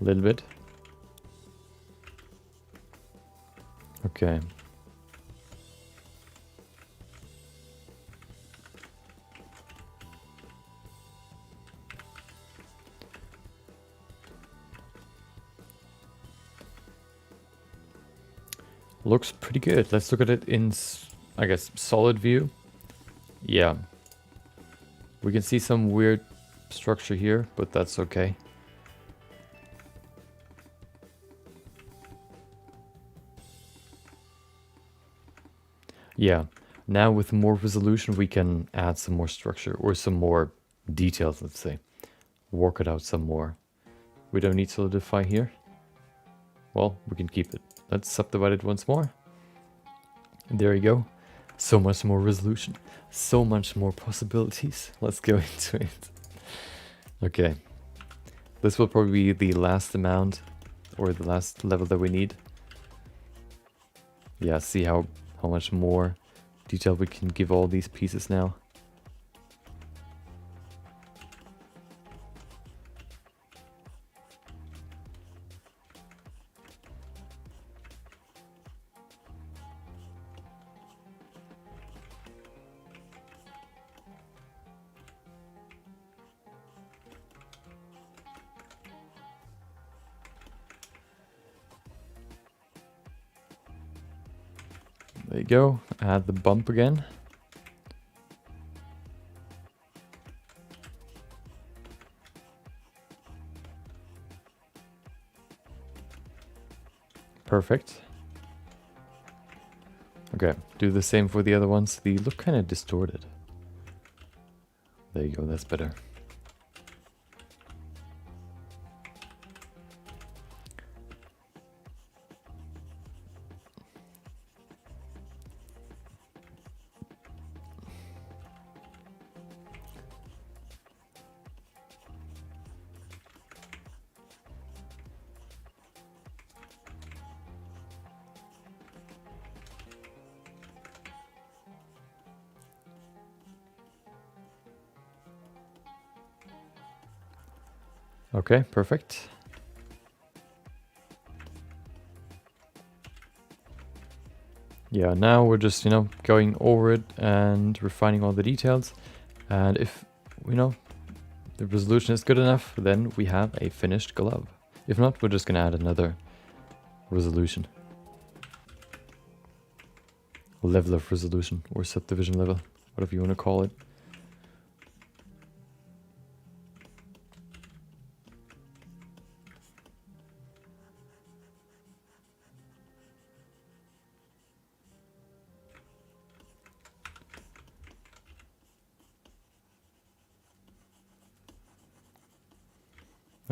a little bit. Okay. Looks pretty good. Let's look at it in, I guess, solid view. Yeah. We can see some weird structure here, but that's okay. Yeah. Now with more resolution, we can add some more structure or some more details, let's say. Work it out some more. We don't need solidify here. Well, we can keep it. Let's subdivide it once more. And there you go. So much more resolution. So much more possibilities. Let's go into it. Okay. This will probably be the last amount or the last level that we need. Yeah, see how much more detail we can give all these pieces now. There you go. Add the bump again. Perfect. Okay, do the same for the other ones. They look kind of distorted. There you go, that's better. Okay, perfect. Yeah, now we're just, going over it and refining all the details. And if, the resolution is good enough, then we have a finished glove. If not, we're just gonna add another resolution. Level of resolution, or subdivision level, whatever you want to call it.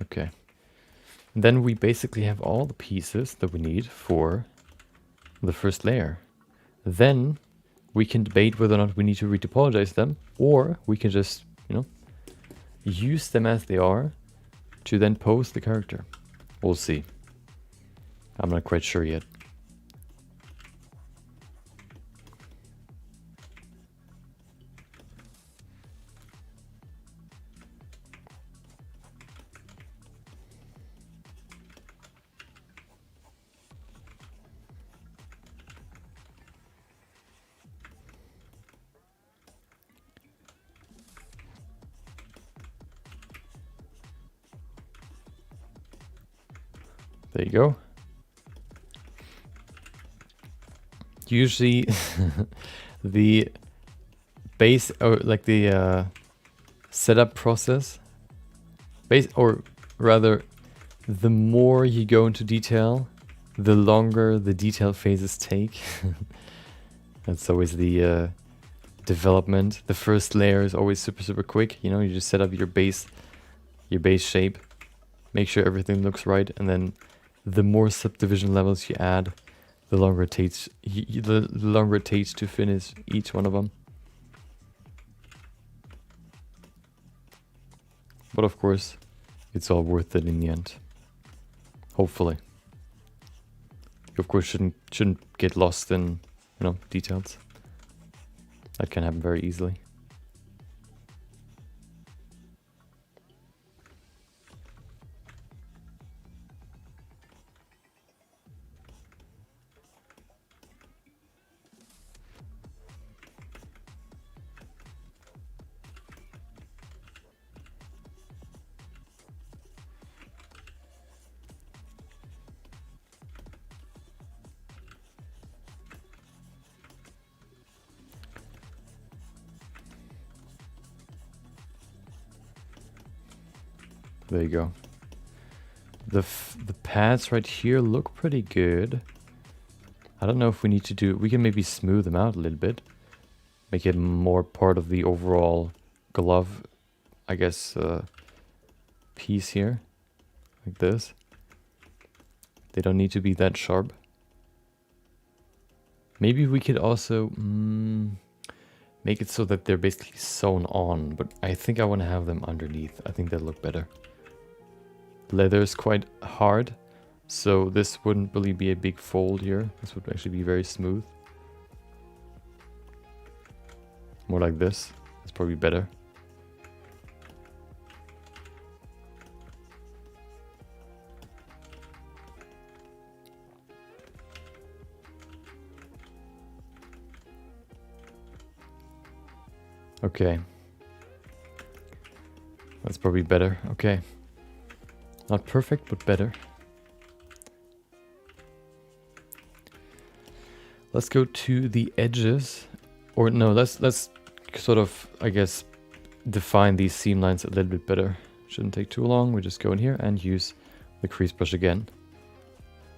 Okay. Then we basically have all the pieces that we need for the first layer. Then we can debate whether or not we need to retopologize them, or we can just, use them as they are to then pose the character. We'll see. I'm not quite sure yet. There you go. Usually the base, or like the setup process, or rather, the more you go into detail, the longer the detail phases take. That's always the development. The first layer is always super quick. You just set up your base shape, make sure everything looks right, and then the more subdivision levels you add, the longer it takes. The longer it takes to finish each one of them. But of course, it's all worth it in the end. Hopefully. You of course shouldn't get lost in, details. That can happen very easily. There you go. The pads right here look pretty good. I don't know if we need to do... We can maybe smooth them out a little bit. Make it more part of the overall glove, I guess, piece here. Like this. They don't need to be that sharp. Maybe we could also make it so that they're basically sewn on. But I think I want to have them underneath. I think that'll look better. Leather is quite hard, so this wouldn't really be a big fold here. This would actually be very smooth. More like this. It's probably better. Okay. That's probably better. Okay. Not perfect, but better. Let's go to the edges. Or no, let's sort of, I guess, define these seam lines a little bit better. Shouldn't take too long. We just go in here and use the crease brush again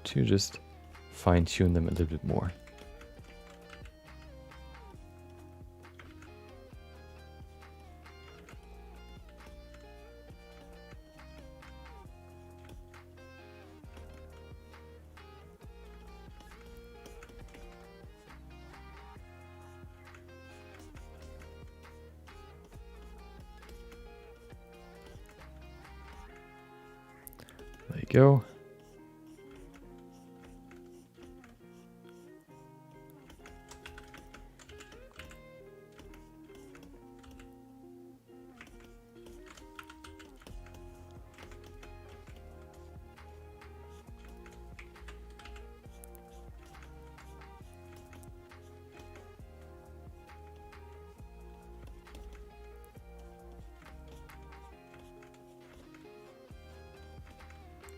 to just fine tune them a little bit more. There you go.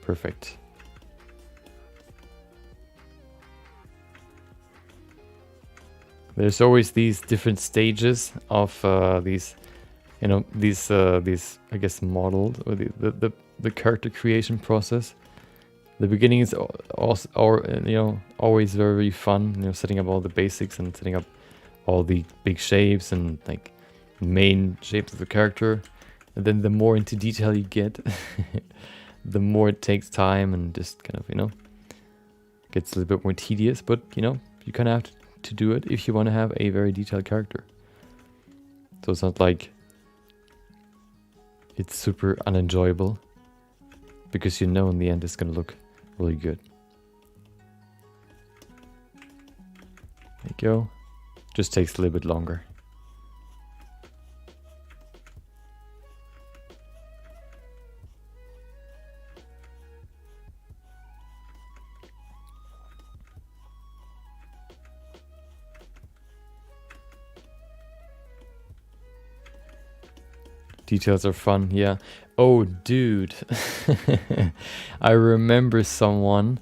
Perfect. There's always these different stages of these, you know, these I guess modeled, or the character creation process. The beginning is also, you know, always very fun. You know, setting up all the basics and setting up all the big shapes and like main shapes of the character. And then the more into detail you get, the more it takes time and just kind of, you know, gets a little bit more tedious. But, you know, you kind of have to do it if you want to have a very detailed character. So it's not like it's super unenjoyable, because you know in the end it's going to look really good. There you go. Just takes a little bit longer. Details are fun, yeah. Oh, dude. I remember someone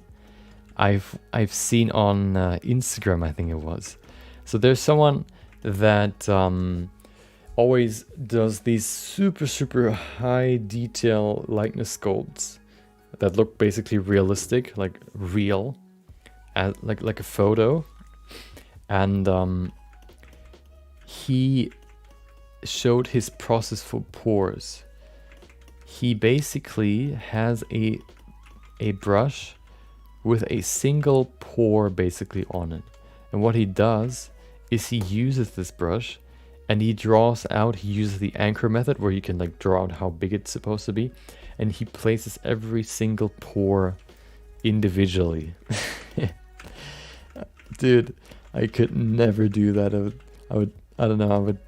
I've seen on Instagram, I think it was. So there's someone that always does these super high detail likeness sculpts that look basically realistic, like real, like a photo. And he showed his process for pores. He basically has a brush with a single pore basically on it, and what he does is he uses this brush and he draws out, he uses the anchor method where you can like draw out how big it's supposed to be, and he places every single pore individually. Dude, I could never do that. I don't know, I would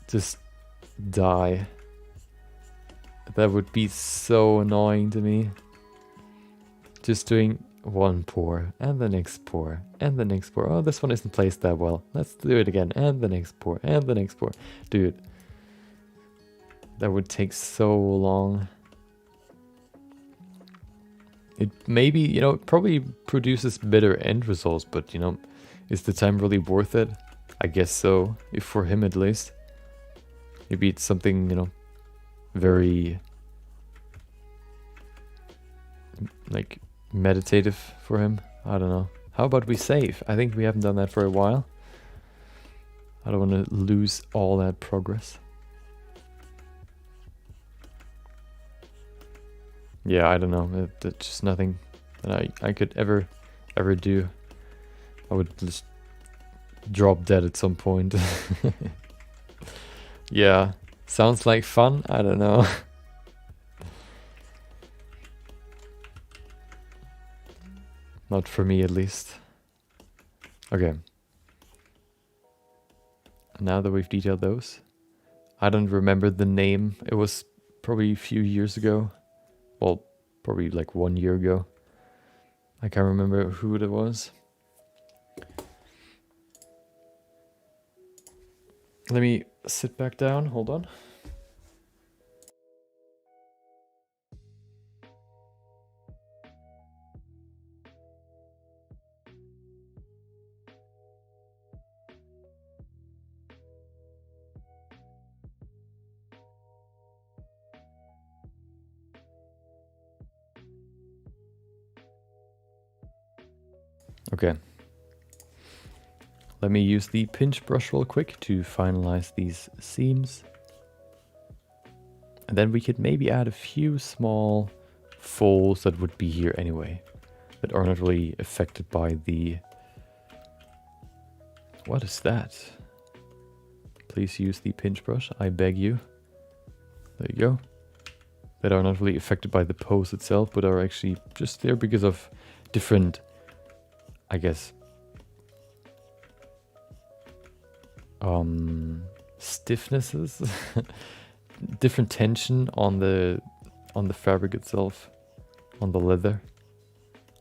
just die. That would be so annoying to me. Just doing one pore and the next pore and the next pore. Oh, this one isn't placed that well. Let's do it again. And the next pore and the next pore. Dude, that would take so long. It maybe, you know, it probably produces better end results, but, you know, is the time really worth it? I guess so, if for him at least. Maybe it's something, you know, very like meditative for him. I don't know. How about we save? I think we haven't done that for a while. I don't want to lose all that progress. Yeah, I don't know. It's just nothing that I could ever do. I would just drop dead at some point. Yeah, sounds like fun. I don't know. Not for me, at least. Okay. now that we've detailed those. I don't remember the name. It was probably a few years ago. Well, probably like 1 year ago. I can't remember who it was. Let me sit back down. Hold on. Okay. Let me use the pinch brush real quick to finalize these seams. And then we could maybe add a few small folds that would be here anyway, that are not really affected by the... What is that? Please use the pinch brush, I beg you. There you go. That are not really affected by the pose itself, but are actually just there because of different, I guess, stiffnesses, different tension on the fabric itself, on the leather.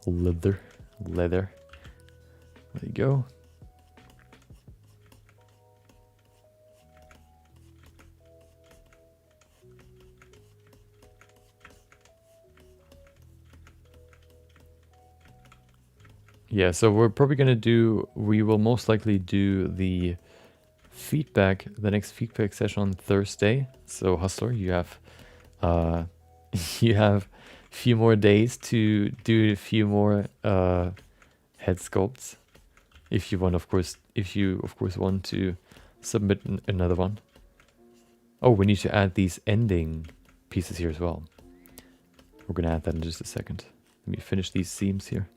There you go. Yeah, so we're probably gonna do, we will most likely do the feedback, the next feedback session on Thursday. So Hustler, you have you have a few more days to do a few more head sculpts. If you want, of course, want to submit another one. Oh, we need to add these ending pieces here as well. We're gonna add that in just a second. Let me finish these seams here.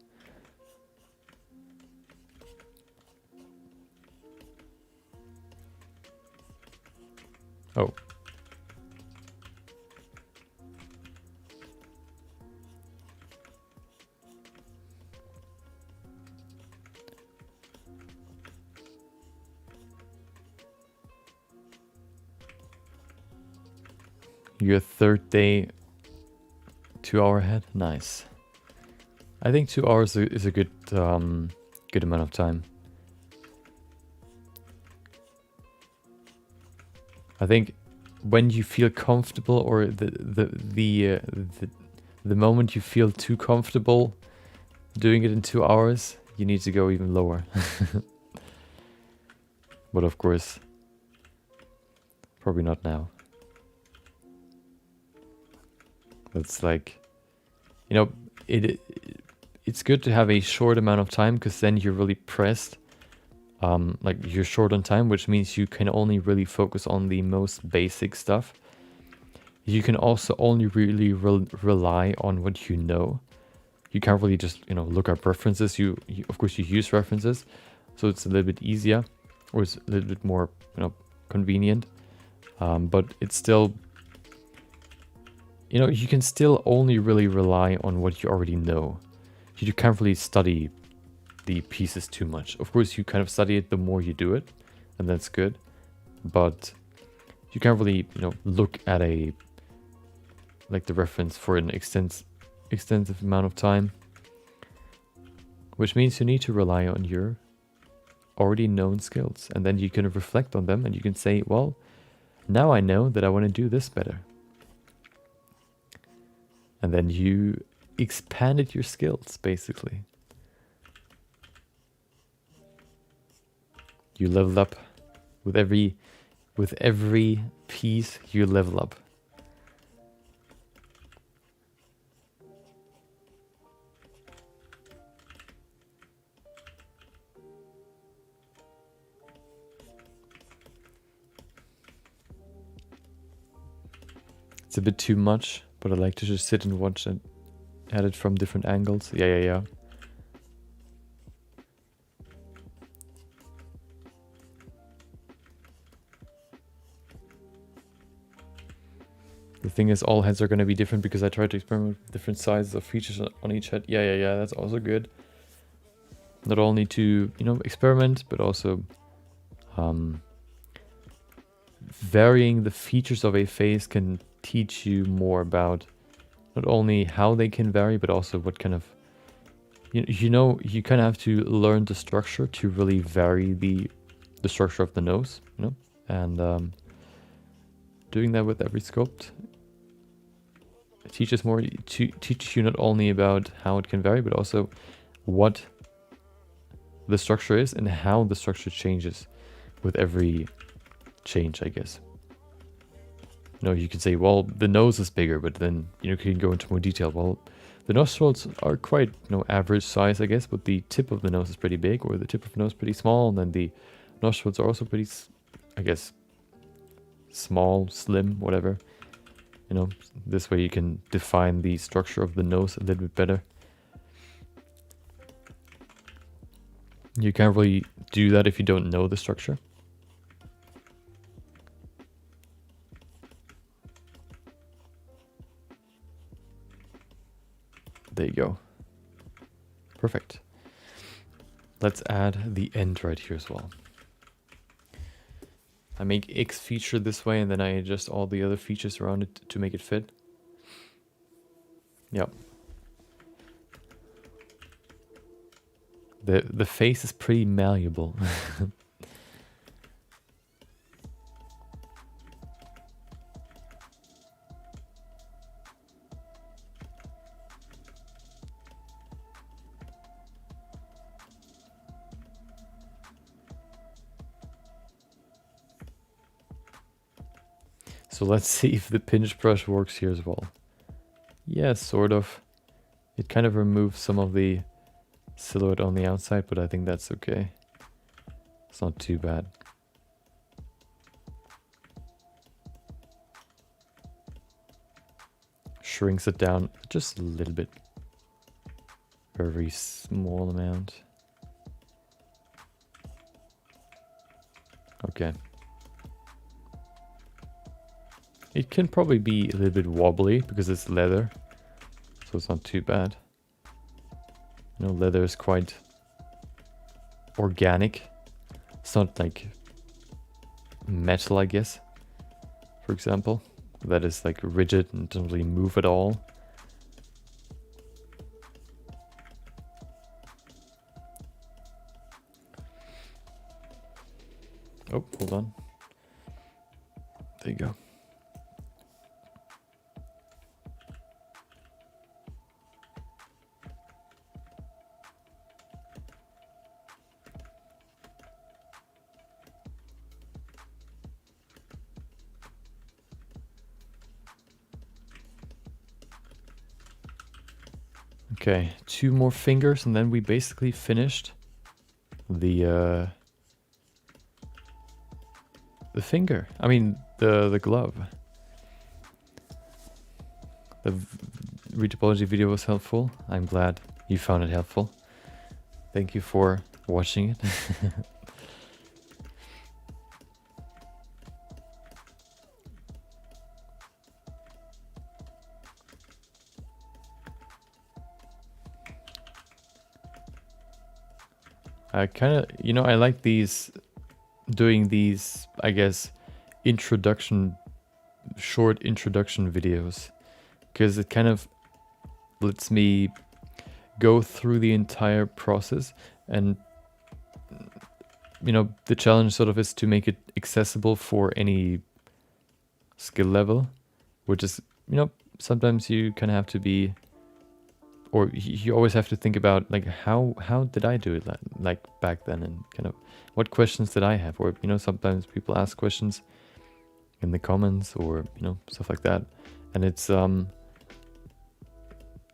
Oh. Your third day, 2 hour ahead? Nice. I think 2 hours is a good good amount of time. I think when you feel comfortable, or the moment you feel too comfortable doing it in 2 hours, you need to go even lower. But of course, probably not now. It's like, you know, it's good to have a short amount of time, because then you're really pressed. Like, you're short on time, which means you can only really focus on the most basic stuff. You can also only really rely on what you know. You can't really just, you know, look up references. You of course you use references, so it's a little bit easier, or it's a little bit more, you know, convenient. But it's still, you know, you can still only really rely on what you already know. You can't really study the pieces too much. Of course, you kind of study it the more you do it, and that's good. But you can't really, you know, look at the reference for an extensive amount of time. Which means you need to rely on your already known skills, and then you can reflect on them, and you can say, well, now I know that I want to do this better. And then you expanded your skills, basically. You level up with every piece. You level up. It's a bit too much, but I like to just sit and watch it, at it from different angles. Yeah. The thing is, all heads are going to be different, because I tried to experiment with different sizes of features on each head. Yeah, that's also good. Not only to, you know, experiment, but also varying the features of a face can teach you more about not only how they can vary, but also what kind of, you kind of have to learn the structure to really vary the structure of the nose, and doing that with every sculpt teaches you not only about how it can vary, but also what the structure is and how the structure changes with every change, I guess. You can say, well, the nose is bigger, but then you can go into more detail. Well, the nostrils are quite average size, I guess, but the tip of the nose is pretty big, or the tip of the nose pretty small, and then the nostrils are also pretty, I guess, small, slim, whatever. This way you can define the structure of the nose a little bit better. You can't really do that if you don't know the structure. There you go. Perfect. Let's add the end right here as well. I make X feature this way, and then I adjust all the other features around it to make it fit. Yep. The face is pretty malleable. So let's see if the pinch brush works here as well. Yeah, sort of. It kind of removes some of the silhouette on the outside, but I think that's okay. It's not too bad. Shrinks it down just a little bit. Very small amount. Okay. It can probably be a little bit wobbly because it's leather, so it's not too bad. Leather is quite organic. It's not like metal, I guess, for example, that is like rigid and doesn't really move at all. Oh, hold on. There you go. Okay, 2 more fingers and then we basically finished the finger. I mean the glove. The retopology video was helpful. I'm glad you found it helpful. Thank you for watching it. I kind of, I like doing these, I guess, short introduction videos, because it kind of lets me go through the entire process, and, the challenge sort of is to make it accessible for any skill level, which is, sometimes you kind of have to be, or you always have to think about, like, how did I do it like back then, and kind of what questions did I have, or sometimes people ask questions in the comments, or stuff like that, and it's I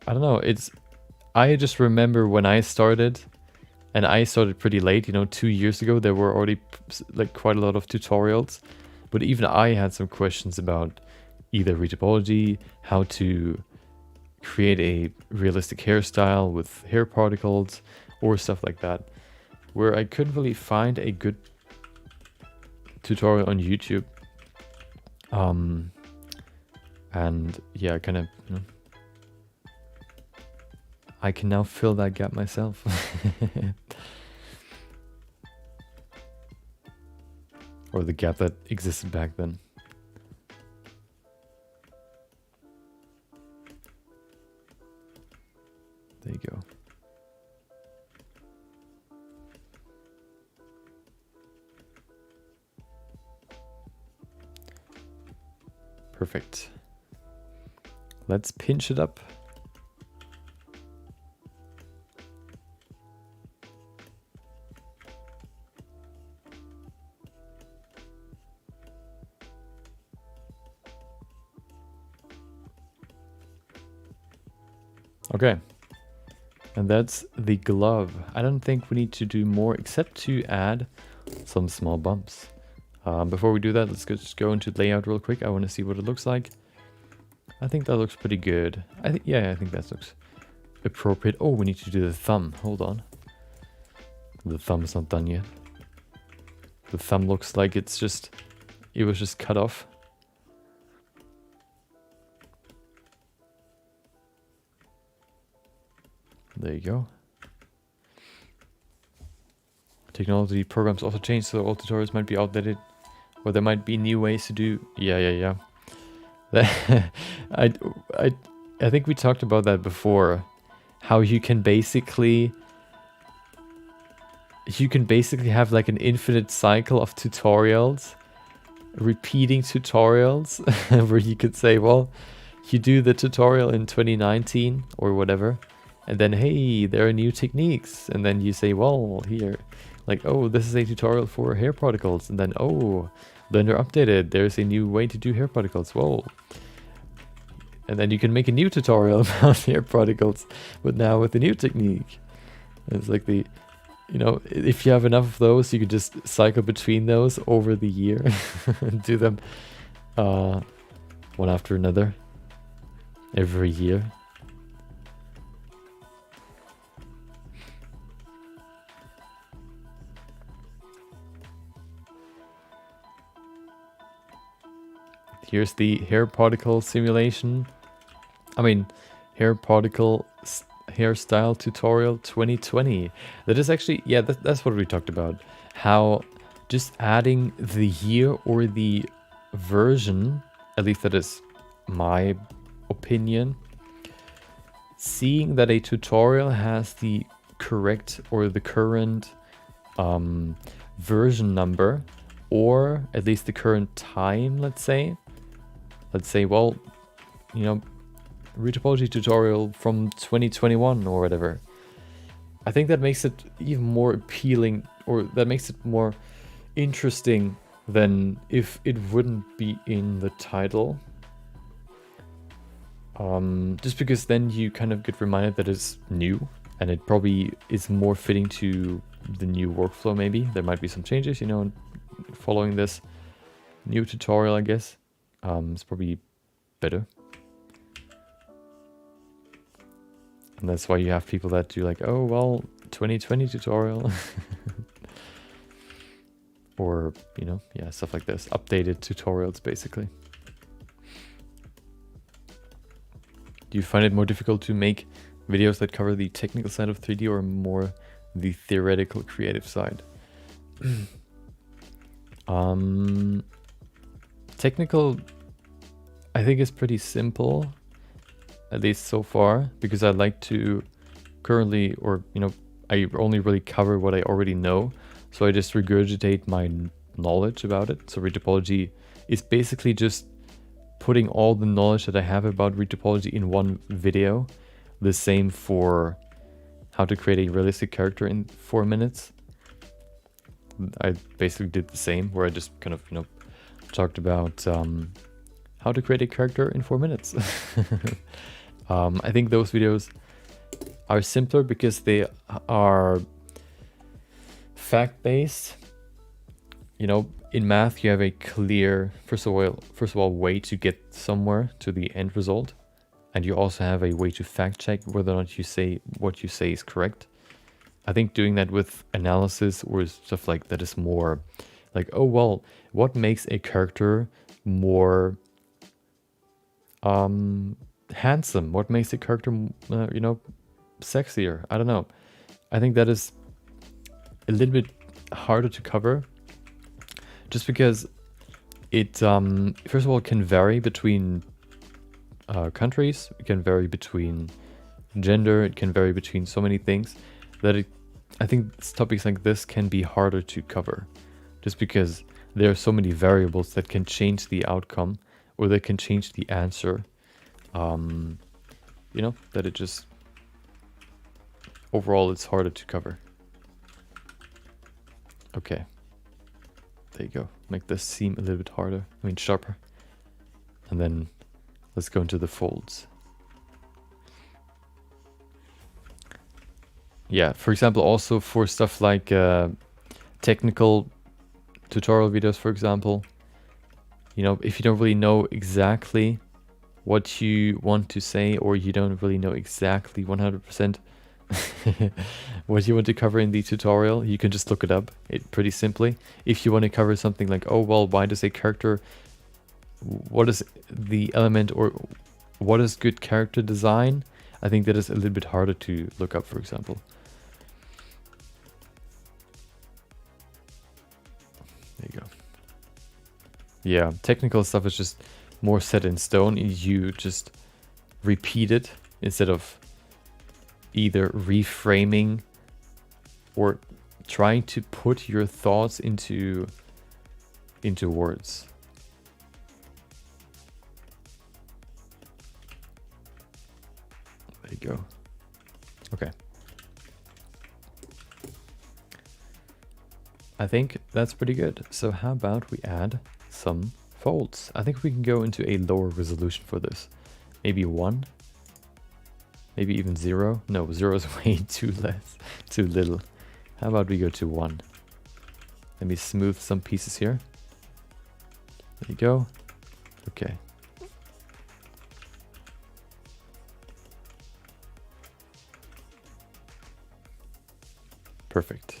don't know, I just remember when I started, and I started pretty late, 2 years ago. There were already like quite a lot of tutorials, but even I had some questions about either retopology, how to create a realistic hairstyle with hair particles or stuff like that, where I couldn't really find a good tutorial on YouTube. And yeah, kind of, I can now fill that gap myself. or the gap that existed back then. There you go. Perfect. Let's pinch it up. Okay. And that's the glove. I don't think we need to do more except to add some small bumps. Before we do that, let's just go into layout real quick. I want to see what it looks like. I think that looks pretty good. I think that looks appropriate. Oh, we need to do the thumb. Hold on. The thumb is not done yet. The thumb looks like it was just cut off. There you go. Technology programs also change, so all tutorials might be outdated, or there might be new ways to do. Yeah. I think we talked about that before. How you can basically have like an infinite cycle of tutorials, repeating tutorials, where you could say, well, you do the tutorial in 2019 or whatever. And then, hey, there are new techniques. And then you say, well, here, like, oh, this is a tutorial for hair particles. And then, oh, Blender updated. There's a new way to do hair particles. Whoa. And then you can make a new tutorial about hair particles, but now with a new technique. It's like if you have enough of those, you could just cycle between those over the year and do them one after another every year. Here's the hair particle simulation. I mean, hair particle hairstyle tutorial 2020. That is actually, yeah, that's what we talked about. How just adding the year or the version, at least that is my opinion, seeing that a tutorial has the correct or the current version number, or at least the current time, let's say, well, retopology tutorial from 2021 or whatever. I think that makes it even more appealing, or that makes it more interesting than if it wouldn't be in the title. Just because then you kind of get reminded that it's new, and it probably is more fitting to the new workflow. Maybe there might be some changes, following this new tutorial, I guess. It's probably better. And that's why you have people that do like, oh, well, 2020 tutorial. Or, yeah, stuff like this. Updated tutorials, basically. Do you find it more difficult to make videos that cover the technical side of 3D or more the theoretical creative side? Technical, I think, is pretty simple, at least so far, because I like to currently, or I only really cover what I already know, so I just regurgitate my knowledge about it. So retopology is basically just putting all the knowledge that I have about retopology in one video. The same for how to create a realistic character in 4 minutes. I basically did the same, where I just kind of talked about how to create a character in 4 minutes. I think those videos are simpler because they are fact-based. In math you have a clear, first of all, way to get somewhere to the end result, and you also have a way to fact check whether or not what you say is correct. I think doing that with analysis or stuff like that is more like, oh, well, what makes a character more handsome? What makes a character, sexier? I don't know. I think that is a little bit harder to cover, just because it, first of all, can vary between countries, it can vary between gender, it can vary between so many things that I think topics like this can be harder to cover, just because there are so many variables that can change the outcome or that can change the answer. You know, that it just, overall it's harder to cover. Okay, there you go. Make this seem a little bit harder, I mean sharper. And then let's go into the folds. Yeah, for example, also for stuff like technical tutorial videos, for example, you know, if you don't really know exactly what you want to say, or you don't really know exactly 100% what you want to cover in the tutorial, you can just look it up pretty simply. If you want to cover something like, oh, well, why does a character, what is the element, or what is good character design? I think that is a little bit harder to look up, for example. There you go. Yeah, technical stuff is just more set in stone. You just repeat it instead of either reframing or trying to put your thoughts into words. There you go. Okay. I think that's pretty good. So how about we add some folds? I think we can go into a lower resolution for this. Maybe 1. Maybe even 0. No, 0 is way too little. How about we go to 1? Let me smooth some pieces here. There you go. Okay. Perfect.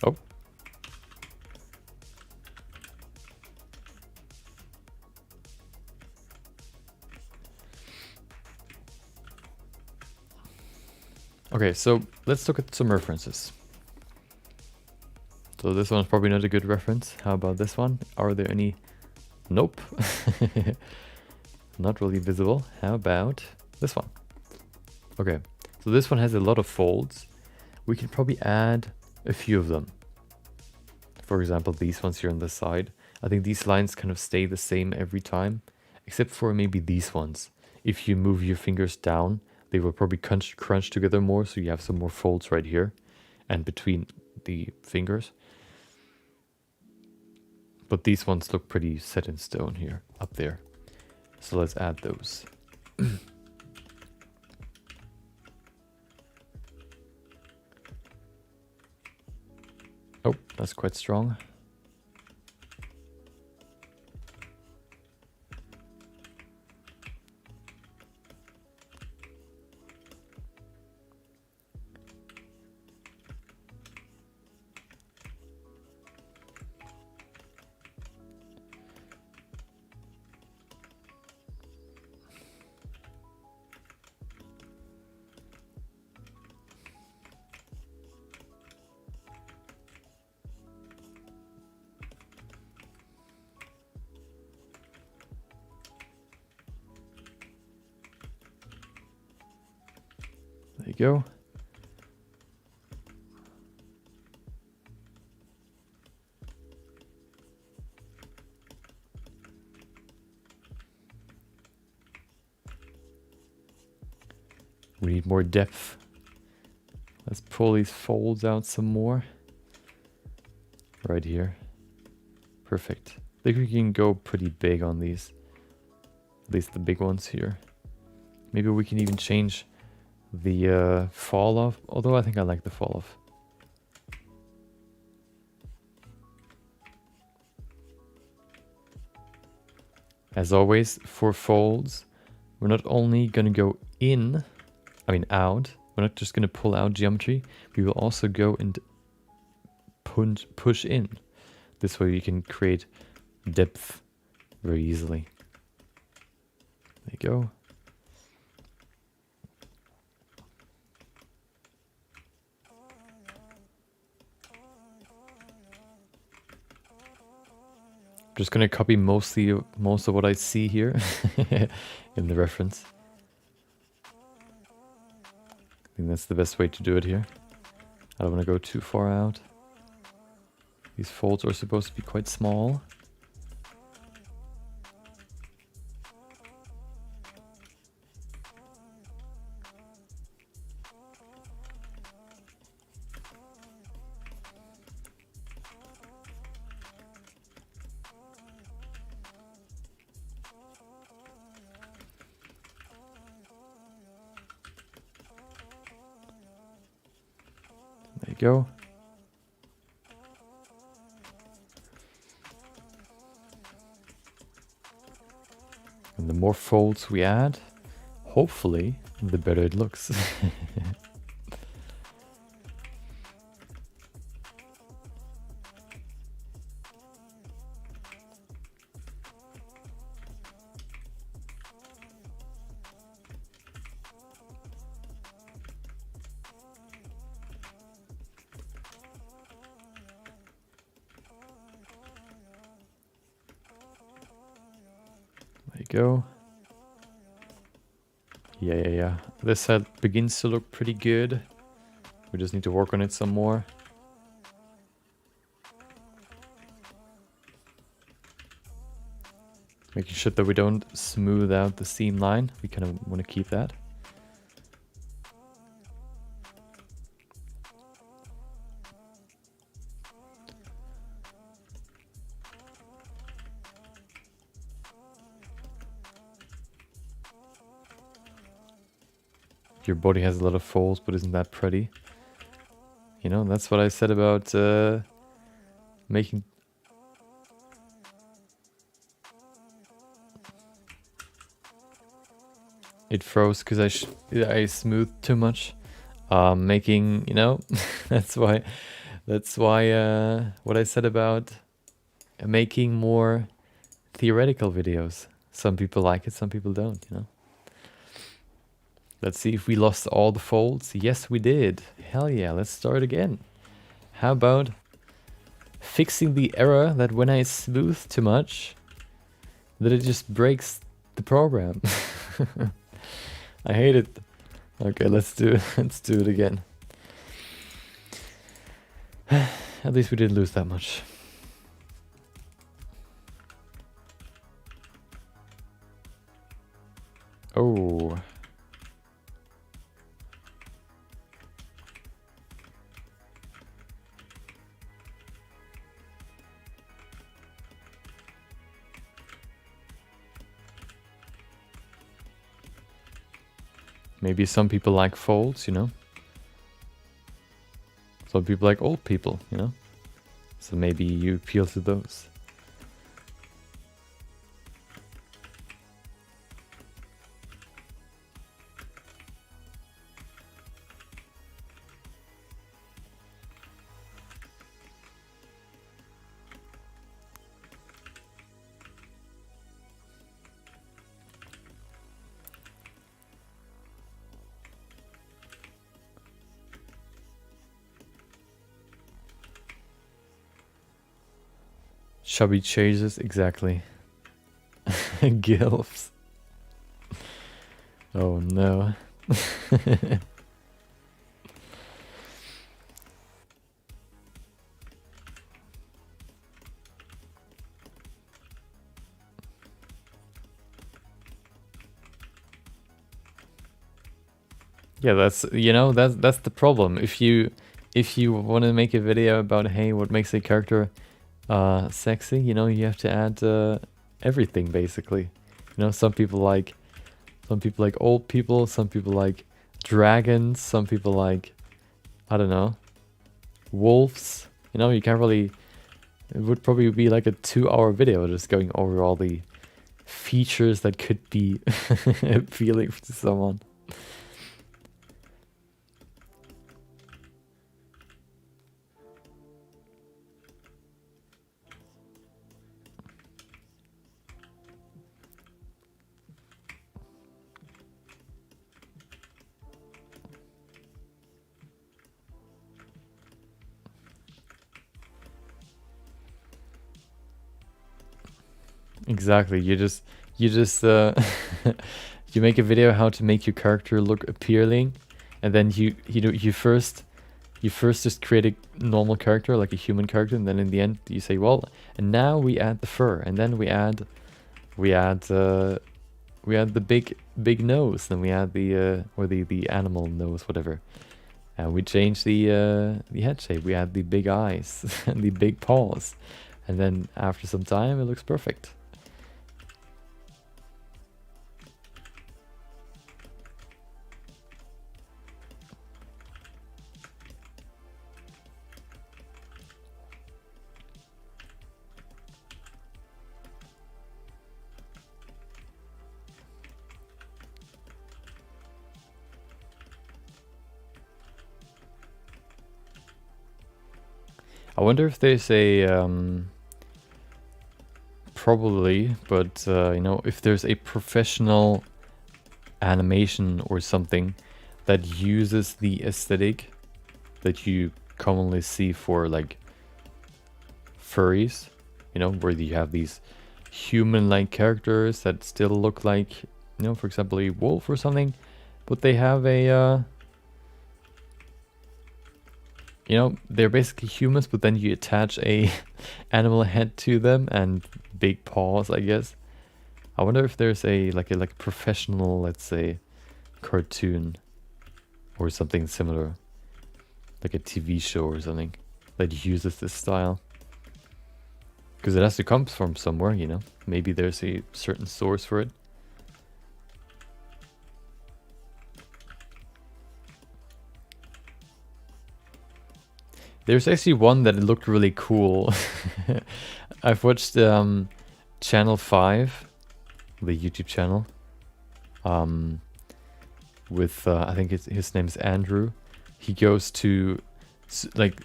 Oh. Okay, so let's look at some references. So this one's probably not a good reference. How about this one? Are there any? Nope. Not really visible. How about this one? Okay, so this one has a lot of folds. We can probably add a few of them. For example, these ones here on the side. I think these lines kind of stay the same every time, except for maybe these ones. If you move your fingers down, they will probably crunch together more, so you have some more folds right here and between the fingers. But these ones look pretty set in stone here, up there. So let's add those. Oh, that's quite strong. There you go. We need more depth. Let's pull these folds out some more. Right here. Perfect. I think we can go pretty big on these. At least the big ones here. Maybe we can even change the fall off, although I think I like the fall off. As always, for folds, we're not only going to go in, I mean out, we're not just going to pull out geometry, we will also go and push in. This way we can create depth very easily. There you go. just gonna copy most of what I see here in the reference. I think that's the best way to do it here. I don't want to go too far out. These folds are supposed to be quite small. There you go. And the more folds we add, hopefully, the better it looks. There you go. Yeah. This side begins to look pretty good. We just need to work on it some more. Making sure that we don't smooth out the seam line. We kind of want to keep that. Your body has a lot of folds, but isn't that pretty? You know, that's what I said about making... It froze because I smoothed too much. Making, you know, that's why what I said about making more theoretical videos. Some people like it, some people don't, you know. Let's see if we lost all the folds. Yes, we did. Hell yeah, let's start again. How about fixing the error that when I smooth too much, that it just breaks the program. I hate it. Okay, let's do it. Let's do it again. At least we didn't lose that much. Oh. Maybe some people like folds, you know? Some people like old people, you know? So maybe you appeal to those. Chubby chasers, exactly. Gilfs. Oh no. Yeah, that's, you know, that's the problem. If you want to make a video about, hey, what makes a character sexy, you know, you have to add everything basically. You know, some people like old people, some people like dragons, some people like, I don't know, wolves. You know, you can't really, it would probably be like a 2-hour video just going over all the features that could be appealing to someone. Exactly. You just you make a video how to make your character look appealing, and then you first just create a normal character, like a human character, and then in the end you say, well, and now we add the fur, and then we add the big nose, then we add the or the animal nose, whatever. And we change the head shape. We add the big eyes and the big paws, and then after some time it looks perfect. I wonder if there's a probably, but you know, if there's a professional animation or something that uses the aesthetic that you commonly see for like furries, you know, where you have these human-like characters that still look like, you know, for example, a wolf or something, but they have a you know, they're basically humans, but then you attach a animal head to them and big paws, I guess. I wonder if there's a professional, let's say, cartoon or something similar, like a TV show or something that uses this style. Because it has to come from somewhere, you know. Maybe there's a certain source for it. There's actually one that looked really cool. I've watched Channel 5, the YouTube channel, with I think his name's Andrew. He goes to like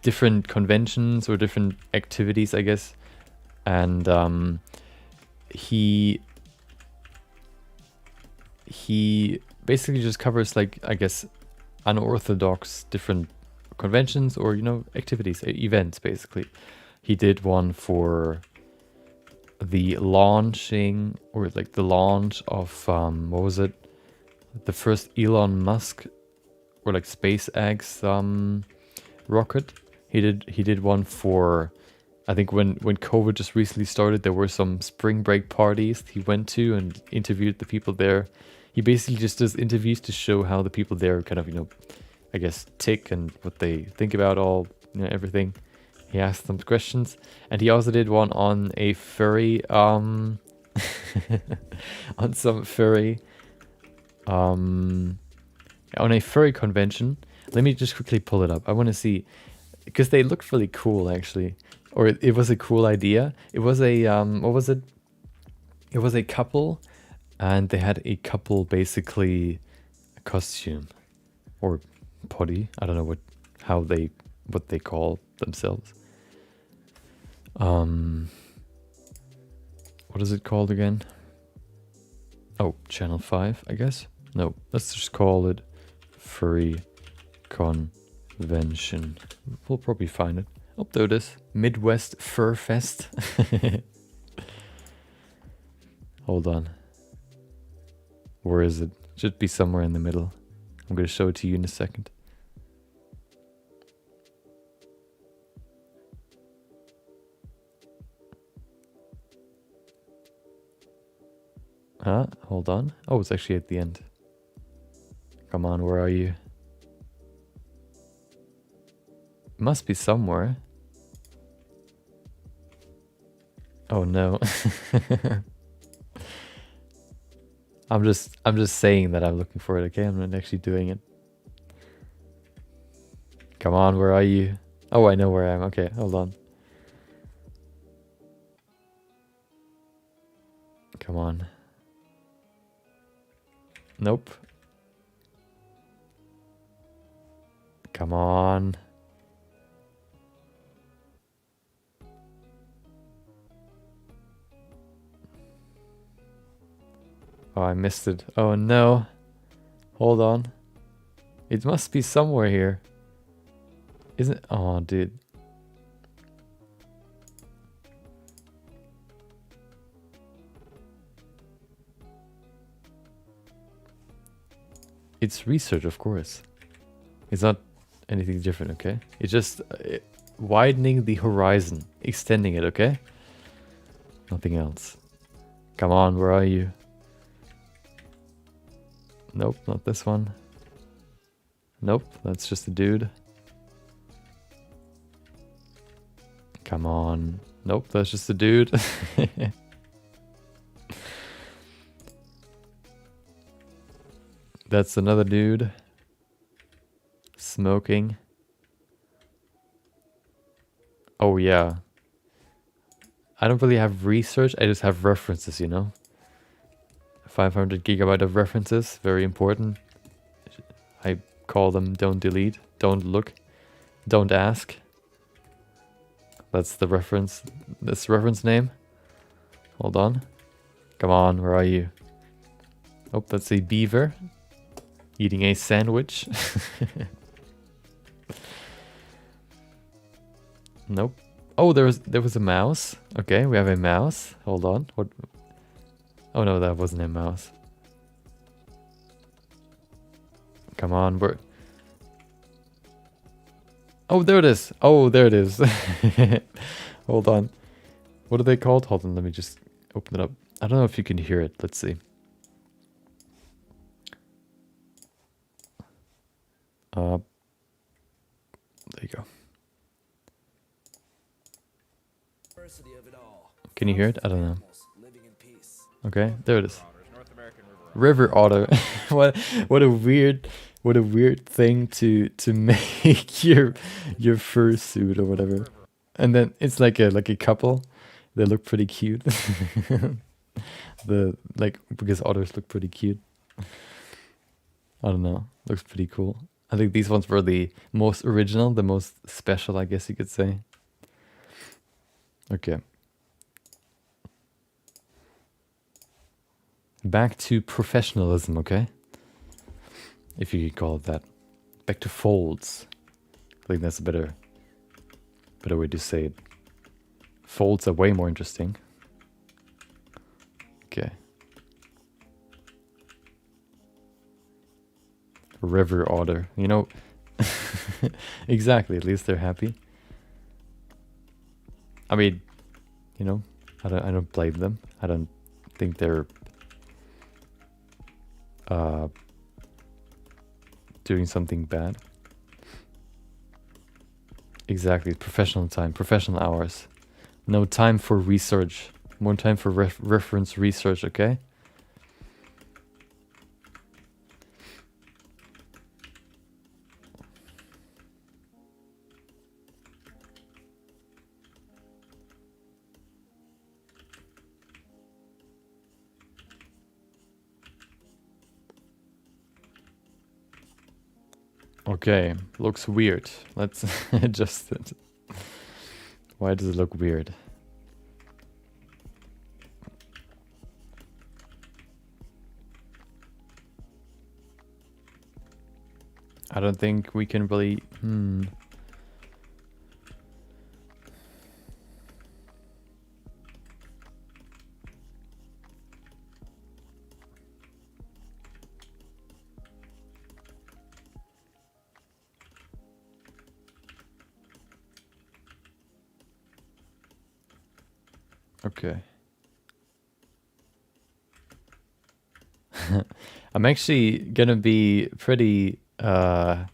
different conventions or different activities, I guess, and he basically just covers, like, I guess, unorthodox different conventions or, you know, activities, events, basically. He did one for the launching, or like the launch of what was it, the first Elon Musk or like SpaceX rocket. He did one for, I think when COVID just recently started, there were some spring break parties he went to and interviewed the people there. He basically just does interviews to show how the people there kind of, you know, I guess, tick and what they think about all, you know, everything. He asked them questions, and he also did one on a furry on some furry on a furry convention. Let me just quickly pull it up. I want to see, because they looked really cool, actually, or it was a cool idea. It was a what was it? It was a couple, and they had a couple basically costume or potty. I don't know what they call themselves. What is it called again? Oh, Channel 5, I guess. No, let's just call it Furry Convention. We'll probably find it. Oh, there it is. Midwest Fur Fest. Hold on. Where is it? Should be somewhere in the middle. I'm going to show it to you in a second. Hold on. Oh, it's actually at the end. Come on, where are you? It must be somewhere. Oh no. I'm just saying that I'm looking for it, okay? I'm not actually doing it. Come on, where are you? Oh, I know where I am. Okay, hold on. Come on. Nope. Come on. Oh, I missed it. Oh no. Hold on. It must be somewhere here. Isn't it? Oh, dude. It's research, of course. It's not anything different, okay? It's just widening the horizon, extending it, okay? Nothing else. Come on, where are you? Nope, not this one. Nope, that's just a dude. Come on. Nope, that's just a dude. That's another dude. Smoking. Oh yeah. I don't really have research, I just have references, you know? 500 gigabyte of references, very important. I call them don't delete, don't look, don't ask. That's the reference, this reference name. Hold on. Come on, where are you? Oh, that's a beaver. Eating a sandwich. Nope. Oh, there was a mouse. Okay, we have a mouse. Hold on. What? Oh no, that wasn't a mouse. Come on, we're... Oh, there it is. Oh, there it is. Hold on. What are they called? Hold on, let me just open it up. I don't know if you can hear it. Let's see. There you go. Can you hear it? I don't know. Okay, there it is. River otter. what a weird thing to make your fursuit or whatever. And then it's like a couple. They look pretty cute. Because otters look pretty cute. I don't know. Looks pretty cool. I think these ones were the most original, the most special, I guess you could say. Okay. Back to professionalism, okay? If you could call it that. Back to folds. I think that's a better way to say it. Folds are way more interesting. Okay. River otter, you know. Exactly, at least they're happy. I mean, you know, I don't blame them. I don't think they're doing something bad. Exactly, professional time, professional hours. No time for research. More time for reference research, okay? Okay, looks weird. Let's adjust it. Why does it look weird? I don't think we can really... Okay. I'm actually gonna be pretty I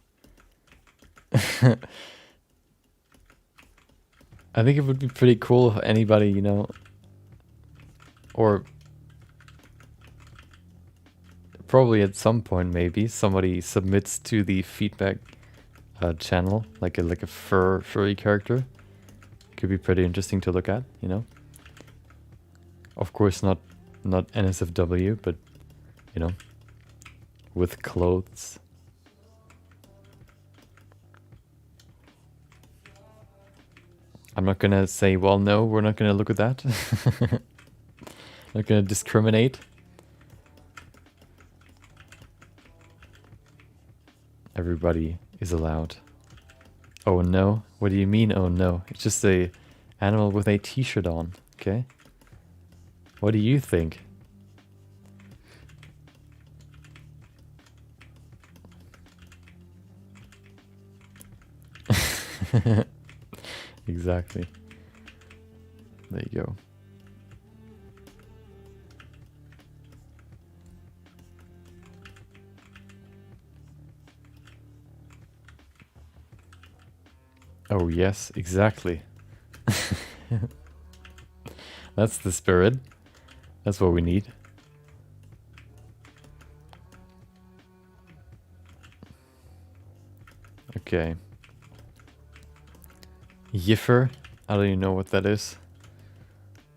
think it would be pretty cool if anybody, you know, or probably at some point maybe somebody submits to the feedback channel like a furry character. Could be pretty interesting to look at, you know. Of course not NSFW, but you know, with clothes. I'm not gonna say, well, no, we're not gonna look at that. Not gonna discriminate. Everybody is allowed. Oh no? What do you mean, oh no? It's just a animal with a t-shirt on, okay? What do you think? Exactly. There you go. Oh yes, exactly. That's the spirit. That's what we need. Okay. Yiffer. I don't even know what that is.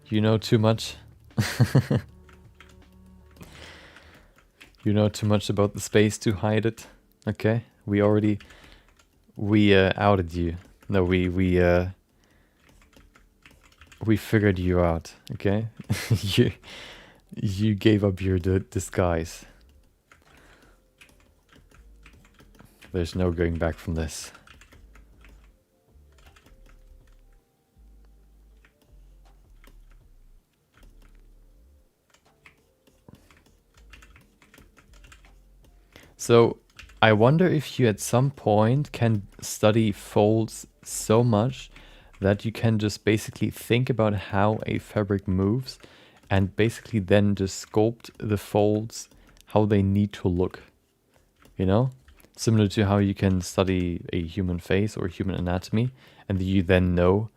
You know too much. You know too much about the space to hide it. Okay. We outed you. No, we figured you out. Okay. You gave up your disguise. There's no going back from this. So I wonder if you at some point can study folds so much that you can just basically think about how a fabric moves and basically then just sculpt the folds how they need to look. You know? Similar to how you can study a human face or human anatomy and you then know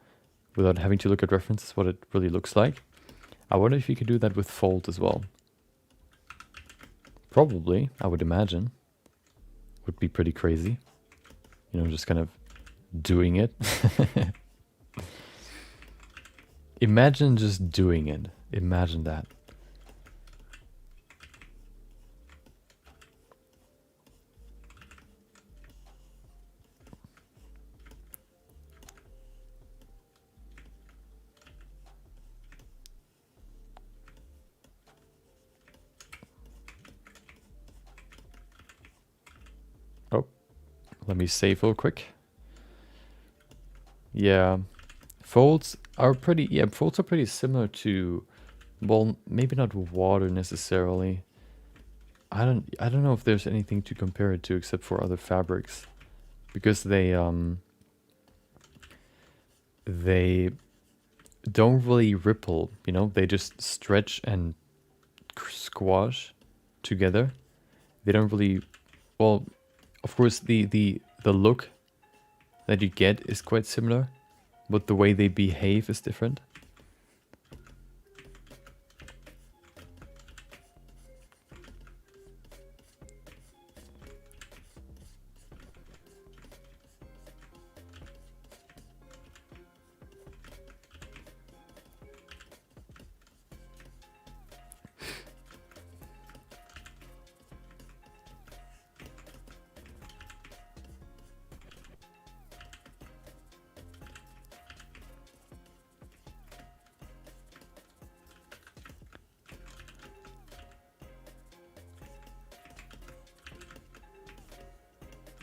without having to look at references what it really looks like. I wonder if you could do that with fold as well. Probably, I would imagine. Would be pretty crazy. You know, just kind of doing it. Imagine just doing it. Imagine that. Oh, let me save real quick. Yeah, folds are pretty similar to, well, maybe not water necessarily. I don't know if there's anything to compare it to except for other fabrics, because they don't really ripple, you know, they just stretch and squash together. They don't really, well, of course the look that you get is quite similar, but the way they behave is different.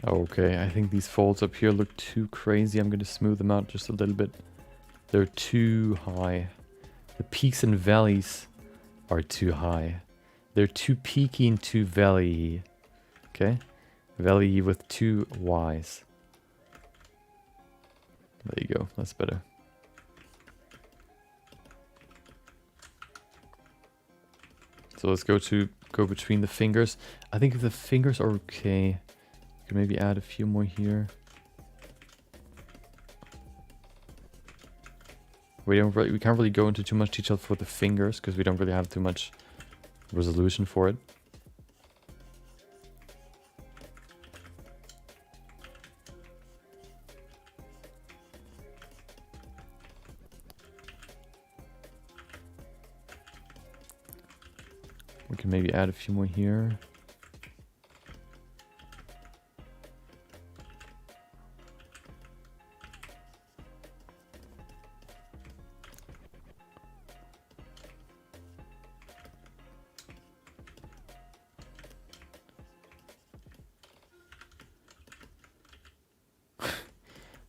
Okay, I think these folds up here look too crazy. I'm going to smooth them out just a little bit. They're too high. The peaks and valleys are too high. They're too peaky and too valley. Okay? Valley with two Y's. There you go. That's better. So let's go between the fingers. I think if the fingers are okay, you can maybe add a few more here. We can't really go into too much detail for the fingers because we don't really have too much resolution for it. We can maybe add a few more here.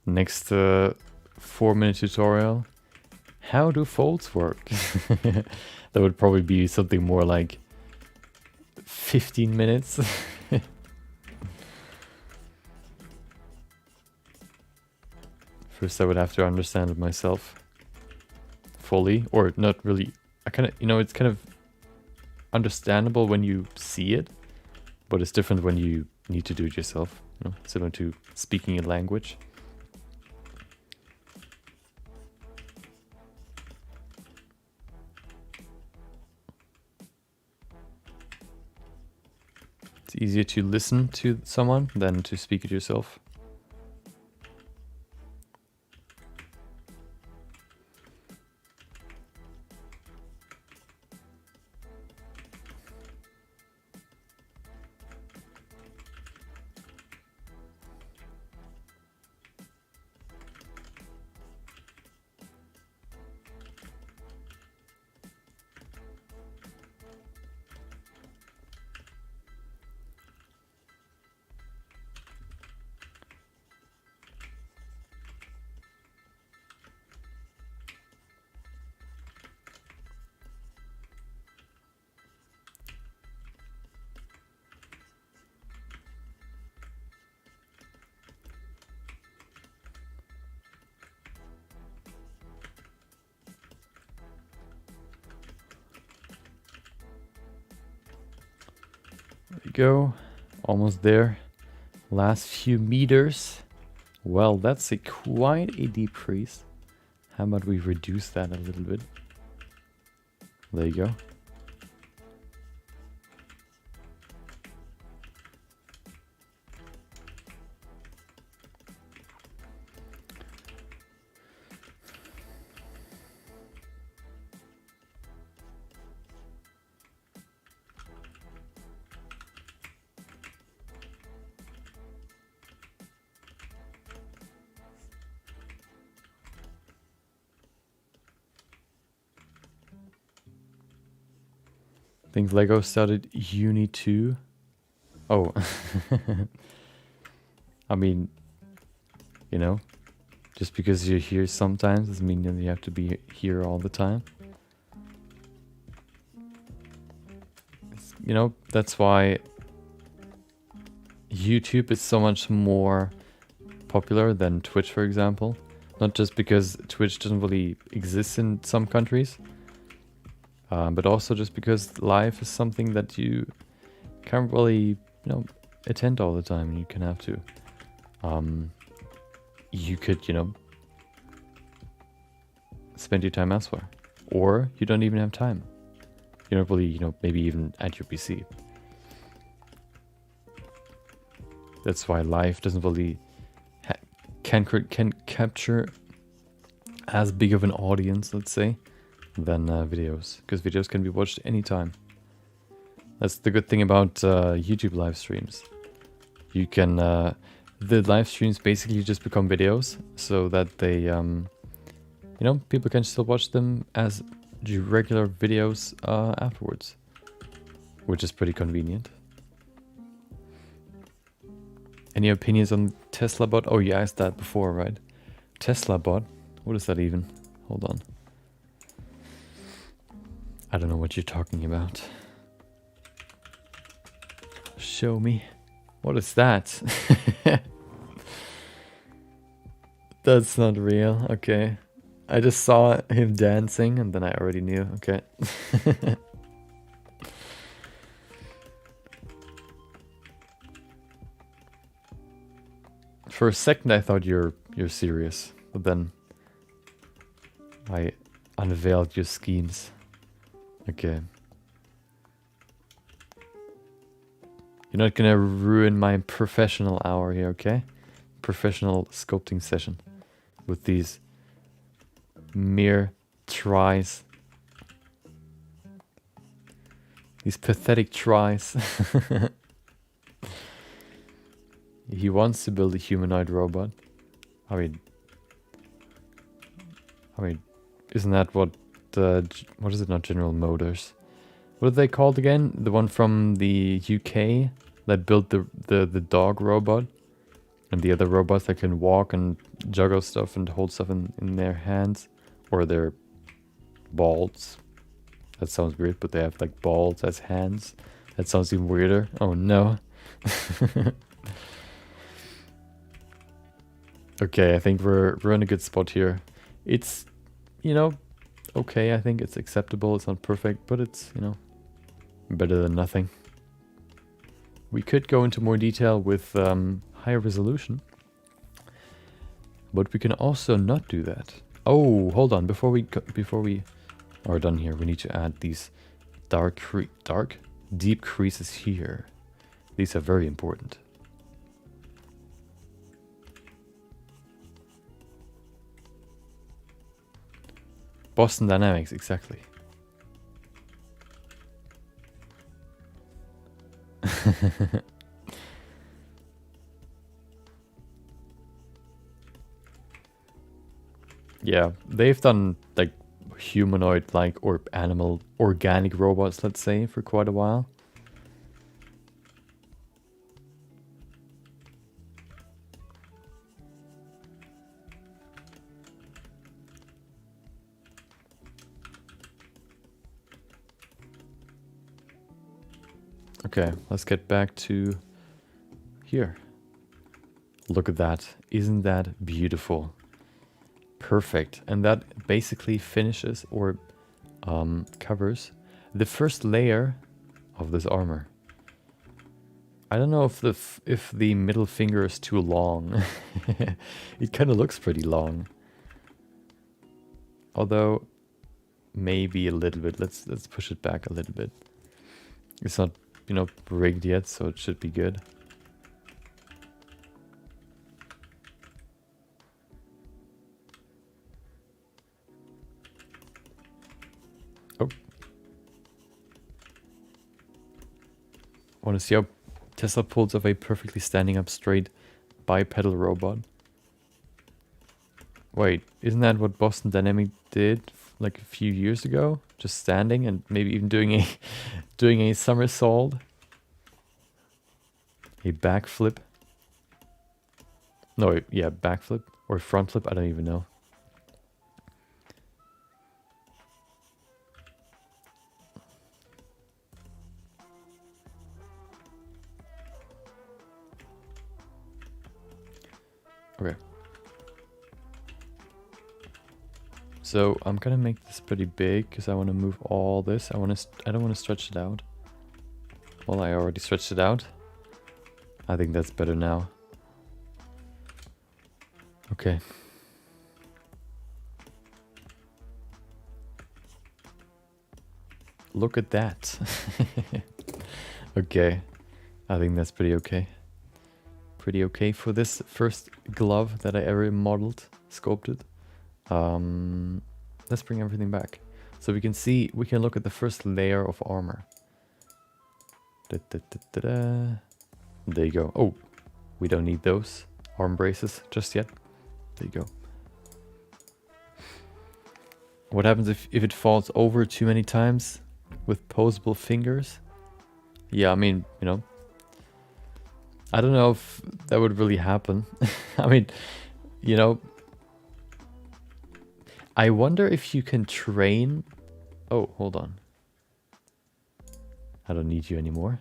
Next 4-minute tutorial. How do folds work? That would probably be something more like 15 minutes. First, I would have to understand it myself fully, or not really. I kind of, you know, it's kind of understandable when you see it, but it's different when you need to do it yourself. You know, similar to speaking a language. It's easier to listen to someone than to speak it yourself. There we go. Almost there. Last few meters. Well, that's quite a decrease. How about we reduce that a little bit? There you go. I think Lego started Uni 2. Oh. I mean, you know, just because you're here sometimes doesn't mean that you have to be here all the time. You know, that's why YouTube is so much more popular than Twitch, for example. Not just because Twitch doesn't really exist in some countries, but also just because live is something that you can't really, you know, attend all the time. You can have to. You could, you know, spend your time elsewhere, or you don't even have time. You're not really, you know, maybe even at your PC. That's why live doesn't really can capture as big of an audience, let's say, than videos, because videos can be watched anytime. That's the good thing about YouTube live streams. You can the live streams basically just become videos, so that they you know, people can still watch them as regular videos afterwards, which is pretty convenient. Any opinions on Tesla bot? Oh, you asked that before, right? Tesla bot? What is that even? Hold on. I don't know what you're talking about. Show me. What is that? That's not real. Okay. I just saw him dancing and then I already knew. Okay. For a second I thought you're serious, but then I unveiled your schemes. Okay. You're not gonna ruin my professional hour here, okay? Professional sculpting session with these mere tries. These pathetic tries. He wants to build a humanoid robot. I mean, isn't that what is it, not General Motors? What are they called again? The one from the UK that built the dog robot, and the other robots that can walk and juggle stuff and hold stuff in their hands or their balls. That sounds weird, but they have like balls as hands. That sounds even weirder. Oh no. Okay, I think we're in a good spot here. It's, you know, okay, I think it's acceptable. It's not perfect, but it's, you know, better than nothing. We could go into more detail with higher resolution, but we can also not do that. Oh, hold on, before we are done here, we need to add these deep creases here. These are very important. Boston Dynamics, exactly. Yeah, they've done like humanoid-like or animal organic robots, let's say, for quite a while. Okay, let's get back to here. Look at that. Isn't that beautiful? Perfect. And that basically finishes or covers the first layer of this armor. I don't know if the middle finger is too long. It kind of looks pretty long. Although maybe a little bit. Let's push it back a little bit. It's not, you know, rigged yet, so it should be good. Oh. Want to see how Tesla pulls off a perfectly standing up straight bipedal robot? Wait, isn't that what Boston Dynamic did like a few years ago? Just standing and maybe even doing a doing a somersault, a backflip. No, yeah, backflip or front flip. I don't even know. Okay. So I'm gonna make this pretty big because I want to move all this. I don't want to stretch it out. Well, I already stretched it out. I think that's better now. Okay. Look at that. Okay. I think that's pretty okay. Pretty okay for this first glove that I ever modeled, sculpted. Let's bring everything back. So we can see, we can look at the first layer of armor. There you go. Oh, we don't need those arm braces just yet. There you go. What happens if it falls over too many times with posable fingers? Yeah, I mean, you know, I don't know if that would really happen. I mean, you know, I wonder if you can train... Oh, hold on. I don't need you anymore.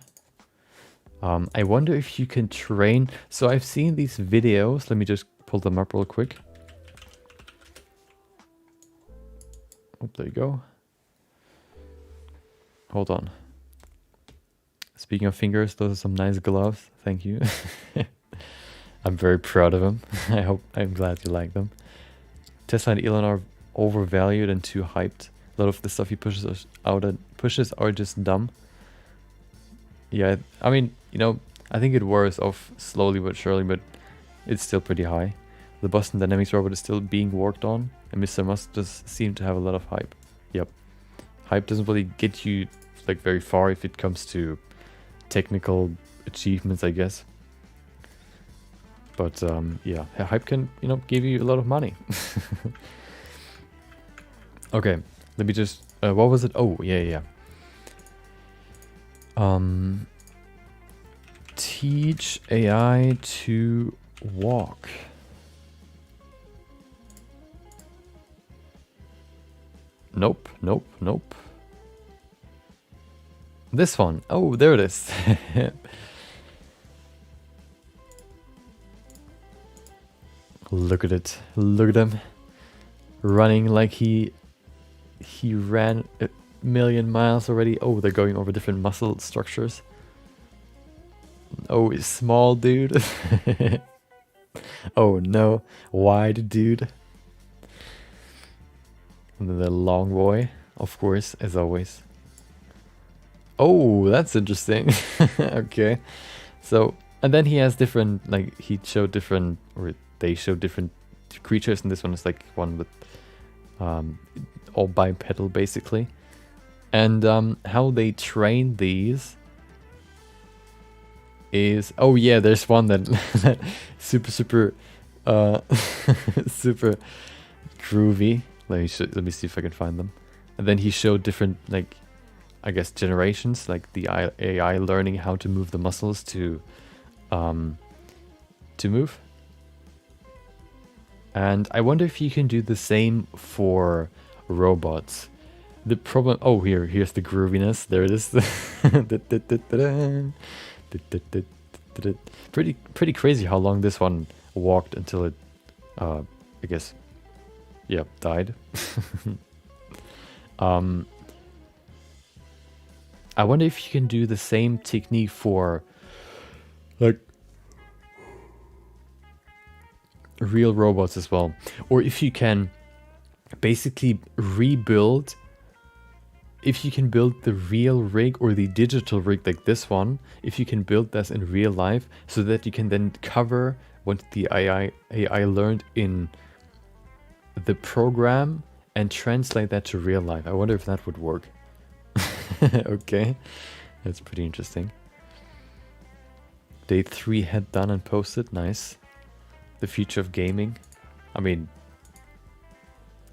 I wonder if you can train... So I've seen these videos. Let me just pull them up real quick. Oh, there you go. Hold on. Speaking of fingers, those are some nice gloves. Thank you. I'm very proud of them. I'm glad you like them. Tesla and Elon are overvalued and too hyped. A lot of the stuff he pushes are just dumb. Yeah, I mean, you know, I think it wears off slowly but surely, but it's still pretty high. The Boston Dynamics robot is still being worked on, and Mr. Musk does seem to have a lot of hype. Yep. Hype doesn't really get you like very far if it comes to technical achievements, I guess. But yeah, hype can, you know, give you a lot of money. Okay, let me just... what was it? Oh, yeah. Teach AI to walk. Nope. This one. Oh, there it is. Look at it. Look at him. Running like he ran a million miles already. Oh, they're going over different muscle structures. Oh, he's small dude. Oh no, wide dude. And then the long boy, of course, as always. Oh, that's interesting. Okay. So, and then he has different, like, he showed different, or they showed different creatures, and this one is like one with all bipedal, basically. And how they train these is, oh yeah, there's one that, that super super groovy. Let me see if I can find them. And then he showed different, like, I guess generations, like the AI learning how to move the muscles to move. And I wonder if you can do the same for robots. The problem, oh, here's the grooviness. There it is. Pretty crazy how long this one walked until it, I guess, yeah, died. I wonder if you can do the same technique for, like, real robots as well. Or if you can basically rebuild, if you can build the real rig or the digital rig like this one, if you can build this in real life so that you can then cover what the AI learned in the program and translate that to real life. I wonder if that would work. Okay, that's pretty interesting. Day 3 had done and posted. Nice. The future of gaming. I mean,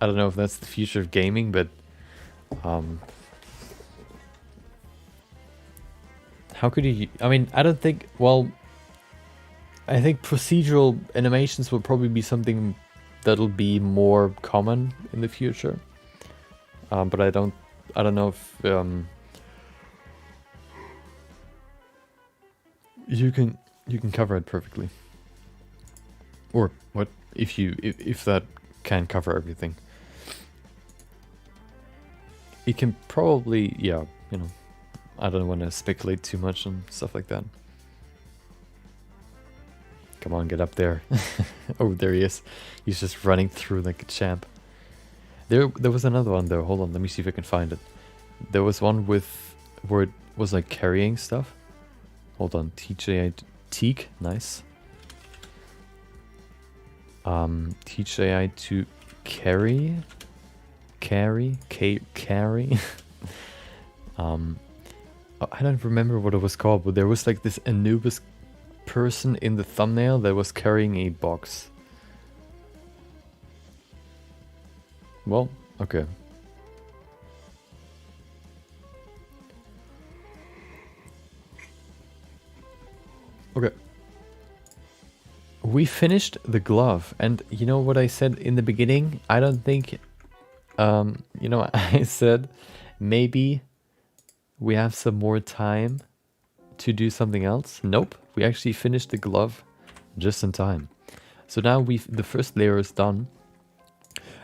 I don't know if that's the future of gaming, but how could you, I mean, I don't think, well, I think procedural animations will probably be something that'll be more common in the future. But I don't know if you can cover it perfectly. Or what if that can cover everything. It can probably, yeah, you know, I don't want to speculate too much on stuff like that. Come on, get up there. Oh, there he is. He's just running through like a champ. There was another one though. Hold on, let me see if I can find it. There was one with where it was like carrying stuff. Hold on, teach AI teak, nice. Teach AI to carry. I don't remember what it was called, but there was like this Anubis person in the thumbnail that was carrying a box. Well, okay. Okay. We finished the glove, and you know what I said in the beginning? I don't think, you know, I said maybe we have some more time to do something else. Nope, we actually finished the glove just in time. So now the first layer is done.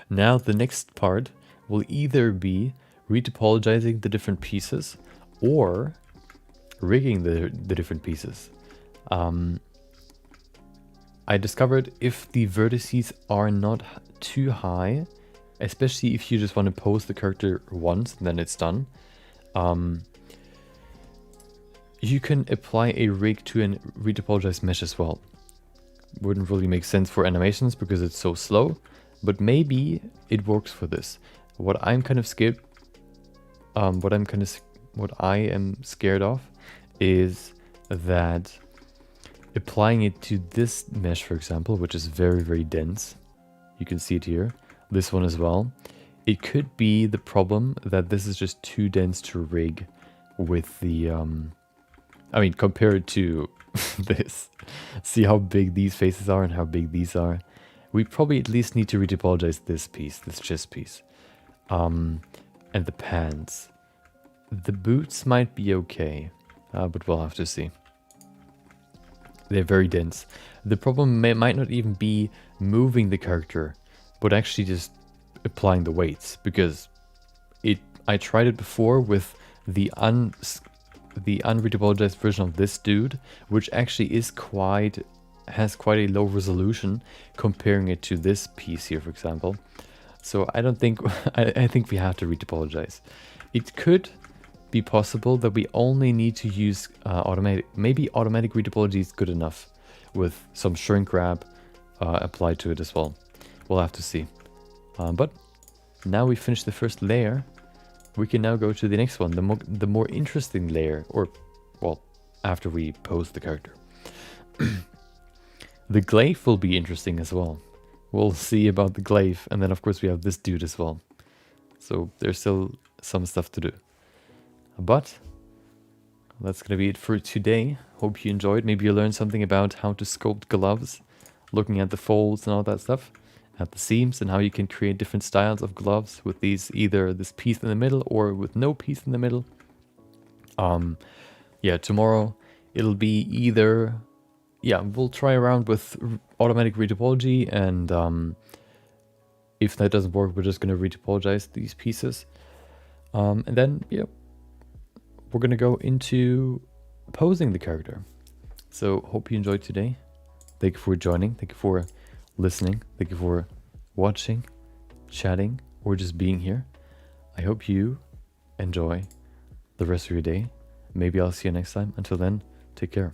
Now the next part will either be retopologizing the different pieces or rigging the different pieces. I discovered if the vertices are not too high, especially if you just want to pose the character once and then it's done, you can apply a rig to a retopologized mesh as well. Wouldn't really make sense for animations because it's so slow, but maybe it works for this. What I'm kind of scared, what I am scared of is that applying it to this mesh, for example, which is very, very dense, you can see it here, this one as well, it could be the problem that this is just too dense to rig with the, I mean, compared to this. See how big these faces are and how big these are. We probably at least need to retopologize this piece, this chest piece. And the pants. The boots might be okay, but we'll have to see. They're very dense. The problem might not even be moving the character, but actually just applying the weights, because I tried it before with the unretopologized version of this dude, which actually has quite a low resolution comparing it to this piece here, for example. So I don't think I think we have to retopologize. It could be possible that we only need to use automatic. Maybe automatic retopology is good enough with some shrink wrap applied to it as well. We'll have to see. But now we finished the first layer. We can now go to the next one, the more interesting layer, or well, after we pose the character. The glaive will be interesting as well. We'll see about the glaive, and then of course we have this dude as well. So there's still some stuff to do. But that's gonna be it for today. Hope you enjoyed. Maybe you learned something about how to sculpt gloves, looking at the folds and all that stuff, at the seams, and how you can create different styles of gloves with either this piece in the middle or with no piece in the middle. Yeah, tomorrow it'll be either, yeah, we'll try around with automatic retopology, and if that doesn't work, we're just gonna retopologize these pieces. And then, yeah, we're gonna go into posing the character. So hope you enjoyed today. Thank you for joining. Thank you for listening. Thank you for watching, chatting, or just being here. I hope you enjoy the rest of your day. Maybe I'll see you next time. Until then, take care.